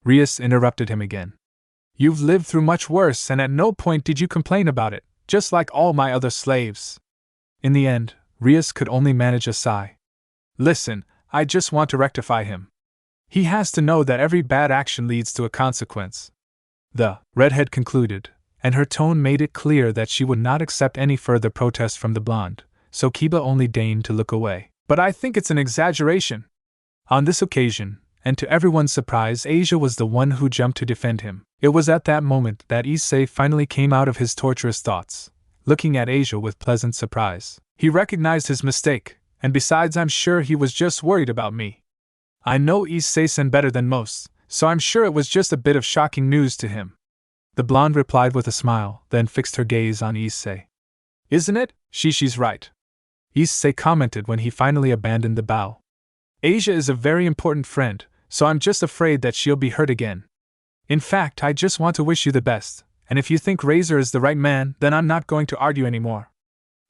Rias interrupted him again. You've lived through much worse, and at no point did you complain about it, just like all my other slaves. In the end, Rias could only manage a sigh. Listen, I just want to rectify him. He has to know that every bad action leads to a consequence. The redhead concluded, and her tone made it clear that she would not accept any further protest from the blonde, so Kiba only deigned to look away. But I think it's an exaggeration. On this occasion, and to everyone's surprise, Asia was the one who jumped to defend him. It was at that moment that ISSEI finally came out of his torturous thoughts, looking at Asia with pleasant surprise. He recognized his mistake, and besides, I'm sure he was just worried about me. I know ISSEI better than most, so I'm sure it was just a bit of shocking news to him. The blonde replied with a smile, then fixed her gaze on ISSEI. Isn't it? She's right, ISSEI commented when he finally abandoned the bow. Asia is a very important friend, so I'm just afraid that she'll be hurt again. In fact, I just want to wish you the best, and if you think Razer is the right man, then I'm not going to argue anymore.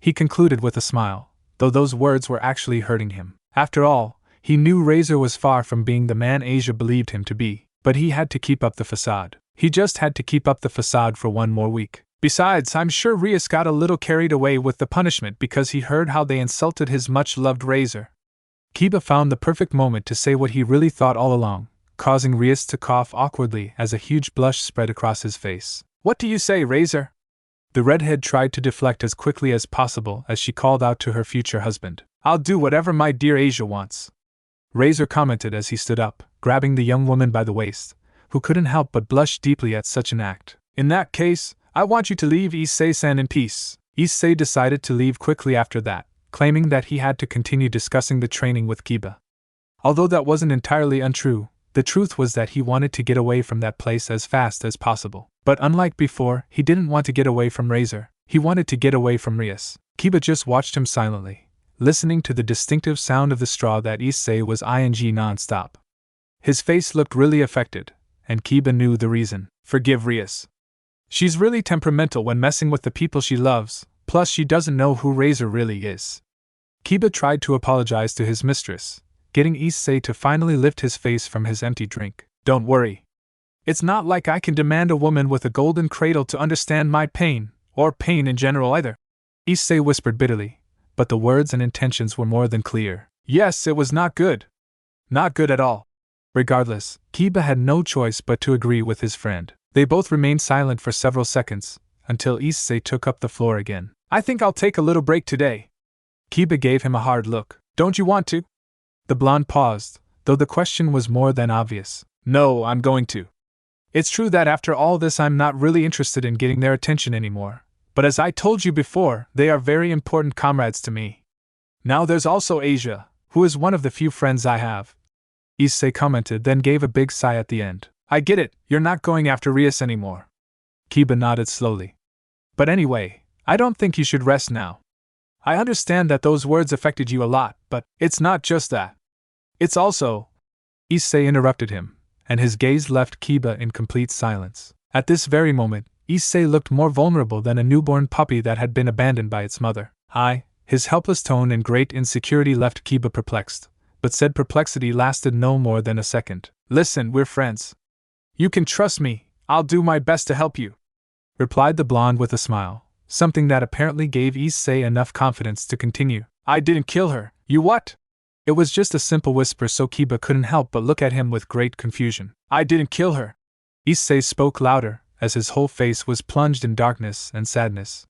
He concluded with a smile, though those words were actually hurting him. After all, he knew Razer was far from being the man Asia believed him to be, but he had to keep up the facade. He just had to keep up the facade for one more week. Besides, I'm sure Rias got a little carried away with the punishment because he heard how they insulted his much-loved Razer. Kiba found the perfect moment to say what he really thought all along, causing Rias to cough awkwardly as a huge blush spread across his face. What do you say, Razer? The redhead tried to deflect as quickly as possible as she called out to her future husband. I'll do whatever my dear Asia wants, Razer commented as he stood up, grabbing the young woman by the waist, who couldn't help but blush deeply at such an act. In that case, I want you to leave ISSEI-san in peace. ISSEI decided to leave quickly after that, claiming that he had to continue discussing the training with Kiba. Although that wasn't entirely untrue, the truth was that he wanted to get away from that place as fast as possible. But unlike before, he didn't want to get away from Razer. He wanted to get away from Rias. Kiba just watched him silently, listening to the distinctive sound of the straw that ISSEI was ing non-stop. His face looked really affected, and Kiba knew the reason. Forgive Rias. She's really temperamental when messing with the people she loves, plus she doesn't know who Razer really is. Kiba tried to apologize to his mistress, getting ISSEI to finally lift his face from his empty drink. Don't worry. It's not like I can demand a woman with a golden cradle to understand my pain, or pain in general either, ISSEI whispered bitterly, but the words and intentions were more than clear. Yes, it was not good. Not good at all. Regardless, Kiba had no choice but to agree with his friend. They both remained silent for several seconds, until ISSEI took up the floor again. I think I'll take a little break today. Kiba gave him a hard look. Don't you want to? The blonde paused, though the question was more than obvious. No, I'm going to. It's true that after all this I'm not really interested in getting their attention anymore, but as I told you before, they are very important comrades to me. Now there's also Asia, who is one of the few friends I have. ISSEI commented, then gave a big sigh at the end. I get it, you're not going after Rias anymore. Kiba nodded slowly. But anyway, I don't think you should rest now. I understand that those words affected you a lot, but it's not just that. It's also… ISSEI interrupted him, and his gaze left Kiba in complete silence. At this very moment, ISSEI looked more vulnerable than a newborn puppy that had been abandoned by its mother. His helpless tone and great insecurity left Kiba perplexed, but said perplexity lasted no more than a second. Listen, we're friends. You can trust me, I'll do my best to help you, replied the blonde with a smile, something that apparently gave ISSEI enough confidence to continue. I didn't kill her. You what? It was just a simple whisper, so Kiba couldn't help but look at him with great confusion. I didn't kill her. ISSEI spoke louder, as his whole face was plunged in darkness and sadness.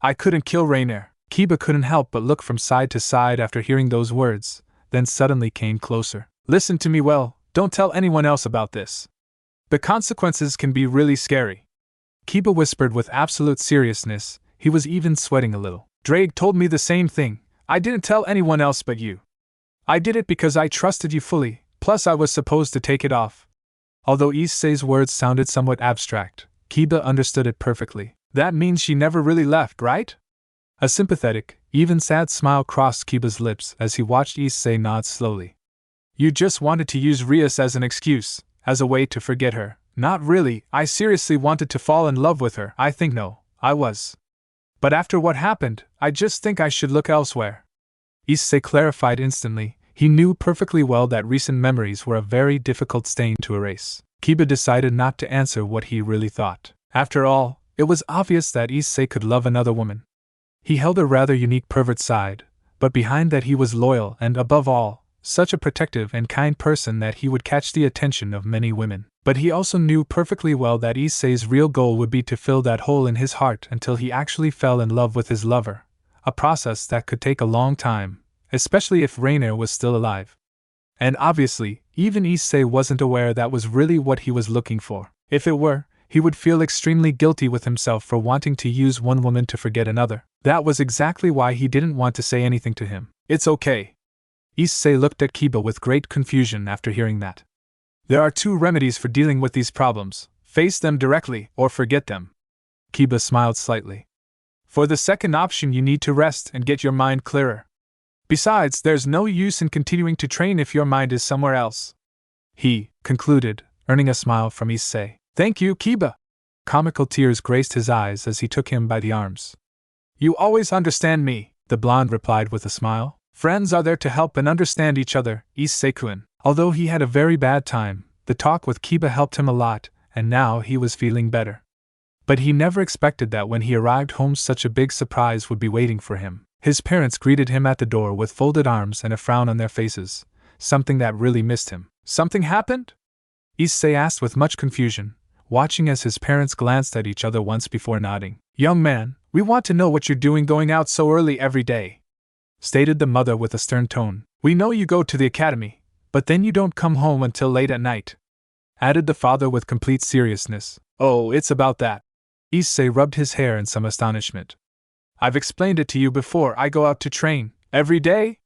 I couldn't kill Raynare. Kiba couldn't help but look from side to side after hearing those words, then suddenly came closer. Listen to me well, don't tell anyone else about this. The consequences can be really scary. Kiba whispered with absolute seriousness, he was even sweating a little. Drake told me the same thing. I didn't tell anyone else but you. I did it because I trusted you fully, plus I was supposed to take it off. Although Issei's words sounded somewhat abstract, Kiba understood it perfectly. That means she never really left, right? A sympathetic, even sad smile crossed Kiba's lips as he watched Issei nod slowly. You just wanted to use Rias as an excuse, as a way to forget her. Not really, I seriously wanted to fall in love with her. I think no, I was. But after what happened, I just think I should look elsewhere. Issei clarified instantly. He knew perfectly well that recent memories were a very difficult stain to erase. Kiba decided not to answer what he really thought. After all, it was obvious that Issei could love another woman. He held a rather unique pervert side, but behind that he was loyal and, above all, such a protective and kind person that he would catch the attention of many women. But he also knew perfectly well that Issei's real goal would be to fill that hole in his heart until he actually fell in love with his lover, a process that could take a long time, especially if Raynare was still alive. And obviously, even Issei wasn't aware that was really what he was looking for. If it were, he would feel extremely guilty with himself for wanting to use one woman to forget another. That was exactly why he didn't want to say anything to him. It's okay. Issei looked at Kiba with great confusion after hearing that. There are two remedies for dealing with these problems: face them directly or forget them. Kiba smiled slightly. For the second option, you need to rest and get your mind clearer. Besides, there's no use in continuing to train if your mind is somewhere else. He concluded, earning a smile from Issei. Thank you, Kiba. Comical tears graced his eyes as he took him by the arms. You always understand me, the blonde replied with a smile. Friends are there to help and understand each other, Issei-kun. Although he had a very bad time, the talk with Kiba helped him a lot, and now he was feeling better. But he never expected that when he arrived home such a big surprise would be waiting for him. His parents greeted him at the door with folded arms and a frown on their faces, something that really missed him. Something happened? Issei asked with much confusion, watching as his parents glanced at each other once before nodding. Young man, we want to know what you're doing going out so early every day, stated the mother with a stern tone. We know you go to the academy, but then you don't come home until late at night, added the father with complete seriousness. Oh, it's about that. Issei rubbed his hair in some astonishment. I've explained it to you before. I go out to train every day.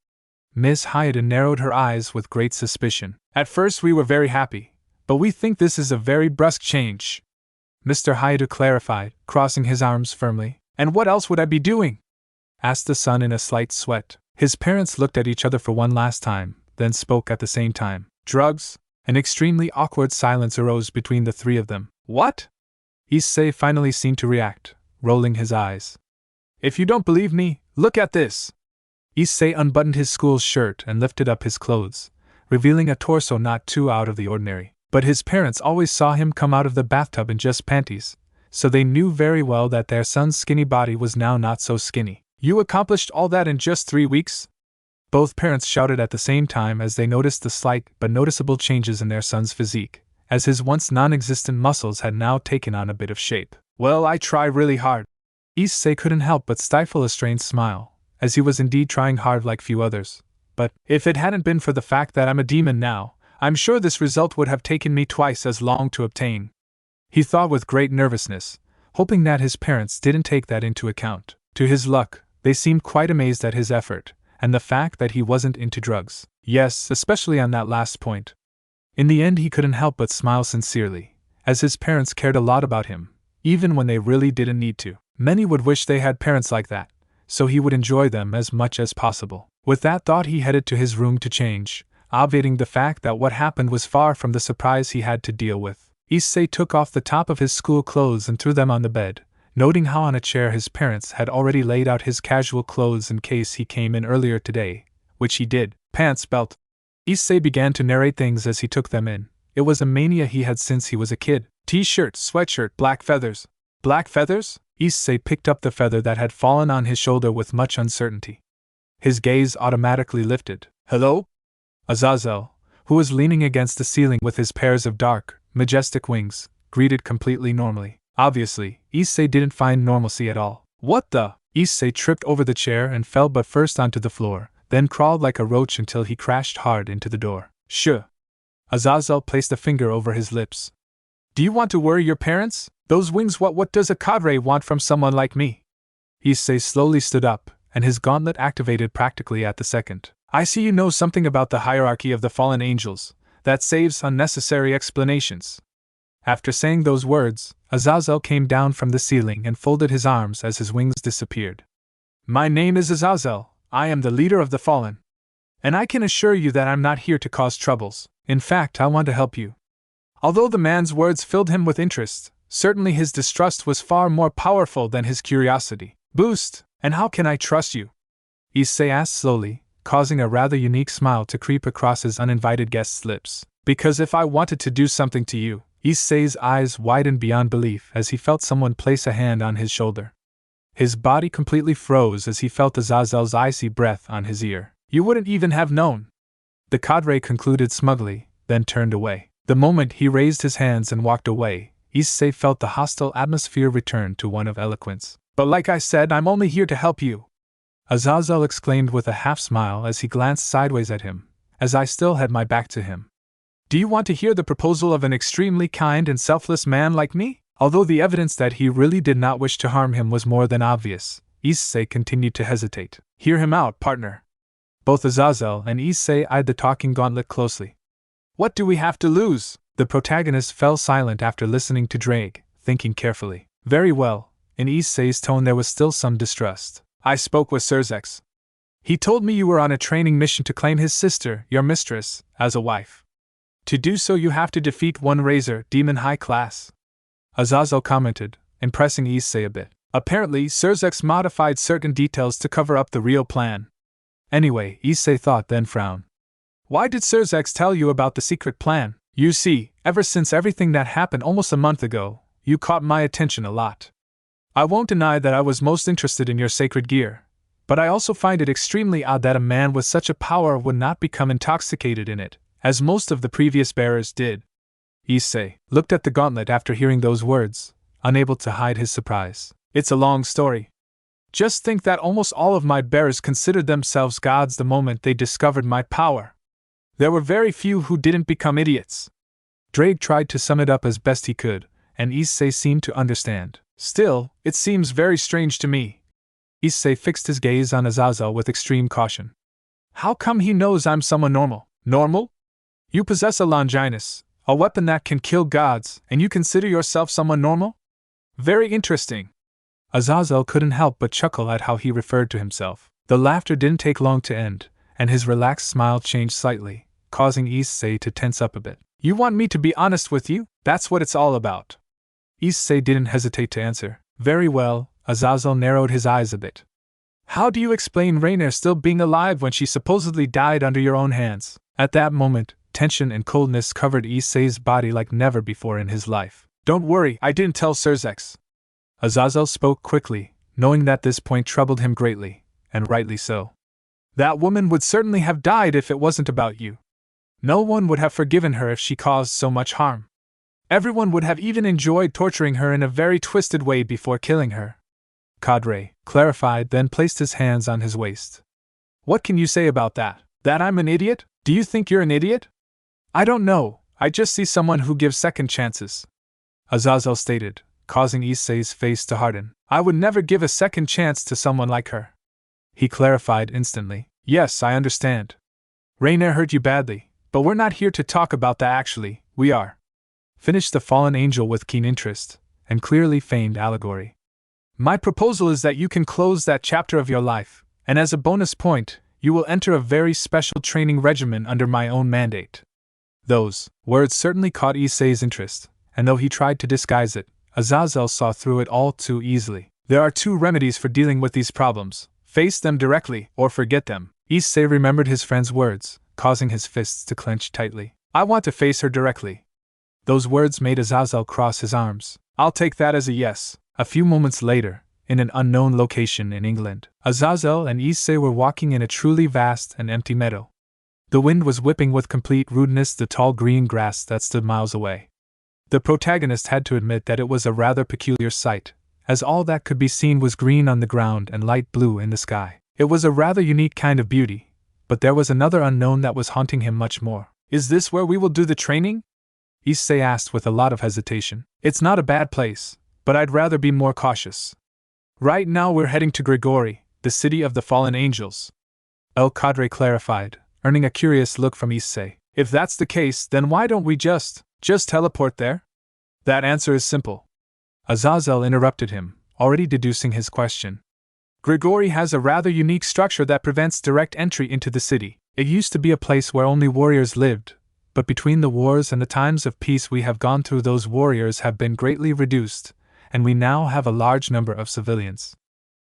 Miss Hayata narrowed her eyes with great suspicion. At first we were very happy, but we think this is a very brusque change, Mr. Hayata clarified, crossing his arms firmly. And what else would I be doing? Asked the son in a slight sweat. His parents looked at each other for one last time, then spoke at the same time. Drugs? An extremely awkward silence arose between the three of them. What? Issei finally seemed to react, rolling his eyes. If you don't believe me, look at this. Issei unbuttoned his school shirt and lifted up his clothes, revealing a torso not too out of the ordinary. But his parents always saw him come out of the bathtub in just panties, so they knew very well that their son's skinny body was now not so skinny. You accomplished all that in just 3 weeks? Both parents shouted at the same time as they noticed the slight but noticeable changes in their son's physique, as his once non-existent muscles had now taken on a bit of shape. Well, I try really hard. Issei couldn't help but stifle a strained smile, as he was indeed trying hard like few others. But if it hadn't been for the fact that I'm a demon now, I'm sure this result would have taken me twice as long to obtain. He thought with great nervousness, hoping that his parents didn't take that into account. To his luck, they seemed quite amazed at his effort, and the fact that he wasn't into drugs. Yes, especially on that last point. In the end, he couldn't help but smile sincerely, as his parents cared a lot about him, even when they really didn't need to. Many would wish they had parents like that, so he would enjoy them as much as possible. With that thought, he headed to his room to change, obviating the fact that what happened was far from the surprise he had to deal with. Issei took off the top of his school clothes and threw them on the bed, noting how on a chair his parents had already laid out his casual clothes in case he came in earlier today, which he did. Pants, belt. Issei began to narrate things as he took them in. It was a mania he had since he was a kid. T-shirt, sweatshirt, black feathers. Black feathers? Issei picked up the feather that had fallen on his shoulder with much uncertainty. His gaze automatically lifted. Hello? Azazel, who was leaning against the ceiling with his pairs of dark, majestic wings, greeted completely normally. Obviously, Issei didn't find normalcy at all. What the? Issei tripped over the chair and fell but first onto the floor, then crawled like a roach until he crashed hard into the door. Shh. Azazel placed a finger over his lips. Do you want to worry your parents? Those wings, what does a cadre want from someone like me? Issei slowly stood up, and his gauntlet activated practically at the second. I see you know something about the hierarchy of the fallen angels. That saves unnecessary explanations. After saying those words, Azazel came down from the ceiling and folded his arms as his wings disappeared. My name is Azazel, I am the leader of the fallen. And I can assure you that I'm not here to cause troubles. In fact, I want to help you. Although the man's words filled him with interest, certainly his distrust was far more powerful than his curiosity. Boost, and how can I trust you? ISSEI asked slowly, causing a rather unique smile to creep across his uninvited guest's lips. Because if I wanted to do something to you, ISSEI's eyes widened beyond belief as he felt someone place a hand on his shoulder. His body completely froze as he felt Azazel's icy breath on his ear. You wouldn't even have known. The cadre concluded smugly, then turned away. The moment he raised his hands and walked away, ISSEI felt the hostile atmosphere return to one of eloquence. But like I said, I'm only here to help you, Azazel exclaimed with a half-smile as he glanced sideways at him, as I still had my back to him. Do you want to hear the proposal of an extremely kind and selfless man like me? Although the evidence that he really did not wish to harm him was more than obvious, ISSEI continued to hesitate. Hear him out, partner. Both Azazel and ISSEI eyed the talking gauntlet closely. What do we have to lose? The protagonist fell silent after listening to Drake, thinking carefully. Very well. In ISSEI's tone there was still some distrust. I spoke with Surzex. He told me you were on a training mission to claim his sister, your mistress, as a wife. To do so you have to defeat one Razer, demon high class. Azazel commented, impressing ISSEI a bit. Apparently, Surzex modified certain details to cover up the real plan. Anyway, ISSEI thought, then frowned. Why did Surzex tell you about the secret plan? You see, ever since everything that happened almost a month ago, you caught my attention a lot. I won't deny that I was most interested in your sacred gear, but I also find it extremely odd that a man with such a power would not become intoxicated in it, as most of the previous bearers did. ISSEI looked at the gauntlet after hearing those words, unable to hide his surprise. It's a long story. Just think that almost all of my bearers considered themselves gods the moment they discovered my power. There were very few who didn't become idiots. Drake tried to sum it up as best he could, and ISSEI seemed to understand. Still, it seems very strange to me. ISSEI fixed his gaze on Azazel with extreme caution. How come he knows I'm someone normal? Normal? You possess a Longinus, a weapon that can kill gods, and you consider yourself someone normal? Very interesting. Azazel couldn't help but chuckle at how he referred to himself. The laughter didn't take long to end, and his relaxed smile changed slightly, causing ISSEI to tense up a bit. You want me to be honest with you? That's what it's all about. ISSEI didn't hesitate to answer. Very well. Azazel narrowed his eyes a bit. How do you explain Raynare still being alive when she supposedly died under your own hands? At that moment, tension and coldness covered ISSEI's body like never before in his life. Don't worry, I didn't tell Surzex. Azazel spoke quickly, knowing that this point troubled him greatly, and rightly so. That woman would certainly have died if it wasn't about you. No one would have forgiven her if she caused so much harm. Everyone would have even enjoyed torturing her in a very twisted way before killing her. Cadre clarified, then placed his hands on his waist. What can you say about that? That I'm an idiot? Do you think you're an idiot? I don't know, I just see someone who gives second chances. Azazel stated, causing ISSEI's face to harden. I would never give a second chance to someone like her. He clarified instantly. Yes, I understand. Raynare hurt you badly, but we're not here to talk about that actually, we are. Finished the fallen angel with keen interest, and clearly feigned allegory. My proposal is that you can close that chapter of your life, and as a bonus point, you will enter a very special training regimen under my own mandate. Those words certainly caught ISSEI's interest, and though he tried to disguise it, Azazel saw through it all too easily. There are two remedies for dealing with these problems: face them directly, or forget them. ISSEI remembered his friend's words, causing his fists to clench tightly. I want to face her directly. Those words made Azazel cross his arms. I'll take that as a yes. A few moments later, in an unknown location in England, Azazel and ISSEI were walking in a truly vast and empty meadow. The wind was whipping with complete rudeness the tall green grass that stood miles away. The protagonist had to admit that it was a rather peculiar sight, as all that could be seen was green on the ground and light blue in the sky. It was a rather unique kind of beauty, but there was another unknown that was haunting him much more. Is this where we will do the training? ISSEI asked with a lot of hesitation. It's not a bad place, but I'd rather be more cautious. Right now we're heading to Grigori, the city of the fallen angels. El Cadre clarified, earning a curious look from ISSEI. If that's the case, then why don't we just teleport there? That answer is simple. Azazel interrupted him, already deducing his question. Grigori has a rather unique structure that prevents direct entry into the city. It used to be a place where only warriors lived, but between the wars and the times of peace we have gone through, those warriors have been greatly reduced, and we now have a large number of civilians.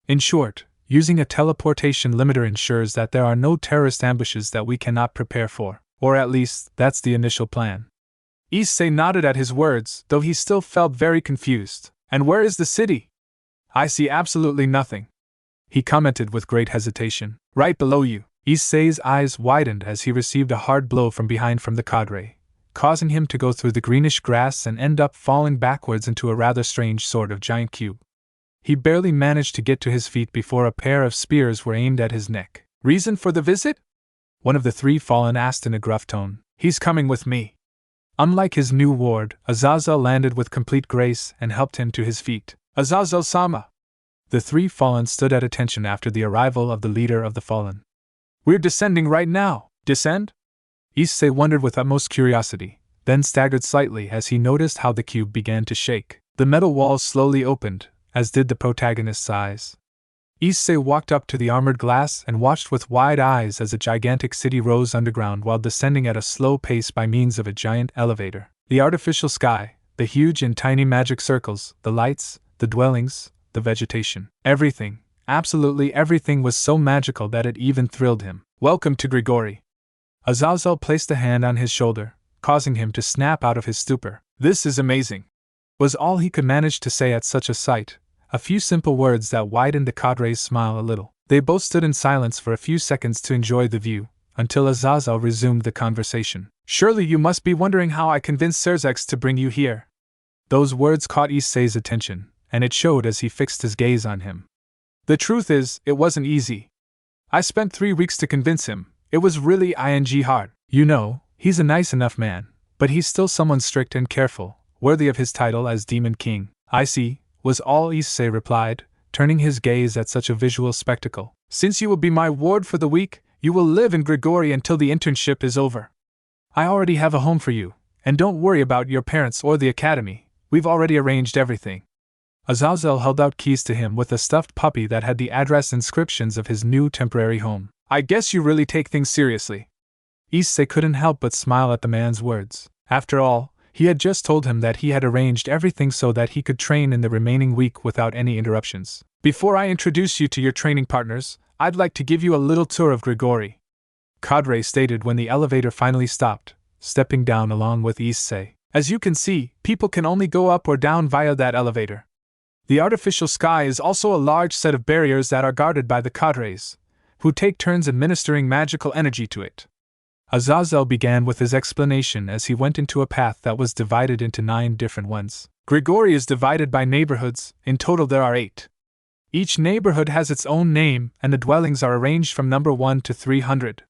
In short, using a teleportation limiter ensures that there are no terrorist ambushes that we cannot prepare for, or at least, that's the initial plan. ISSEI nodded at his words, though he still felt very confused. And where is the city? I see absolutely nothing, he commented with great hesitation. Right below you. ISSEI's eyes widened as he received a hard blow from behind from the cadre, causing him to go through the greenish grass and end up falling backwards into a rather strange sort of giant cube. He barely managed to get to his feet before a pair of spears were aimed at his neck. Reason for the visit? One of the three fallen asked in a gruff tone. He's coming with me. Unlike his new ward, Azazel landed with complete grace and helped him to his feet. Azazel-sama! The three fallen stood at attention after the arrival of the leader of the fallen. We're descending right now. Descend? ISSEI wondered with utmost curiosity, then staggered slightly as he noticed how the cube began to shake. The metal walls slowly opened, as did the protagonist's eyes. ISSEI walked up to the armored glass and watched with wide eyes as a gigantic city rose underground while descending at a slow pace by means of a giant elevator. The artificial sky, the huge and tiny magic circles, the lights, the dwellings, the vegetation, everything, absolutely everything was so magical that it even thrilled him. Welcome to Grigori. Azazel placed a hand on his shoulder, causing him to snap out of his stupor. This is amazing, was all he could manage to say at such a sight. A few simple words that widened the cadre's smile a little. They both stood in silence for a few seconds to enjoy the view, until Azazel resumed the conversation. Surely you must be wondering how I convinced Serzex to bring you here. Those words caught ISSEI's attention, and it showed as he fixed his gaze on him. The truth is, it wasn't easy. I spent 3 weeks to convince him. It was really hard. You know, he's a nice enough man, but he's still someone strict and careful, worthy of his title as Demon King. I see, was all ISSEI replied, turning his gaze at such a visual spectacle. Since you will be my ward for the week, you will live in Grigori until the internship is over. I already have a home for you, and don't worry about your parents or the academy, we've already arranged everything. Azazel held out keys to him with a stuffed puppy that had the address inscriptions of his new temporary home. I guess you really take things seriously. ISSEI couldn't help but smile at the man's words. After all, he had just told him that he had arranged everything so that he could train in the remaining week without any interruptions. Before I introduce you to your training partners, I'd like to give you a little tour of Grigori, Cadre stated when the elevator finally stopped, stepping down along with ISSEI. As you can see, people can only go up or down via that elevator. The artificial sky is also a large set of barriers that are guarded by the cadres, who take turns administering magical energy to it. Azazel began with his explanation as he went into a path that was divided into 9 different ones. Grigori is divided by neighborhoods, in total there are 8. Each neighborhood has its own name, and the dwellings are arranged from number 1 to 300.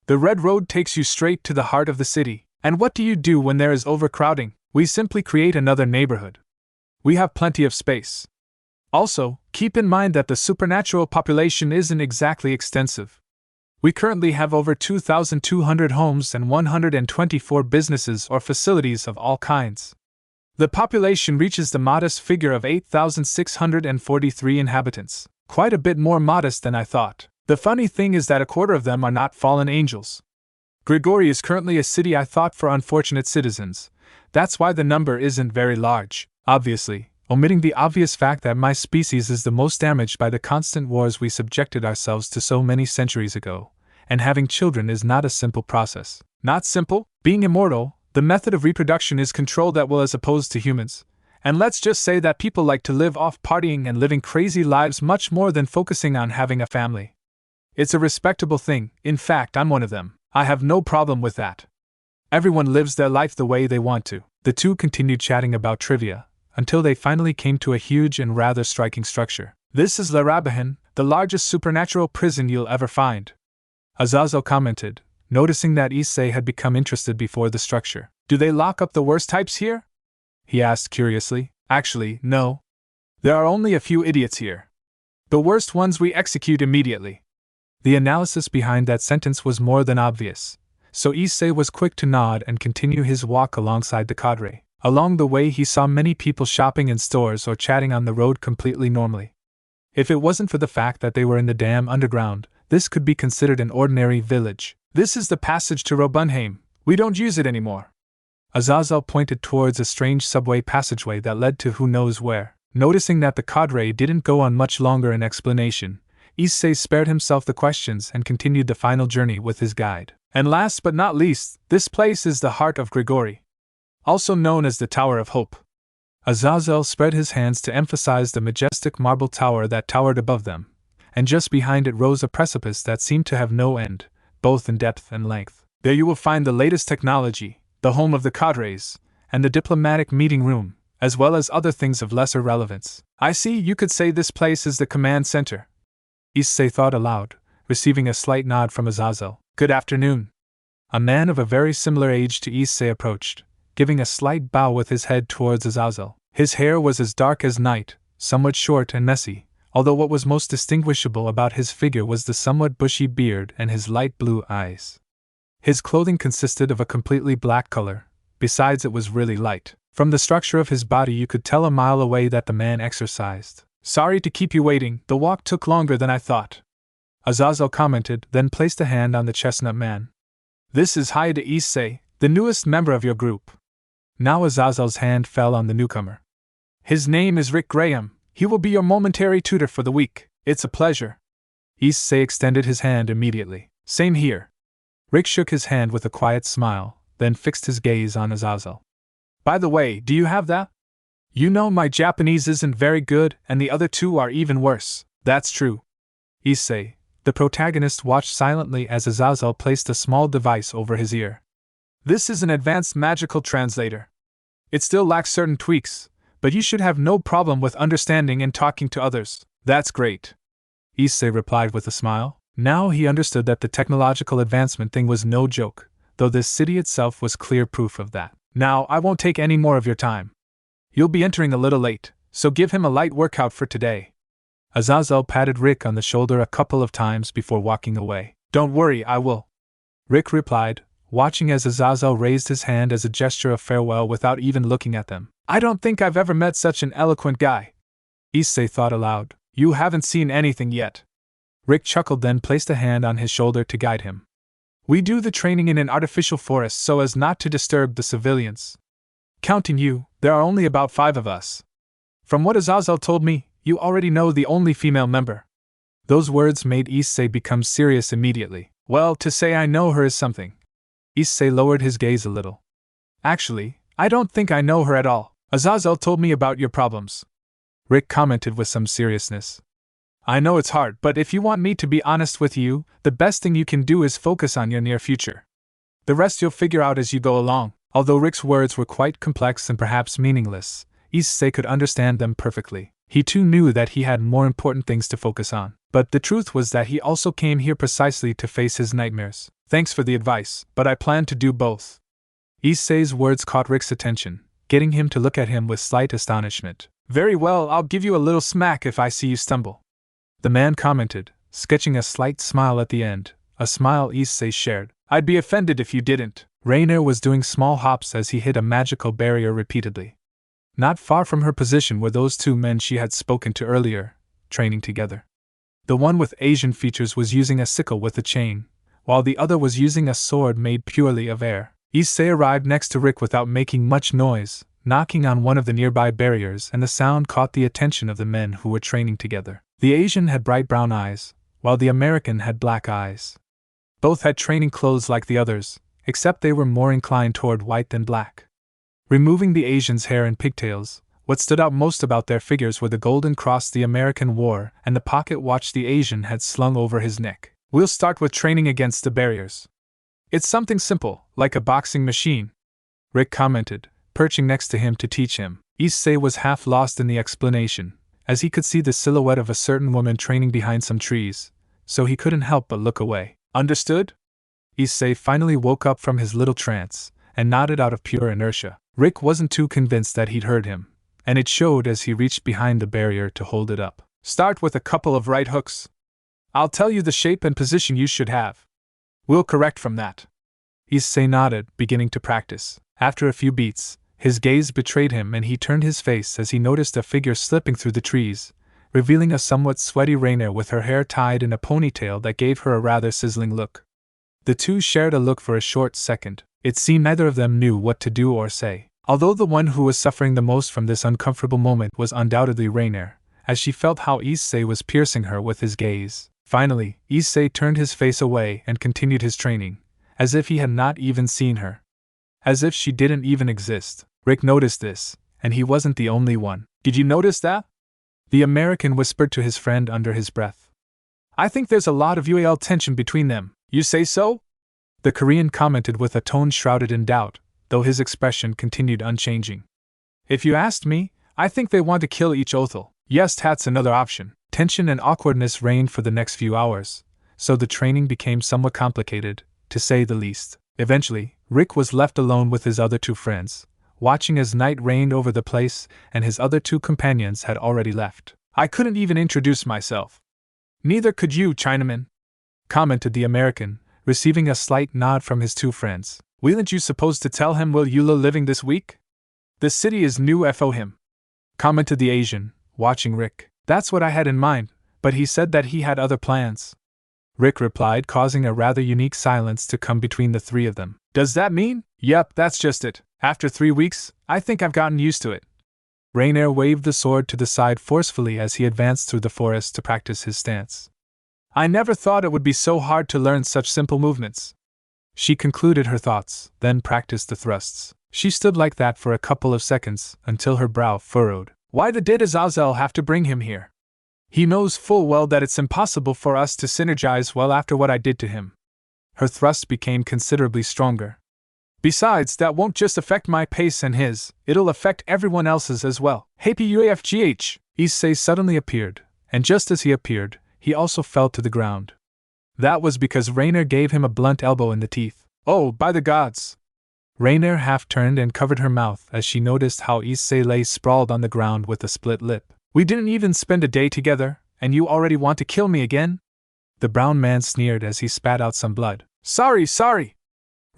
The red road takes you straight to the heart of the city. And what do you do when there is overcrowding? We simply create another neighborhood. We have plenty of space. Also, keep in mind that the supernatural population isn't exactly extensive. We currently have over 2,200 homes and 124 businesses or facilities of all kinds. The population reaches the modest figure of 8,643 inhabitants, quite a bit more modest than I thought. The funny thing is that a quarter of them are not fallen angels. Grigori is currently a city I thought for unfortunate citizens. That's why the number isn't very large. Obviously, omitting the obvious fact that my species is the most damaged by the constant wars we subjected ourselves to so many centuries ago, and having children is not a simple process. Not simple? Being immortal, the method of reproduction is controlled at will as opposed to humans, and let's just say that people like to live off partying and living crazy lives much more than focusing on having a family. It's a respectable thing. In fact, I'm one of them. I have no problem with that. Everyone lives their life the way they want to. The two continued chatting about trivia, until they finally came to a huge and rather striking structure. This is Le Rabahin, the largest supernatural prison you'll ever find, Azazel commented, noticing that ISSEI had become interested before the structure. Do they lock up the worst types here? He asked curiously. Actually, no. There are only a few idiots here. The worst ones we execute immediately. The analysis behind that sentence was more than obvious. so ISSEI was quick to nod and continue his walk alongside the cadre. Along the way he saw many people shopping in stores or chatting on the road completely normally. If it wasn't for the fact that they were in the damn underground, this could be considered an ordinary village. This is the passage to Robunheim. We don't use it anymore. Azazel pointed towards a strange subway passageway that led to who knows where. Noticing that the cadre didn't go on much longer in explanation, ISSEI spared himself the questions and continued the final journey with his guide. And last but not least, this place is the heart of Grigori, also known as the Tower of Hope. Azazel spread his hands to emphasize the majestic marble tower that towered above them, and just behind it rose a precipice that seemed to have no end, both in depth and length. There you will find the latest technology, the home of the cadres, and the diplomatic meeting room, as well as other things of lesser relevance. I see, you could say this place is the command center. ISSEI thought aloud, receiving a slight nod from Azazel. Good afternoon. A man of a very similar age to ISSEI approached, giving a slight bow with his head towards Azazel. His hair was as dark as night, somewhat short and messy, although what was most distinguishable about his figure was the somewhat bushy beard and his light blue eyes. His clothing consisted of a completely black color, besides it was really light. From the structure of his body you could tell a mile away that the man exercised. Sorry to keep you waiting, the walk took longer than I thought, Azazel commented, then placed a hand on the chestnut man. This is Haida ISSEI, the newest member of your group. Now Azazel's hand fell on the newcomer. His name is Rick Graham. He will be your momentary tutor for the week. It's a pleasure. ISSEI extended his hand immediately. Same here. Rick shook his hand with a quiet smile, then fixed his gaze on Azazel. By the way, do you have that? You know my Japanese isn't very good, and the other two are even worse. That's true. ISSEI, the protagonist, watched silently as Azazel placed a small device over his ear. This is an advanced magical translator. It still lacks certain tweaks, but you should have no problem with understanding and talking to others. That's great. ISSEI replied with a smile. Now he understood that the technological advancement thing was no joke, though this city itself was clear proof of that. Now, I won't take any more of your time. You'll be entering a little late, so give him a light workout for today. Azazel patted Rick on the shoulder a couple of times before walking away. Don't worry, I will. Rick replied, watching as Azazel raised his hand as a gesture of farewell without even looking at them. I don't think I've ever met such an eloquent guy. ISSEI thought aloud. You haven't seen anything yet. Rick chuckled, then placed a hand on his shoulder to guide him. We do the training in an artificial forest so as not to disturb the civilians. Counting you, there are only about 5 of us. From what Azazel told me, you already know the only female member. Those words made ISSEI become serious immediately. Well, to say I know her is something. ISSEI lowered his gaze a little. Actually, I don't think I know her at all. Azazel told me about your problems. Rick commented with some seriousness. I know it's hard, but if you want me to be honest with you, the best thing you can do is focus on your near future. The rest you'll figure out as you go along. Although Rick's words were quite complex and perhaps meaningless, ISSEI could understand them perfectly. He too knew that he had more important things to focus on. But the truth was that he also came here precisely to face his nightmares. Thanks for the advice, but I plan to do both. ISSEI's words caught Rick's attention, getting him to look at him with slight astonishment. Very well, I'll give you a little smack if I see you stumble. The man commented, sketching a slight smile at the end, a smile ISSEI shared. I'd be offended if you didn't. Raynare was doing small hops as he hit a magical barrier repeatedly. Not far from her position were those 2 men she had spoken to earlier, training together. The one with Asian features was using a sickle with a chain, while the other was using a sword made purely of air. ISSEI arrived next to Rick without making much noise, knocking on one of the nearby barriers, and the sound caught the attention of the men who were training together. The Asian had bright brown eyes, while the American had black eyes. Both had training clothes like the others, except they were more inclined toward white than black. Removing the Asian's hair and pigtails, what stood out most about their figures were the golden cross the American wore and the pocket watch the Asian had slung over his neck. We'll start with training against the barriers. It's something simple, like a boxing machine, Rick commented, perching next to him to teach him. ISSEI was half lost in the explanation, as he could see the silhouette of a certain woman training behind some trees, so he couldn't help but look away. Understood? ISSEI finally woke up from his little trance, and nodded out of pure inertia. Rick wasn't too convinced that he'd heard him, and it showed as he reached behind the barrier to hold it up. Start with a couple of right hooks. I'll tell you the shape and position you should have. We'll correct from that. Issei nodded, beginning to practice. After a few beats, his gaze betrayed him and he turned his face as he noticed a figure slipping through the trees, revealing a somewhat sweaty Raynare with her hair tied in a ponytail that gave her a rather sizzling look. The two shared a look for a short second. It seemed neither of them knew what to do or say. Although the one who was suffering the most from this uncomfortable moment was undoubtedly Raynare, as she felt how Issei was piercing her with his gaze. Finally, Issei turned his face away and continued his training, as if he had not even seen her. As if she didn't even exist. Rick noticed this, and he wasn't the only one. "Did you notice that?" the American whispered to his friend under his breath. "I think there's a lot of UAL tension between them." "You say so?" the Korean commented with a tone shrouded in doubt, though his expression continued unchanging. "If you asked me, I think they want to kill each other. Yes, that's another option." Tension and awkwardness reigned for the next few hours, so the training became somewhat complicated, to say the least. Eventually, Rick was left alone with his other two friends, watching as night reigned over the place, and his other two companions had already left. "I couldn't even introduce myself." "Neither could you, Chinaman," commented the American, receiving a slight nod from his two friends. "Weren't you supposed to tell him Will Eula living this week? The city is new for him," commented the Asian, watching Rick. "That's what I had in mind, but he said that he had other plans," Rick replied, causing a rather unique silence to come between the three of them. "Does that mean?" "Yep, that's just it. After 3 weeks, I think I've gotten used to it." Raynare waved the sword to the side forcefully as he advanced through the forest to practice his stance. "I never thought it would be so hard to learn such simple movements." She concluded her thoughts, then practiced the thrusts. She stood like that for a couple of seconds, until her brow furrowed. "Why did Azazel have to bring him here? He knows full well that it's impossible for us to synergize well after what I did to him." Her thrust became considerably stronger. "Besides, that won't just affect my pace and his, it'll affect everyone else's as well." "Happy UAFGH!" Issei suddenly appeared, and just as he appeared, he also fell to the ground. That was because Raynare gave him a blunt elbow in the teeth. "Oh, by the gods!" Raynare half turned and covered her mouth as she noticed how Issei lay sprawled on the ground with a split lip. "We didn't even spend a day together, and you already want to kill me again?" The brown man sneered as he spat out some blood. Sorry!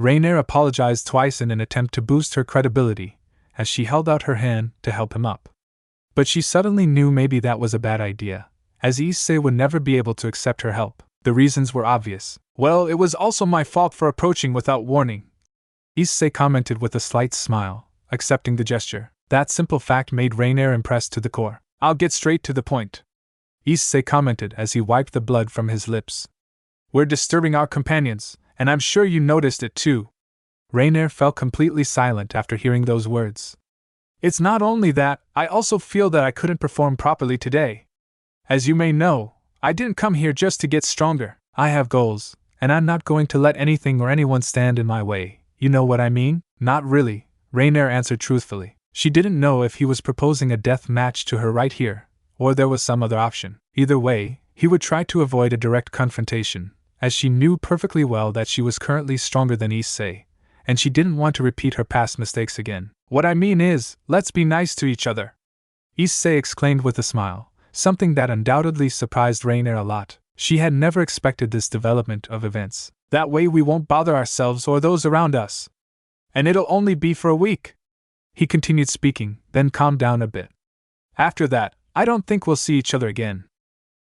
Raynare apologized twice in an attempt to boost her credibility, as she held out her hand to help him up. But she suddenly knew maybe that was a bad idea, as Issei would never be able to accept her help. The reasons were obvious. "Well, it was also my fault for approaching without warning," Issei commented with a slight smile, accepting the gesture. That simple fact made Raynare impressed to the core. "I'll get straight to the point," Issei commented as he wiped the blood from his lips. "We're disturbing our companions, and I'm sure you noticed it too." Raynare fell completely silent after hearing those words. "It's not only that, I also feel that I couldn't perform properly today. As you may know, I didn't come here just to get stronger. I have goals, and I'm not going to let anything or anyone stand in my way. You know what I mean?" "Not really," Raynare answered truthfully. She didn't know if he was proposing a death match to her right here, or there was some other option. Either way, he would try to avoid a direct confrontation, as she knew perfectly well that she was currently stronger than Issei, and she didn't want to repeat her past mistakes again. "What I mean is, let's be nice to each other," Issei exclaimed with a smile, something that undoubtedly surprised Raynare a lot. She had never expected this development of events. "That way we won't bother ourselves or those around us. And it'll only be for a week." He continued speaking, then calmed down a bit. "After that, I don't think we'll see each other again.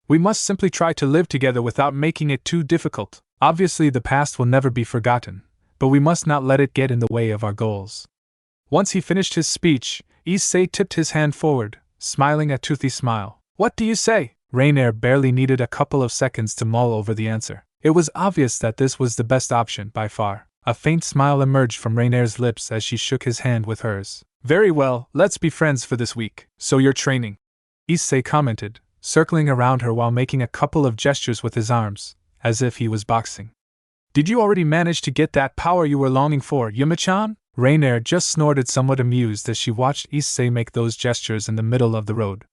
We must simply try to live together without making it too difficult. Obviously the past will never be forgotten, but we must not let it get in the way of our goals." Once he finished his speech, Issei tipped his hand forward, smiling a toothy smile. "What do you say?" Raynare barely needed a couple of seconds to mull over the answer. It was obvious that this was the best option by far. A faint smile emerged from Raynare's lips as she shook his hand with hers. "Very well, let's be friends for this week." "So you're training?" Issei commented, circling around her while making a couple of gestures with his arms, as if he was boxing. "Did you already manage to get that power you were longing for, Yuma-chan?" Raynare just snorted, somewhat amused as she watched Issei make those gestures in the middle of the road.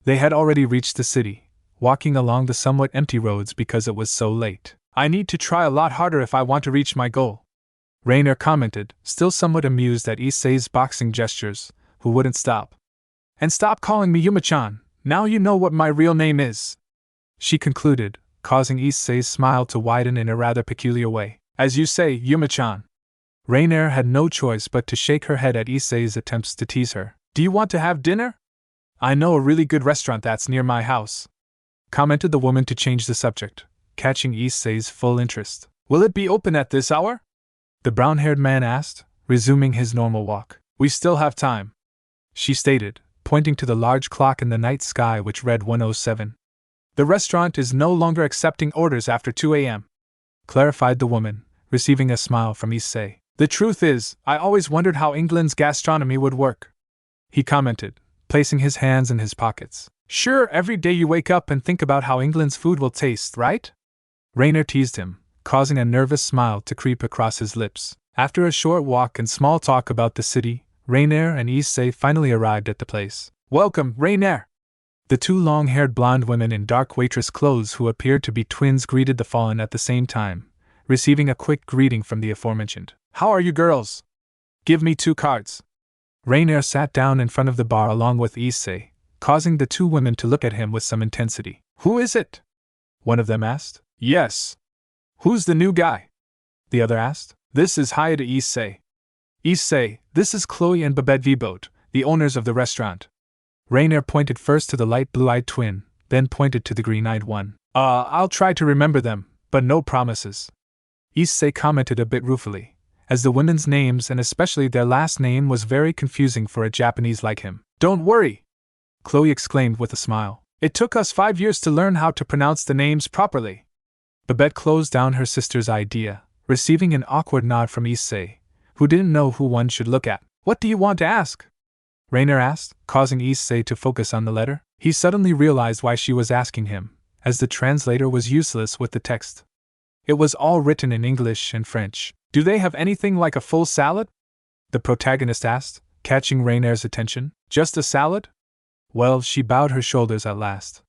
They had already reached the city, walking along the somewhat empty roads because it was so late. "I need to try a lot harder if I want to reach my goal," Raynare commented, still somewhat amused at Issei's boxing gestures, who wouldn't stop. "And stop calling me Yuma-chan, now you know what my real name is," she concluded, causing Issei's smile to widen in a rather peculiar way. "As you say, Yuma-chan." Raynare had no choice but to shake her head at ISSEI's attempts to tease her. Do you want to have dinner? I know a really good restaurant that's near my house, commented the woman to change the subject, catching ISSEI's full interest. Will it be open at this hour? The brown-haired man asked, resuming his normal walk. We still have time, she stated, pointing to the large clock in the night sky which read 1:07. The restaurant is no longer accepting orders after 2 a.m., clarified the woman, receiving a smile from ISSEI. The truth is, I always wondered how England's gastronomy would work, he commented, placing his hands in his pockets. Sure, every day you wake up and think about how England's food will taste, right? Raynare teased him, causing a nervous smile to creep across his lips. After a short walk and small talk about the city, Raynare and ISSEI finally arrived at the place. Welcome, Raynare! The two long-haired blonde women in dark waitress clothes who appeared to be twins greeted the fallen at the same time, receiving a quick greeting from the aforementioned. How are you girls? Give me 2 cards. Raynare sat down in front of the bar along with ISSEI, causing the two women to look at him with some intensity. Who is it? One of them asked. Yes. Who's the new guy? The other asked. This is Hayate ISSEI. ISSEI, this is Chloe and Babette Vibot, the owners of the restaurant. Raynare pointed first to the light blue-eyed twin, then pointed to the green-eyed one. I'll try to remember them, but no promises. ISSEI commented a bit ruefully, as the women's names and especially their last name was very confusing for a Japanese like him. Don't worry, Chloe exclaimed with a smile. It took us 5 years to learn how to pronounce the names properly. Babette closed down her sister's idea, receiving an awkward nod from ISSEI, who didn't know who one should look at. What do you want to ask? Raynare asked, causing ISSEI to focus on the letter. He suddenly realized why she was asking him, as the translator was useless with the text. It was all written in English and French. Do they have anything like a full salad? The protagonist asked, catching Raynare's attention. Just a salad? Well, she bowed her shoulders at last.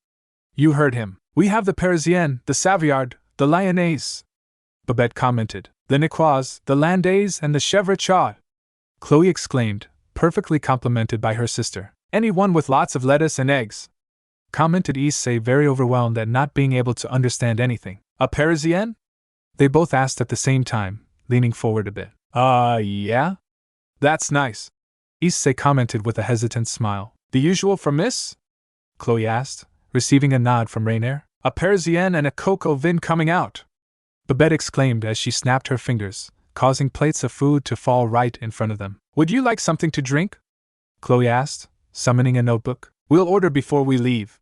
You heard him. We have the Parisienne, the Savoyard, the Lyonnaise, Babette commented. The Niçoise, the Landaise, and the Chèvre Chaud, Chloe exclaimed, perfectly complimented by her sister. Anyone with lots of lettuce and eggs, commented ISSEI, very overwhelmed at not being able to understand anything. A Parisienne? They both asked at the same time, leaning forward a bit. Yeah? That's nice, ISSEI commented with a hesitant smile. The usual for Miss? Chloe asked, receiving a nod from Raynare. A Parisienne and a coq au vin coming out, Babette exclaimed as she snapped her fingers, causing plates of food to fall right in front of them. Would you like something to drink? Chloe asked, summoning a notebook. We'll order before we leave,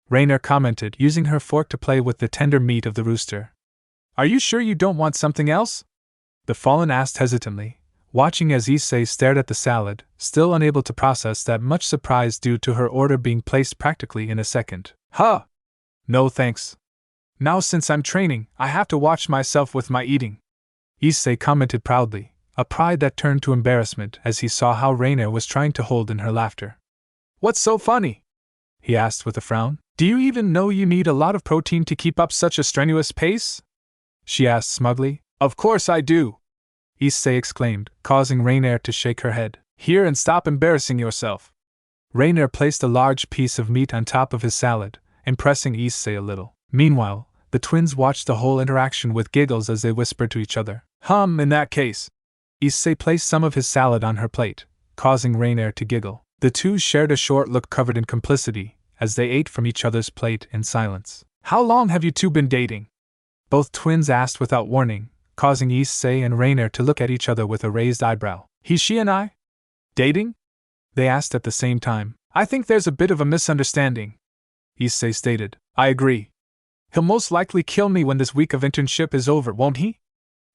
Raynare commented, using her fork to play with the tender meat of the rooster. Are you sure you don't want something else? The fallen asked hesitantly, watching as ISSEI stared at the salad, still unable to process that much surprise due to her order being placed practically in a second. Huh! No thanks. Now since I'm training, I have to watch myself with my eating, ISSEI commented proudly, a pride that turned to embarrassment as he saw how Raynare was trying to hold in her laughter. What's so funny? He asked with a frown. Do you even know you need a lot of protein to keep up such a strenuous pace? She asked smugly. Of course I do, ISSEI exclaimed, causing Raynare to shake her head. Here and stop embarrassing yourself. Raynare placed a large piece of meat on top of his salad, impressing ISSEI a little. Meanwhile, the twins watched the whole interaction with giggles as they whispered to each other. In that case. ISSEI placed some of his salad on her plate, causing Raynare to giggle. The two shared a short look covered in complicity, as they ate from each other's plate in silence. How long have you two been dating? Both twins asked without warning, causing ISSEI and Raynare to look at each other with a raised eyebrow. She and I? Dating? They asked at the same time. I think there's a bit of a misunderstanding, ISSEI stated. I agree. He'll most likely kill me when this week of internship is over, won't he?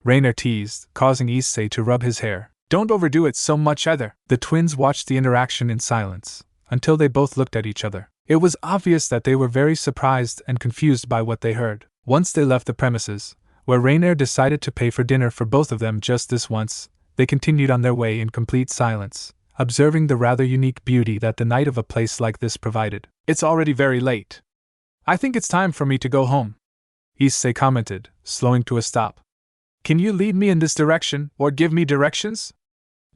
Raynare teased, causing ISSEI to rub his hair. Don't overdo it so much either. The twins watched the interaction in silence, until they both looked at each other. It was obvious that they were very surprised and confused by what they heard. Once they left the premises, where Raynare decided to pay for dinner for both of them just this once, they continued on their way in complete silence, observing the rather unique beauty that the night of a place like this provided. It's already very late. I think it's time for me to go home, ISSEI commented, slowing to a stop. Can you lead me in this direction, or give me directions?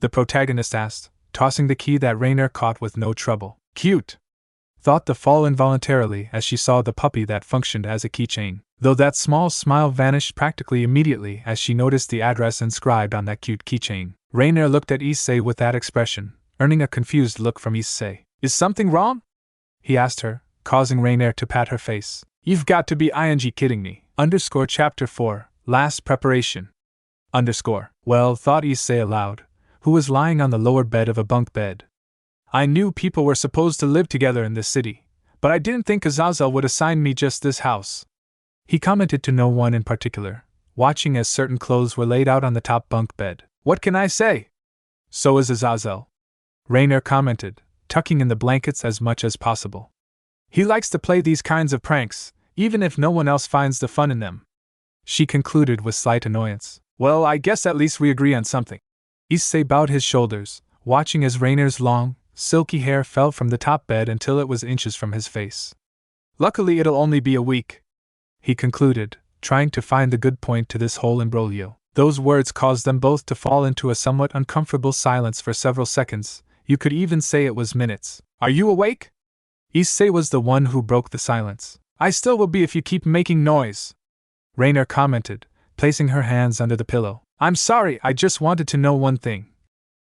The protagonist asked, tossing the key that Raynare caught with no trouble. Cute, thought the fall involuntarily as she saw the puppy that functioned as a keychain, though that small smile vanished practically immediately as she noticed the address inscribed on that cute keychain. Raynare looked at ISSEI with that expression, earning a confused look from ISSEI. Is something wrong? He asked her, causing Raynare to pat her face. You've got to be kidding me. Chapter 4, Last Preparation. Well, thought ISSEI aloud, who was lying on the lower bed of a bunk bed. I knew people were supposed to live together in this city, but I didn't think Azazel would assign me just this house. He commented to no one in particular, watching as certain clothes were laid out on the top bunk bed. What can I say? So is Azazel, Raynare commented, tucking in the blankets as much as possible. He likes to play these kinds of pranks, even if no one else finds the fun in them. She concluded with slight annoyance. Well, I guess at least we agree on something. ISSEI bowed his shoulders, watching as Raynare's long, silky hair fell from the top bed until it was inches from his face. Luckily it'll only be a week, he concluded, trying to find the good point to this whole imbroglio. Those words caused them both to fall into a somewhat uncomfortable silence for several seconds. You could even say it was minutes. Are you awake? ISSEI was the one who broke the silence. I still will be if you keep making noise, Raynare commented, placing her hands under the pillow. I'm sorry, I just wanted to know one thing,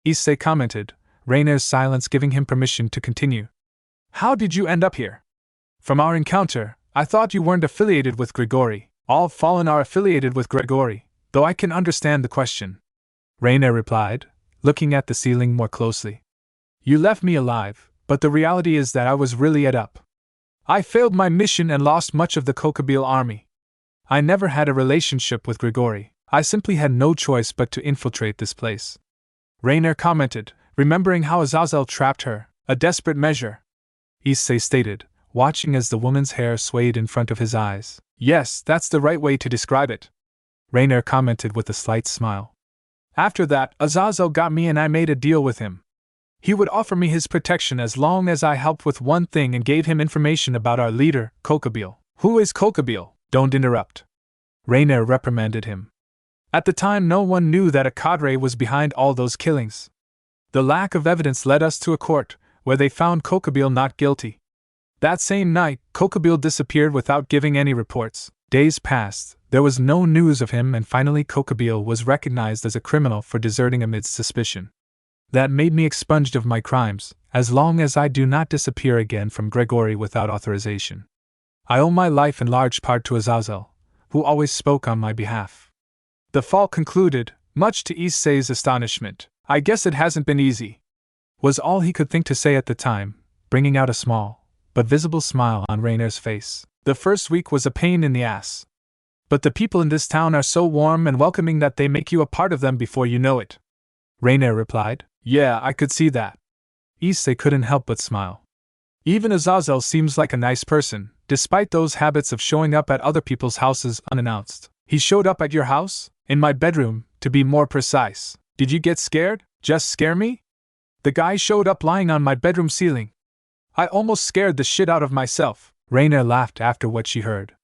ISSEI commented, Raynare's silence giving him permission to continue. How did you end up here? From our encounter, I thought you weren't affiliated with Grigori. All Fallen are affiliated with Grigori, though I can understand the question, Raynare replied, looking at the ceiling more closely. You left me alive, but the reality is that I was really up. I failed my mission and lost much of the Kokabeel army. I never had a relationship with Grigori. I simply had no choice but to infiltrate this place, Raynare commented, remembering how Azazel trapped her. A desperate measure, ISSEI stated, watching as the woman's hair swayed in front of his eyes. Yes, that's the right way to describe it, Raynare commented with a slight smile. After that, Azazel got me and I made a deal with him. He would offer me his protection as long as I helped with one thing and gave him information about our leader, Kokabeel. Who is Kokabeel? Don't interrupt, Raynare reprimanded him. At the time no one knew that a cadre was behind all those killings. The lack of evidence led us to a court, where they found Kokabeel not guilty. That same night, Kokabeel disappeared without giving any reports. Days passed, there was no news of him, and finally Kokabeel was recognized as a criminal for deserting amidst suspicion. That made me expunged of my crimes, as long as I do not disappear again from Grigori without authorization. I owe my life in large part to Azazel, who always spoke on my behalf. The fall concluded, much to ISSEI's astonishment. I guess it hasn't been easy, was all he could think to say at the time, bringing out a small, but visible smile on Raynare's face. The first week was a pain in the ass. But the people in this town are so warm and welcoming that they make you a part of them before you know it, Raynare replied. Yeah, I could see that. ISSEI couldn't help but smile. Even Azazel seems like a nice person, despite those habits of showing up at other people's houses unannounced. He showed up at your house? In my bedroom, to be more precise. Did you get scared? Just scare me? The guy showed up lying on my bedroom ceiling. I almost scared the shit out of myself. Raynare laughed after what she heard.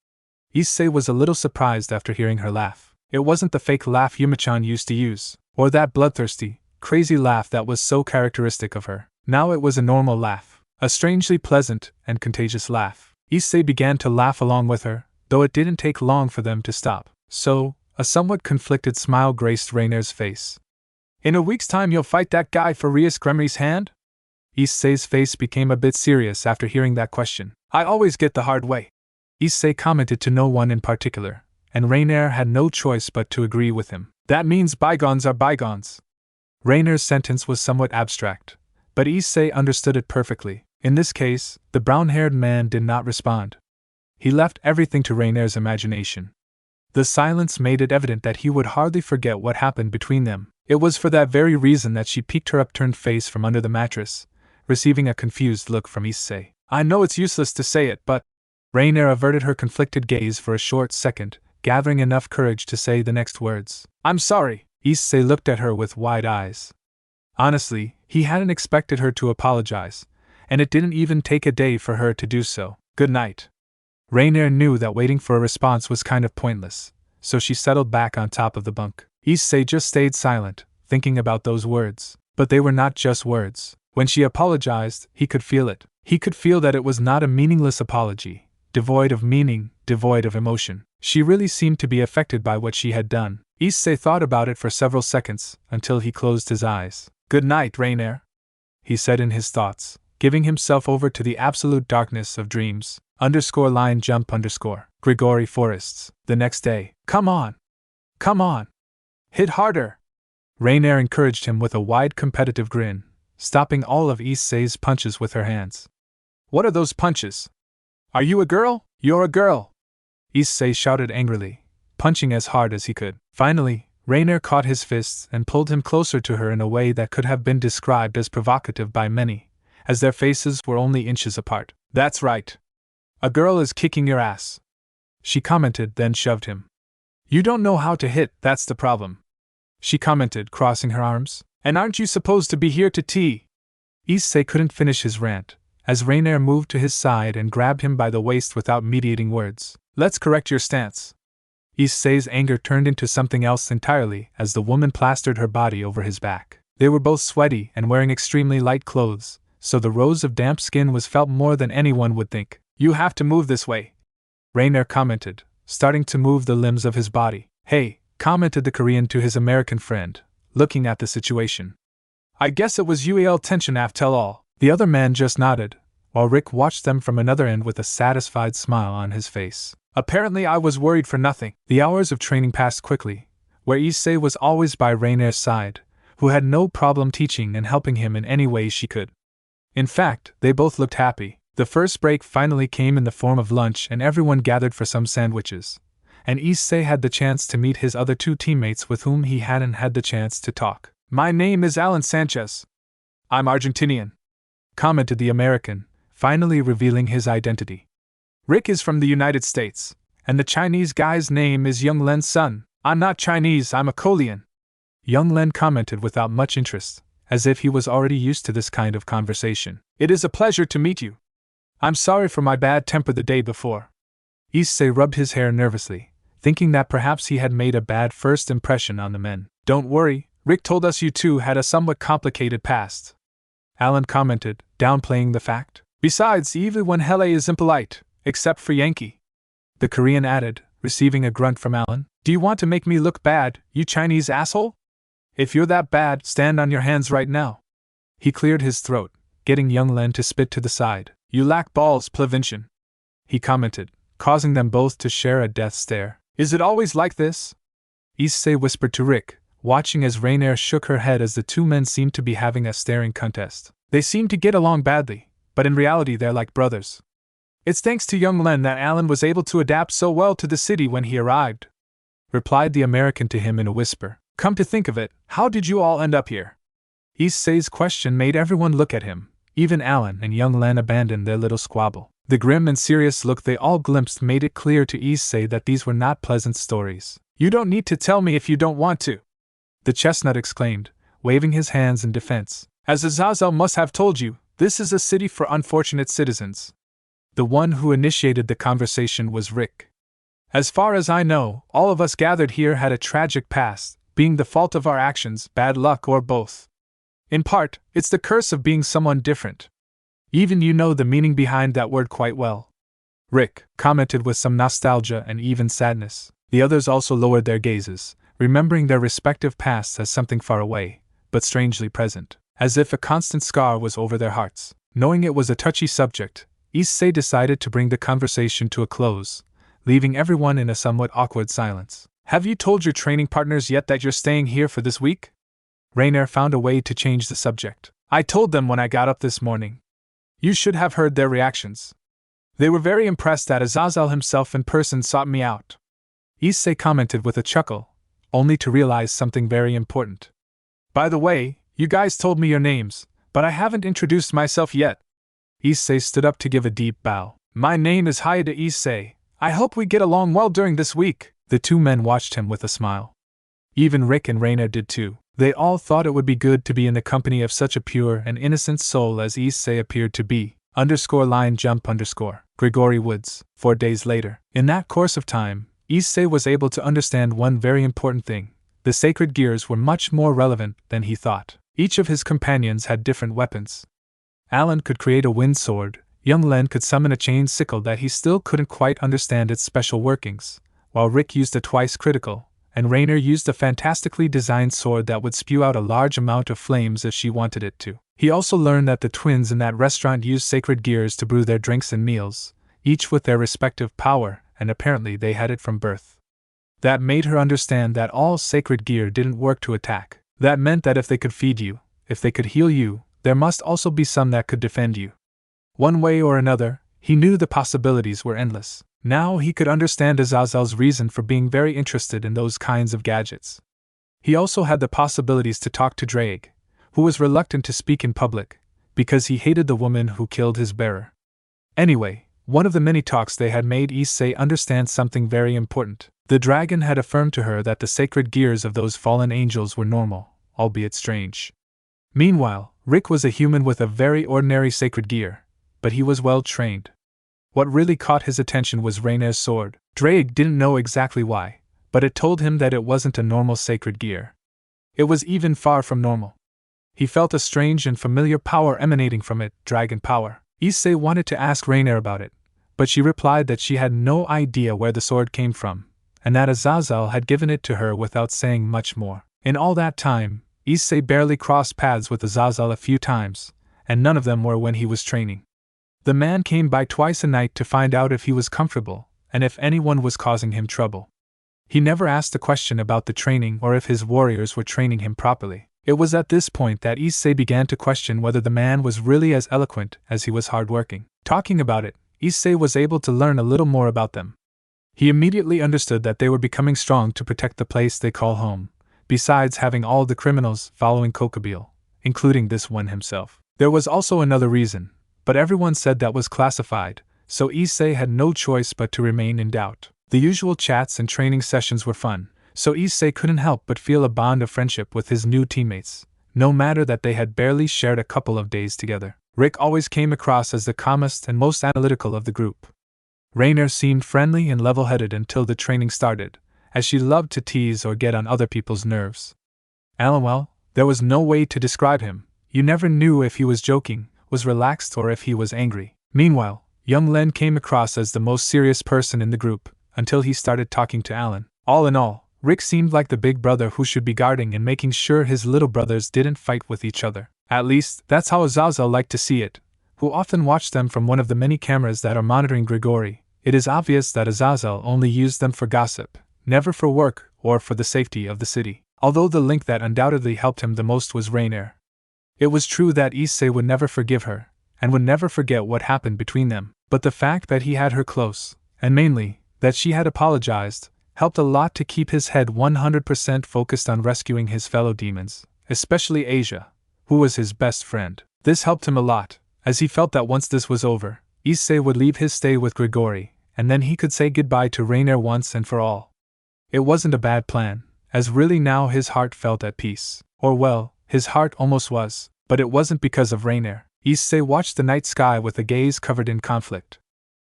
ISSEI was a little surprised after hearing her laugh. It wasn't the fake laugh Yuma-chan used to use, or that bloodthirsty, crazy laugh that was so characteristic of her. Now it was a normal laugh, a strangely pleasant and contagious laugh. ISSEI began to laugh along with her, though it didn't take long for them to stop. So, a somewhat conflicted smile graced Raynare's face. In a week's time you'll fight that guy for Rias Gremry's hand? ISSEI's face became a bit serious after hearing that question. I always get the hard way, ISSEI commented to no one in particular, and Raynare had no choice but to agree with him. That means bygones are bygones. Raynare's sentence was somewhat abstract, but ISSEI understood it perfectly. In this case, the brown-haired man did not respond. He left everything to Raynare's imagination. The silence made it evident that he would hardly forget what happened between them. It was for that very reason that she peeked her upturned face from under the mattress, receiving a confused look from ISSEI. I know it's useless to say it, but... Raynare averted her conflicted gaze for a short second, gathering enough courage to say the next words. I'm sorry. ISSEI looked at her with wide eyes. Honestly, he hadn't expected her to apologize, and it didn't even take a day for her to do so. Good night. Raynare knew that waiting for a response was kind of pointless, so she settled back on top of the bunk. ISSEI just stayed silent, thinking about those words. But they were not just words. When she apologized, he could feel it. He could feel that it was not a meaningless apology, devoid of meaning, devoid of emotion. She really seemed to be affected by what she had done. ISSEI thought about it for several seconds, until he closed his eyes. "Good night, Raynare," he said in his thoughts, giving himself over to the absolute darkness of dreams. _line jump _ Grigori Forests. The next day. "Come on! Come on! Hit harder!" Raynare encouraged him with a wide competitive grin, stopping all of ISSEI's punches with her hands. "What are those punches? Are you a girl? You're a girl!" ISSEI shouted angrily, punching as hard as he could. Finally, Raynare caught his fists and pulled him closer to her in a way that could have been described as provocative by many, as their faces were only inches apart. "That's right. A girl is kicking your ass," she commented, then shoved him. "You don't know how to hit, that's the problem," she commented, crossing her arms. "And aren't you supposed to be here to tea?" ISSEI couldn't finish his rant, as Raynare moved to his side and grabbed him by the waist without mediating words. "Let's correct your stance." ISSEI's anger turned into something else entirely as the woman plastered her body over his back. They were both sweaty and wearing extremely light clothes, so the rose of damp skin was felt more than anyone would think. "You have to move this way," Raynare commented, starting to move the limbs of his body. "Hey," commented the Korean to his American friend, looking at the situation. "I guess it was UAL tension after all." The other man just nodded, while Rick watched them from another end with a satisfied smile on his face. "Apparently I was worried for nothing." The hours of training passed quickly, where ISSEI was always by Raynare's side, who had no problem teaching and helping him in any way she could. In fact, they both looked happy. The first break finally came in the form of lunch and everyone gathered for some sandwiches, and ISSEI had the chance to meet his other two teammates with whom he hadn't had the chance to talk. "My name is Alan Sanchez. I'm Argentinian," commented the American, finally revealing his identity. "Rick is from the United States, and the Chinese guy's name is Young Len's son. I'm not Chinese, I'm a Korean," Young Len commented without much interest, as if he was already used to this kind of conversation. "It is a pleasure to meet you. I'm sorry for my bad temper the day before." ISSEI rubbed his hair nervously, thinking that perhaps he had made a bad first impression on the men. "Don't worry, Rick told us you two had a somewhat complicated past," Alan commented, downplaying the fact. "Besides, everyone hele is impolite, except for Yankee," the Korean added, receiving a grunt from Alan. "Do you want to make me look bad, you Chinese asshole? If you're that bad, stand on your hands right now." He cleared his throat, getting Young Len to spit to the side. "You lack balls, Plevinchen," he commented, causing them both to share a death stare. "Is it always like this?" ISSEI whispered to Rick, watching as Raynare shook her head as the two men seemed to be having a staring contest. "They seem to get along badly, but in reality they're like brothers. It's thanks to Young Len that Alan was able to adapt so well to the city when he arrived," replied the American to him in a whisper. "Come to think of it, how did you all end up here?" ISSEI's question made everyone look at him. Even Alan and Young Len abandoned their little squabble. The grim and serious look they all glimpsed made it clear to ISSEI that these were not pleasant stories. "You don't need to tell me if you don't want to," the chestnut exclaimed, waving his hands in defense. "As Azazel must have told you, this is a city for unfortunate citizens." The one who initiated the conversation was Rick. "As far as I know, all of us gathered here had a tragic past, being the fault of our actions, bad luck, or both. In part, it's the curse of being someone different. Even you know the meaning behind that word quite well," Rick commented with some nostalgia and even sadness. The others also lowered their gazes, remembering their respective pasts as something far away, but strangely present, as if a constant scar was over their hearts. Knowing it was a touchy subject, ISSEI decided to bring the conversation to a close, leaving everyone in a somewhat awkward silence. "Have you told your training partners yet that you're staying here for this week?" Raynare found a way to change the subject. "I told them when I got up this morning. You should have heard their reactions. They were very impressed that Azazel himself in person sought me out," ISSEI commented with a chuckle, only to realize something very important. "By the way, you guys told me your names, but I haven't introduced myself yet." ISSEI stood up to give a deep bow. "My name is Hayate ISSEI. I hope we get along well during this week." The two men watched him with a smile. Even Rick and Raynare did too. They all thought it would be good to be in the company of such a pure and innocent soul as ISSEI appeared to be. _line jump _ Grigori Woods. 4 days later. In that course of time, ISSEI was able to understand one very important thing. The sacred gears were much more relevant than he thought. Each of his companions had different weapons. Alan could create a wind sword, young Len could summon a chain sickle that he still couldn't quite understand its special workings, while Rick used a twice critical, and Raynare used a fantastically designed sword that would spew out a large amount of flames if she wanted it to. He also learned that the twins in that restaurant used sacred gears to brew their drinks and meals, each with their respective power, and apparently they had it from birth. That made her understand that all sacred gear didn't work to attack. That meant that if they could feed you, if they could heal you, there must also be some that could defend you. One way or another, he knew the possibilities were endless. Now he could understand Azazel's reason for being very interested in those kinds of gadgets. He also had the possibilities to talk to Drake, who was reluctant to speak in public, because he hated the woman who killed his bearer. Anyway, one of the many talks they had made ISSEI understand something very important. The dragon had affirmed to her that the sacred gears of those fallen angels were normal, albeit strange. Meanwhile, Rick was a human with a very ordinary sacred gear, but he was well trained. What really caught his attention was Raynare's sword. Drake didn't know exactly why, but it told him that it wasn't a normal sacred gear. It was even far from normal. He felt a strange and familiar power emanating from it, dragon power. ISSEI wanted to ask Raynare about it, but she replied that she had no idea where the sword came from, and that Azazel had given it to her without saying much more. In all that time, ISSEI barely crossed paths with Azazel a few times, and none of them were when he was training. The man came by twice a night to find out if he was comfortable, and if anyone was causing him trouble. He never asked a question about the training or if his warriors were training him properly. It was at this point that ISSEI began to question whether the man was really as eloquent as he was hardworking. Talking about it, ISSEI was able to learn a little more about them. He immediately understood that they were becoming strong to protect the place they call home, besides having all the criminals following Kokabeel, including this one himself. There was also another reason, but everyone said that was classified, so ISSEI had no choice but to remain in doubt. The usual chats and training sessions were fun, so ISSEI couldn't help but feel a bond of friendship with his new teammates, no matter that they had barely shared a couple of days together. Rick always came across as the calmest and most analytical of the group. Raynare seemed friendly and level-headed until the training started, as she loved to tease or get on other people's nerves. Well, there was no way to describe him. You never knew if he was joking, was relaxed, or if he was angry. Meanwhile, young Len came across as the most serious person in the group, until he started talking to Alan. All in all, Rick seemed like the big brother who should be guarding and making sure his little brothers didn't fight with each other. At least, that's how Azazel liked to see it, who often watched them from one of the many cameras that are monitoring Grigori. It is obvious that Azazel only used them for gossip, never for work or for the safety of the city. Although the link that undoubtedly helped him the most was Raynare. It was true that ISSEI would never forgive her, and would never forget what happened between them, but the fact that he had her close, and mainly, that she had apologized, helped a lot to keep his head 100% focused on rescuing his fellow demons, especially Asia, who was his best friend. This helped him a lot, as he felt that once this was over, ISSEI would leave his stay with Grigori, and then he could say goodbye to Raynare once and for all. It wasn't a bad plan, as really now his heart felt at peace. Or well, his heart almost was, but it wasn't because of Raynare. ISSEI watched the night sky with a gaze covered in conflict.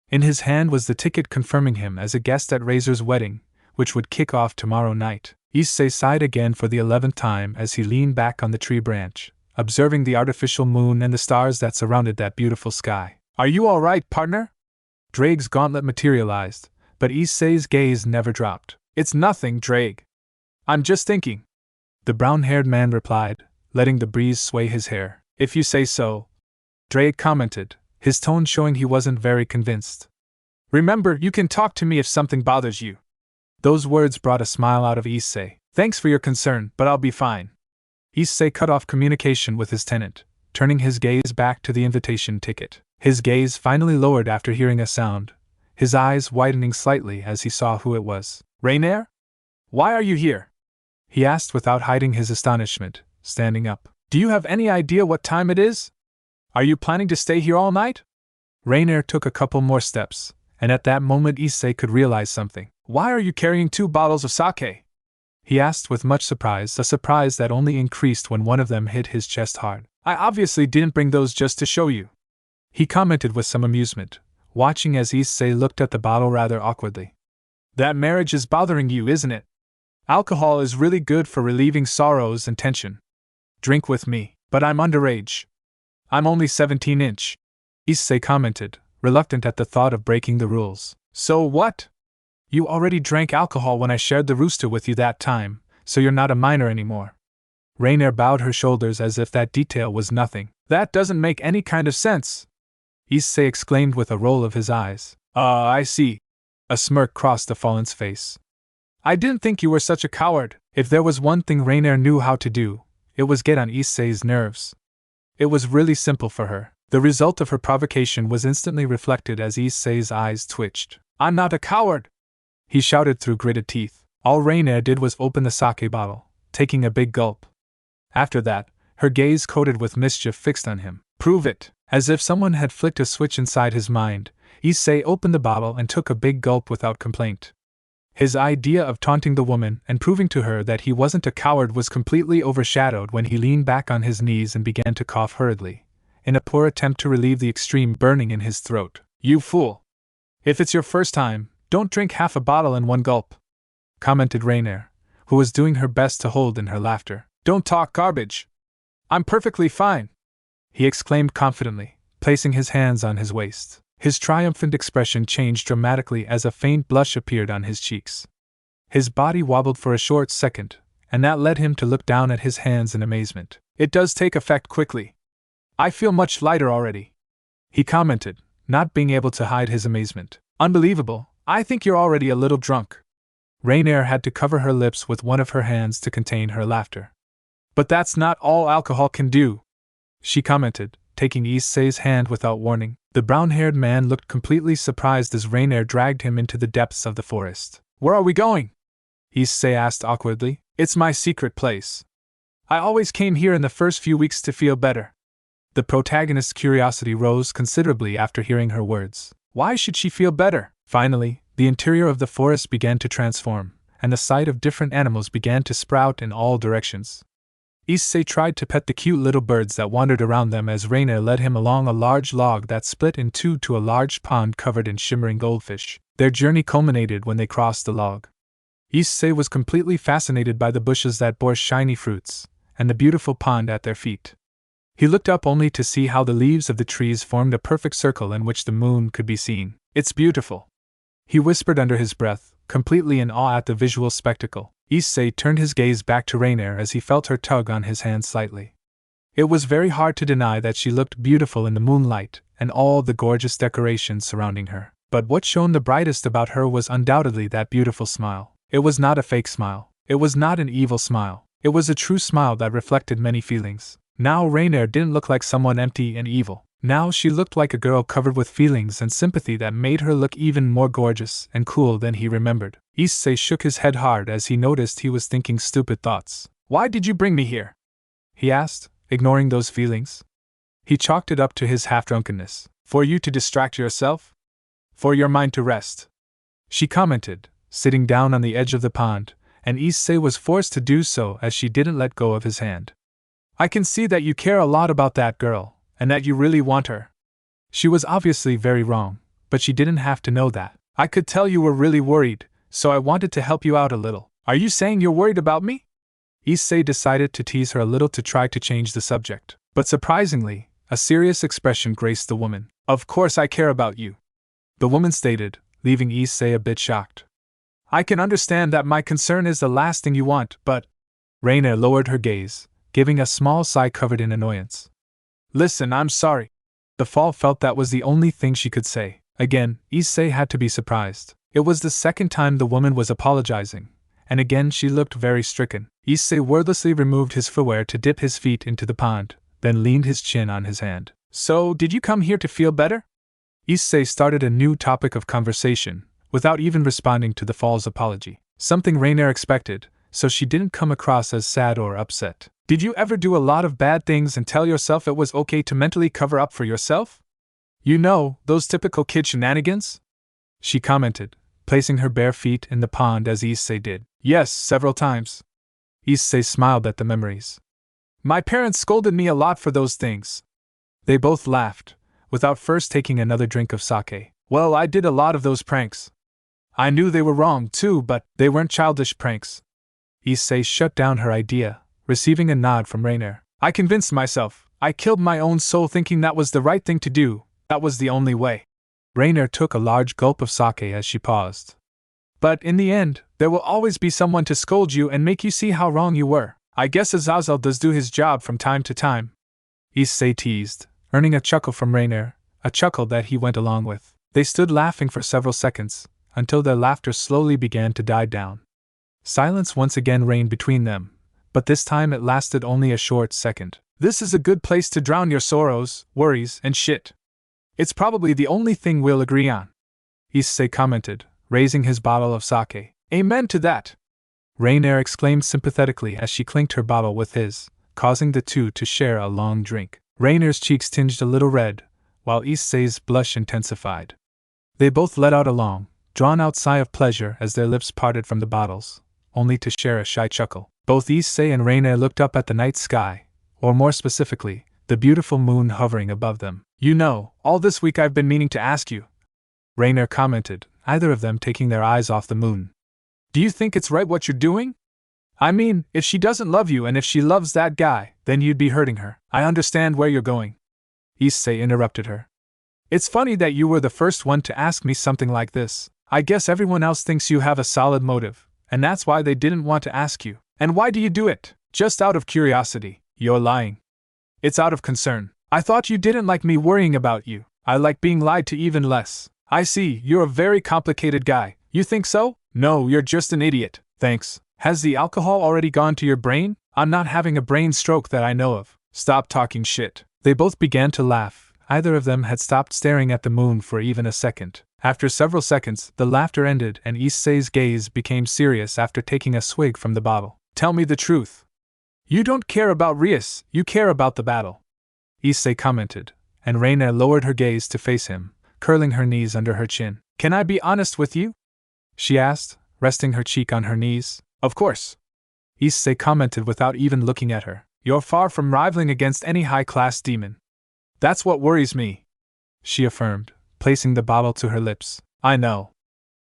In his hand was the ticket confirming him as a guest at Razer's wedding, which would kick off tomorrow night. ISSEI sighed again for the 11th time as he leaned back on the tree branch, observing the artificial moon and the stars that surrounded that beautiful sky. "Are you all right, partner?" Drake's gauntlet materialized, but ISSEI's gaze never dropped. "It's nothing, Drake. I'm just thinking," the brown-haired man replied, letting the breeze sway his hair. "If you say so," Drake commented, his tone showing he wasn't very convinced. "Remember, you can talk to me if something bothers you." Those words brought a smile out of ISSEI. "Thanks for your concern, but I'll be fine." ISSEI cut off communication with his tenant, turning his gaze back to the invitation ticket. His gaze finally lowered after hearing a sound, his eyes widening slightly as he saw who it was. "Raynare? Why are you here?" he asked without hiding his astonishment, standing up. "Do you have any idea what time it is? Are you planning to stay here all night?" Raynare took a couple more steps, and at that moment ISSEI could realize something. "Why are you carrying 2 bottles of sake?" he asked with much surprise, a surprise that only increased when one of them hit his chest hard. "I obviously didn't bring those just to show you," he commented with some amusement, watching as ISSEI looked at the bottle rather awkwardly. "That marriage is bothering you, isn't it? Alcohol is really good for relieving sorrows and tension. Drink with me, but I'm underage." I'm only 17-inch. Issei commented, reluctant at the thought of breaking the rules. So what? You already drank alcohol when I shared the rooster with you that time, so you're not a minor anymore. Raynare bowed her shoulders as if that detail was nothing. That doesn't make any kind of sense, Issei exclaimed with a roll of his eyes. I see. A smirk crossed the fallen's face. I didn't think you were such a coward. If there was one thing Raynare knew how to do, it was get on Issei's nerves. It was really simple for her. The result of her provocation was instantly reflected as Issei's eyes twitched. I'm not a coward! He shouted through gritted teeth. All Raynare did was open the sake bottle, taking a big gulp. After that, her gaze coated with mischief fixed on him. Prove it! As if someone had flicked a switch inside his mind, Issei opened the bottle and took a big gulp without complaint. His idea of taunting the woman and proving to her that he wasn't a coward was completely overshadowed when he leaned back on his knees and began to cough hurriedly, in a poor attempt to relieve the extreme burning in his throat. You fool! If it's your first time, don't drink half a bottle in one gulp, commented Raynare, who was doing her best to hold in her laughter. Don't talk garbage! I'm perfectly fine! He exclaimed confidently, placing his hands on his waist. His triumphant expression changed dramatically as a faint blush appeared on his cheeks. His body wobbled for a short second, and that led him to look down at his hands in amazement. It does take effect quickly. I feel much lighter already, he commented, not being able to hide his amazement. Unbelievable, I think you're already a little drunk. Raynare had to cover her lips with one of her hands to contain her laughter. But that's not all alcohol can do, she commented, taking Issei's hand without warning. The brown-haired man looked completely surprised as Raynare dragged him into the depths of the forest. Where are we going? Issei asked awkwardly. It's my secret place. I always came here in the first few weeks to feel better. The protagonist's curiosity rose considerably after hearing her words. Why should she feel better? Finally, the interior of the forest began to transform, and the sight of different animals began to sprout in all directions. Issei tried to pet the cute little birds that wandered around them as Raynare led him along a large log that split in two to a large pond covered in shimmering goldfish. Their journey culminated when they crossed the log. Issei was completely fascinated by the bushes that bore shiny fruits, and the beautiful pond at their feet. He looked up only to see how the leaves of the trees formed a perfect circle in which the moon could be seen. It's beautiful, he whispered under his breath, completely in awe at the visual spectacle. Issei turned his gaze back to Raynare as he felt her tug on his hand slightly. It was very hard to deny that she looked beautiful in the moonlight and all the gorgeous decorations surrounding her. But what shone the brightest about her was undoubtedly that beautiful smile. It was not a fake smile. It was not an evil smile. It was a true smile that reflected many feelings. Now Raynare didn't look like someone empty and evil. Now she looked like a girl covered with feelings and sympathy that made her look even more gorgeous and cool than he remembered. Issei shook his head hard as he noticed he was thinking stupid thoughts. Why did you bring me here? He asked, ignoring those feelings. He chalked it up to his half-drunkenness. For you to distract yourself? For your mind to rest, she commented, sitting down on the edge of the pond, and Issei was forced to do so as she didn't let go of his hand. I can see that you care a lot about that girl, and that you really want her. She was obviously very wrong, but she didn't have to know that. I could tell you were really worried, so I wanted to help you out a little. Are you saying you're worried about me? Issei decided to tease her a little to try to change the subject. But surprisingly, a serious expression graced the woman. Of course I care about you, the woman stated, leaving Issei a bit shocked. I can understand that my concern is the last thing you want, but… Raynare lowered her gaze, giving a small sigh covered in annoyance. Listen, I'm sorry. The foal felt that was the only thing she could say. Again, Issei had to be surprised. It was the second time the woman was apologizing, and again she looked very stricken. Issei wordlessly removed his footwear to dip his feet into the pond, then leaned his chin on his hand. So, did you come here to feel better? Issei started a new topic of conversation, without even responding to the foal's apology. Something Raynare expected, so she didn't come across as sad or upset. Did you ever do a lot of bad things and tell yourself it was okay to mentally cover up for yourself? You know, those typical kid shenanigans? She commented, placing her bare feet in the pond as Issei did. Yes, several times. Issei smiled at the memories. My parents scolded me a lot for those things. They both laughed, without first taking another drink of sake. Well, I did a lot of those pranks. I knew they were wrong too, but they weren't childish pranks. Issei shut down her idea, receiving a nod from Raynare. I convinced myself, I killed my own soul thinking that was the right thing to do, that was the only way. Raynare took a large gulp of sake as she paused. But in the end, there will always be someone to scold you and make you see how wrong you were. I guess Azazel does do his job from time to time. ISSEI teased, earning a chuckle from Raynare, a chuckle that he went along with. They stood laughing for several seconds, until their laughter slowly began to die down. Silence once again reigned between them, but this time it lasted only a short second. This is a good place to drown your sorrows, worries, and shit. It's probably the only thing we'll agree on, ISSEI commented, raising his bottle of sake. Amen to that! Raynare exclaimed sympathetically as she clinked her bottle with his, causing the two to share a long drink. Raynare's cheeks tinged a little red, while ISSEI's blush intensified. They both let out a long, drawn-out sigh of pleasure as their lips parted from the bottles, only to share a shy chuckle. Both ISSEI and Raynare looked up at the night sky, or more specifically, the beautiful moon hovering above them. You know, all this week I've been meaning to ask you, Raynare commented, either of them taking their eyes off the moon. Do you think it's right what you're doing? I mean, if she doesn't love you and if she loves that guy, then you'd be hurting her. I understand where you're going. ISSEI interrupted her. It's funny that you were the first one to ask me something like this. I guess everyone else thinks you have a solid motive, and that's why they didn't want to ask you. And why do you do it? Just out of curiosity. You're lying. It's out of concern. I thought you didn't like me worrying about you. I like being lied to even less. I see, you're a very complicated guy. You think so? No, you're just an idiot. Thanks. Has the alcohol already gone to your brain? I'm not having a brain stroke that I know of. Stop talking shit. They both began to laugh. Either of them had stopped staring at the moon for even a second. After several seconds, the laughter ended and ISSEI's gaze became serious after taking a swig from the bottle. Tell me the truth. You don't care about Rias, you care about the battle, ISSEI commented, and Raynare lowered her gaze to face him, curling her knees under her chin. Can I be honest with you? She asked, resting her cheek on her knees. Of course, ISSEI commented without even looking at her. You're far from rivaling against any high-class demon. That's what worries me, she affirmed, placing the bottle to her lips. I know.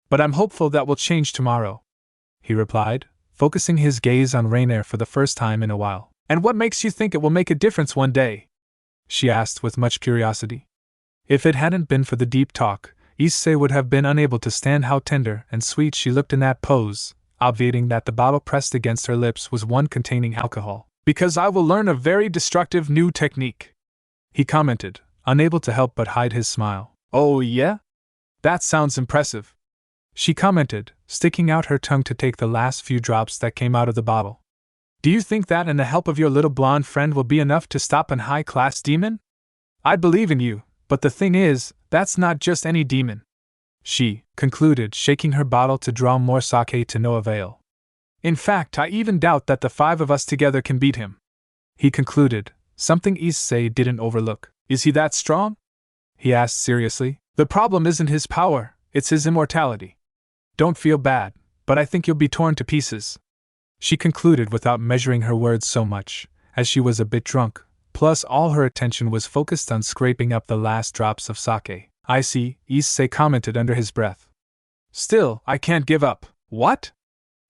But I'm hopeful that will change tomorrow, he replied, focusing his gaze on Raynare for the first time in a while. And what makes you think it will make a difference one day? She asked with much curiosity. If it hadn't been for the deep talk, ISSEI would have been unable to stand how tender and sweet she looked in that pose, obviating that the bottle pressed against her lips was one containing alcohol. Because I will learn a very destructive new technique, he commented, unable to help but hide his smile. Oh yeah? That sounds impressive, she commented, sticking out her tongue to take the last few drops that came out of the bottle. Do you think that and the help of your little blonde friend will be enough to stop an high-class demon? I believe in you, but the thing is, that's not just any demon, she concluded, shaking her bottle to draw more sake to no avail. In fact, I even doubt that the five of us together can beat him, he concluded, something ISSEI didn't overlook. Is he that strong? He asked seriously. The problem isn't his power, it's his immortality. Don't feel bad, but I think you'll be torn to pieces, she concluded without measuring her words so much, as she was a bit drunk, plus all her attention was focused on scraping up the last drops of sake. I see, ISSEI commented under his breath. Still, I can't give up. What?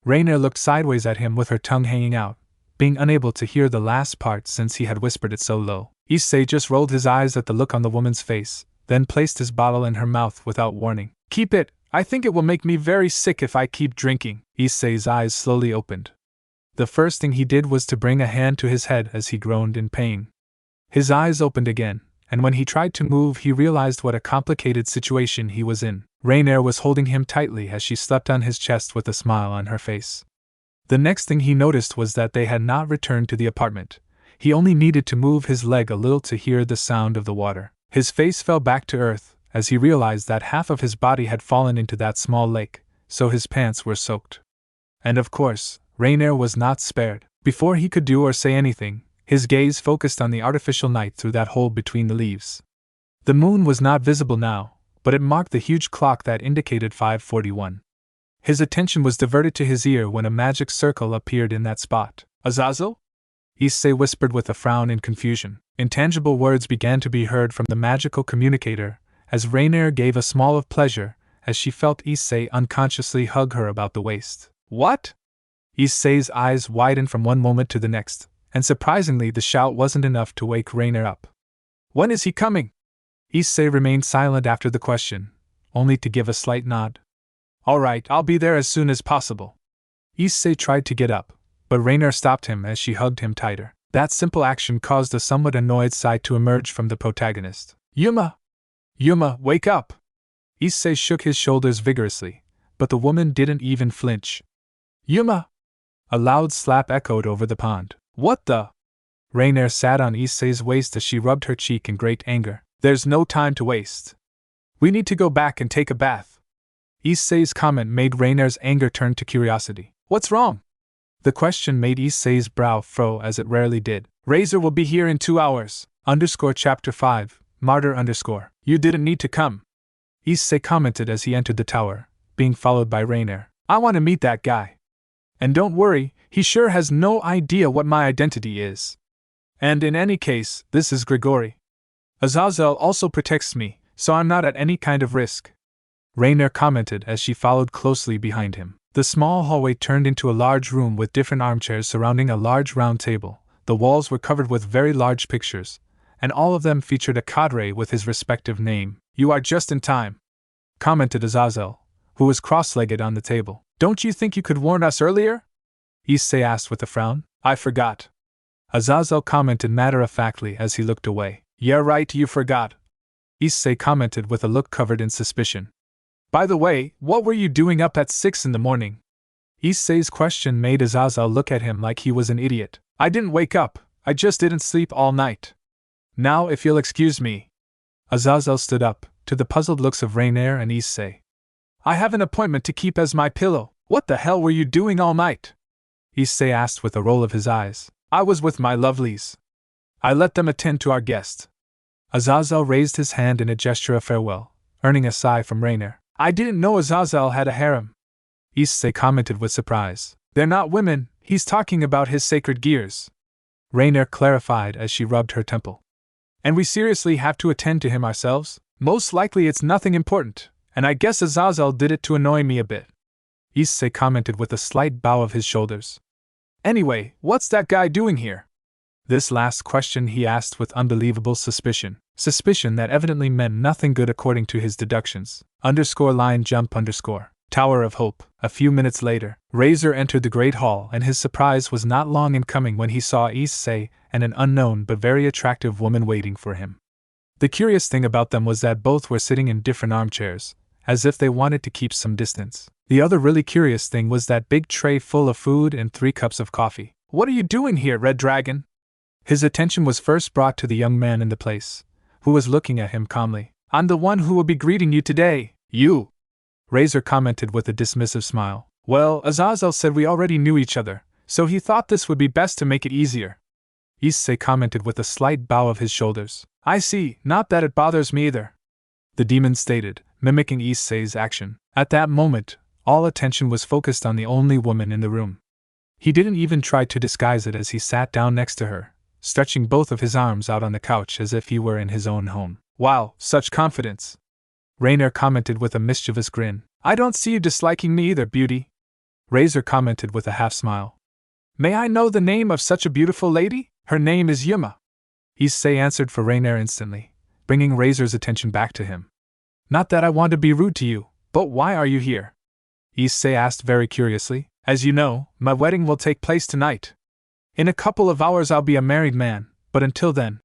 Raynare looked sideways at him with her tongue hanging out, being unable to hear the last part since he had whispered it so low. ISSEI just rolled his eyes at the look on the woman's face, then placed his bottle in her mouth without warning. Keep it, I think it will make me very sick if I keep drinking. ISSEI's eyes slowly opened. The first thing he did was to bring a hand to his head as he groaned in pain. His eyes opened again, and when he tried to move he realized what a complicated situation he was in. Raynare was holding him tightly as she slept on his chest with a smile on her face. The next thing he noticed was that they had not returned to the apartment. He only needed to move his leg a little to hear the sound of the water. His face fell back to earth as he realized that half of his body had fallen into that small lake, so his pants were soaked. And of course, Raynare was not spared. Before he could do or say anything, his gaze focused on the artificial night through that hole between the leaves. The moon was not visible now, but it marked the huge clock that indicated 5:41. His attention was diverted to his ear when a magic circle appeared in that spot. Azazel? ISSEI whispered with a frown in confusion. Intangible words began to be heard from the magical communicator, as Raynare gave a smile of pleasure as she felt ISSEI unconsciously hug her about the waist. What? ISSEI's eyes widened from one moment to the next, and surprisingly the shout wasn't enough to wake Raynare up. When is he coming? ISSEI remained silent after the question, only to give a slight nod. All right, I'll be there as soon as possible. ISSEI tried to get up, but Raynare stopped him as she hugged him tighter. That simple action caused a somewhat annoyed sigh to emerge from the protagonist. Yuma! Yuma, wake up! ISSEI shook his shoulders vigorously, but the woman didn't even flinch. Yuma! A loud slap echoed over the pond. What the? Raynare sat on ISSEI's waist as she rubbed her cheek in great anger. There's no time to waste. We need to go back and take a bath. ISSEI's comment made Raynare's anger turn to curiosity. What's wrong? The question made ISSEI's brow furrow as it rarely did. Razer will be here in 2 hours. Chapter 5. Martyr. You didn't need to come. ISSEI commented as he entered the tower, being followed by Raynare. I want to meet that guy. And don't worry, he sure has no idea what my identity is. And in any case, this is Grigori. Azazel also protects me, so I'm not at any kind of risk. Raynare commented as she followed closely behind him. The small hallway turned into a large room with different armchairs surrounding a large round table. The walls were covered with very large pictures, and all of them featured a cadre with his respective name. You are just in time, commented Azazel, who was cross-legged on the table. Don't you think you could warn us earlier? ISSEI asked with a frown. I forgot. Azazel commented matter-of-factly as he looked away. Yeah, right, you forgot. ISSEI commented with a look covered in suspicion. By the way, what were you doing up at 6 in the morning? ISSEI's question made Azazel look at him like he was an idiot. I didn't wake up, I just didn't sleep all night. Now, if you'll excuse me. Azazel stood up, to the puzzled looks of Raynare and ISSEI. I have an appointment to keep as my pillow. What the hell were you doing all night? ISSEI asked with a roll of his eyes. I was with my lovelies. I let them attend to our guest. Azazel raised his hand in a gesture of farewell, earning a sigh from Raynare. I didn't know Azazel had a harem. ISSEI commented with surprise. They're not women, he's talking about his sacred gears. Raynare clarified as she rubbed her temple. And we seriously have to attend to him ourselves? Most likely it's nothing important, and I guess Azazel did it to annoy me a bit. ISSEI commented with a slight bow of his shoulders. Anyway, what's that guy doing here? This last question he asked with unbelievable suspicion. Suspicion that evidently meant nothing good according to his deductions. _line jump _ Tower of Hope. A few minutes later, Razer entered the Great Hall and his surprise was not long in coming when he saw ISSEI and an unknown but very attractive woman waiting for him. The curious thing about them was that both were sitting in different armchairs, as if they wanted to keep some distance. The other really curious thing was that big tray full of food and 3 cups of coffee. What are you doing here, Red Dragon? His attention was first brought to the young man in the place, who was looking at him calmly. I'm the one who will be greeting you today, you. Razer commented with a dismissive smile. Well, Azazel said we already knew each other, so he thought this would be best to make it easier. ISSEI commented with a slight bow of his shoulders. I see, not that it bothers me either. The demon stated, mimicking ISSEI's action. At that moment, all attention was focused on the only woman in the room. He didn't even try to disguise it as he sat down next to her, stretching both of his arms out on the couch as if he were in his own home. Wow, such confidence! Raynare commented with a mischievous grin. I don't see you disliking me either, beauty. Razer commented with a half-smile. May I know the name of such a beautiful lady? Her name is Yuma. ISSEI answered for Raynare instantly, bringing Razer's attention back to him. Not that I want to be rude to you, but why are you here? ISSEI asked very curiously. As you know, my wedding will take place tonight. In a couple of hours I'll be a married man, but until then.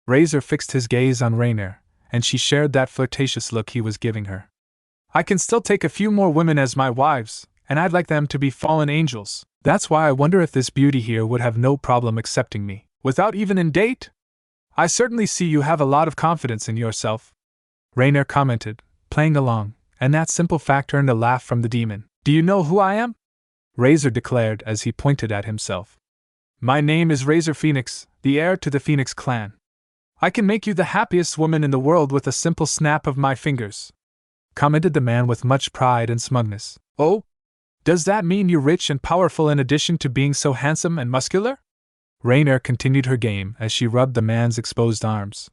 Razer fixed his gaze on Raynare, and she shared that flirtatious look he was giving her. I can still take a few more women as my wives, and I'd like them to be fallen angels. That's why I wonder if this beauty here would have no problem accepting me, without even in date? I certainly see you have a lot of confidence in yourself. Raynare commented, playing along, and that simple fact earned a laugh from the demon. Do you know who I am? Razer declared as he pointed at himself. My name is Razer Phoenix, the heir to the Phoenix clan. I can make you the happiest woman in the world with a simple snap of my fingers, commented the man with much pride and smugness. Oh? Does that mean you're rich and powerful in addition to being so handsome and muscular? Raynare continued her game as she rubbed the man's exposed arms.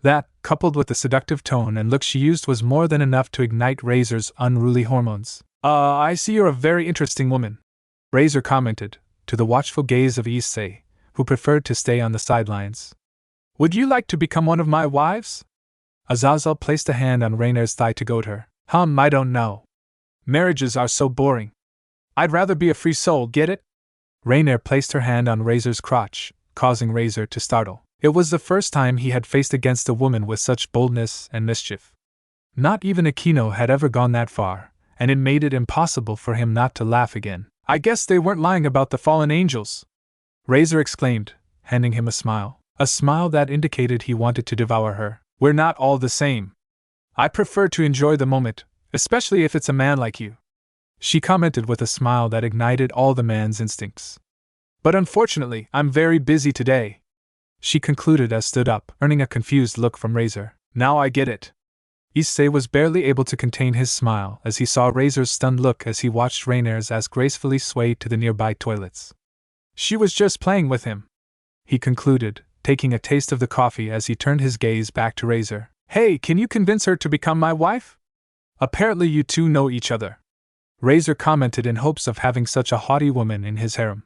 That, coupled with the seductive tone and look she used, was more than enough to ignite Razer's unruly hormones. I see you're a very interesting woman, Razer commented, to the watchful gaze of ISSEI, who preferred to stay on the sidelines. Would you like to become one of my wives? Azazel placed a hand on Raynare's thigh to goad her. I don't know. Marriages are so boring. I'd rather be a free soul, get it? Raynare placed her hand on Razor's crotch, causing Razer to startle. It was the first time he had faced against a woman with such boldness and mischief. Not even Aquino had ever gone that far, and it made it impossible for him not to laugh again. I guess they weren't lying about the fallen angels, Razer exclaimed, handing him a smile that indicated he wanted to devour her. We're not all the same. I prefer to enjoy the moment, especially if it's a man like you, she commented with a smile that ignited all the man's instincts. But unfortunately, I'm very busy today, she concluded as stood up, earning a confused look from Razer. Now I get it. ISSEI was barely able to contain his smile as he saw Razer's stunned look as he watched Raynare's ass gracefully sway to the nearby toilets. She was just playing with him, he concluded, taking a taste of the coffee as he turned his gaze back to Razer. Hey, can you convince her to become my wife? Apparently you two know each other, Razer commented in hopes of having such a haughty woman in his harem.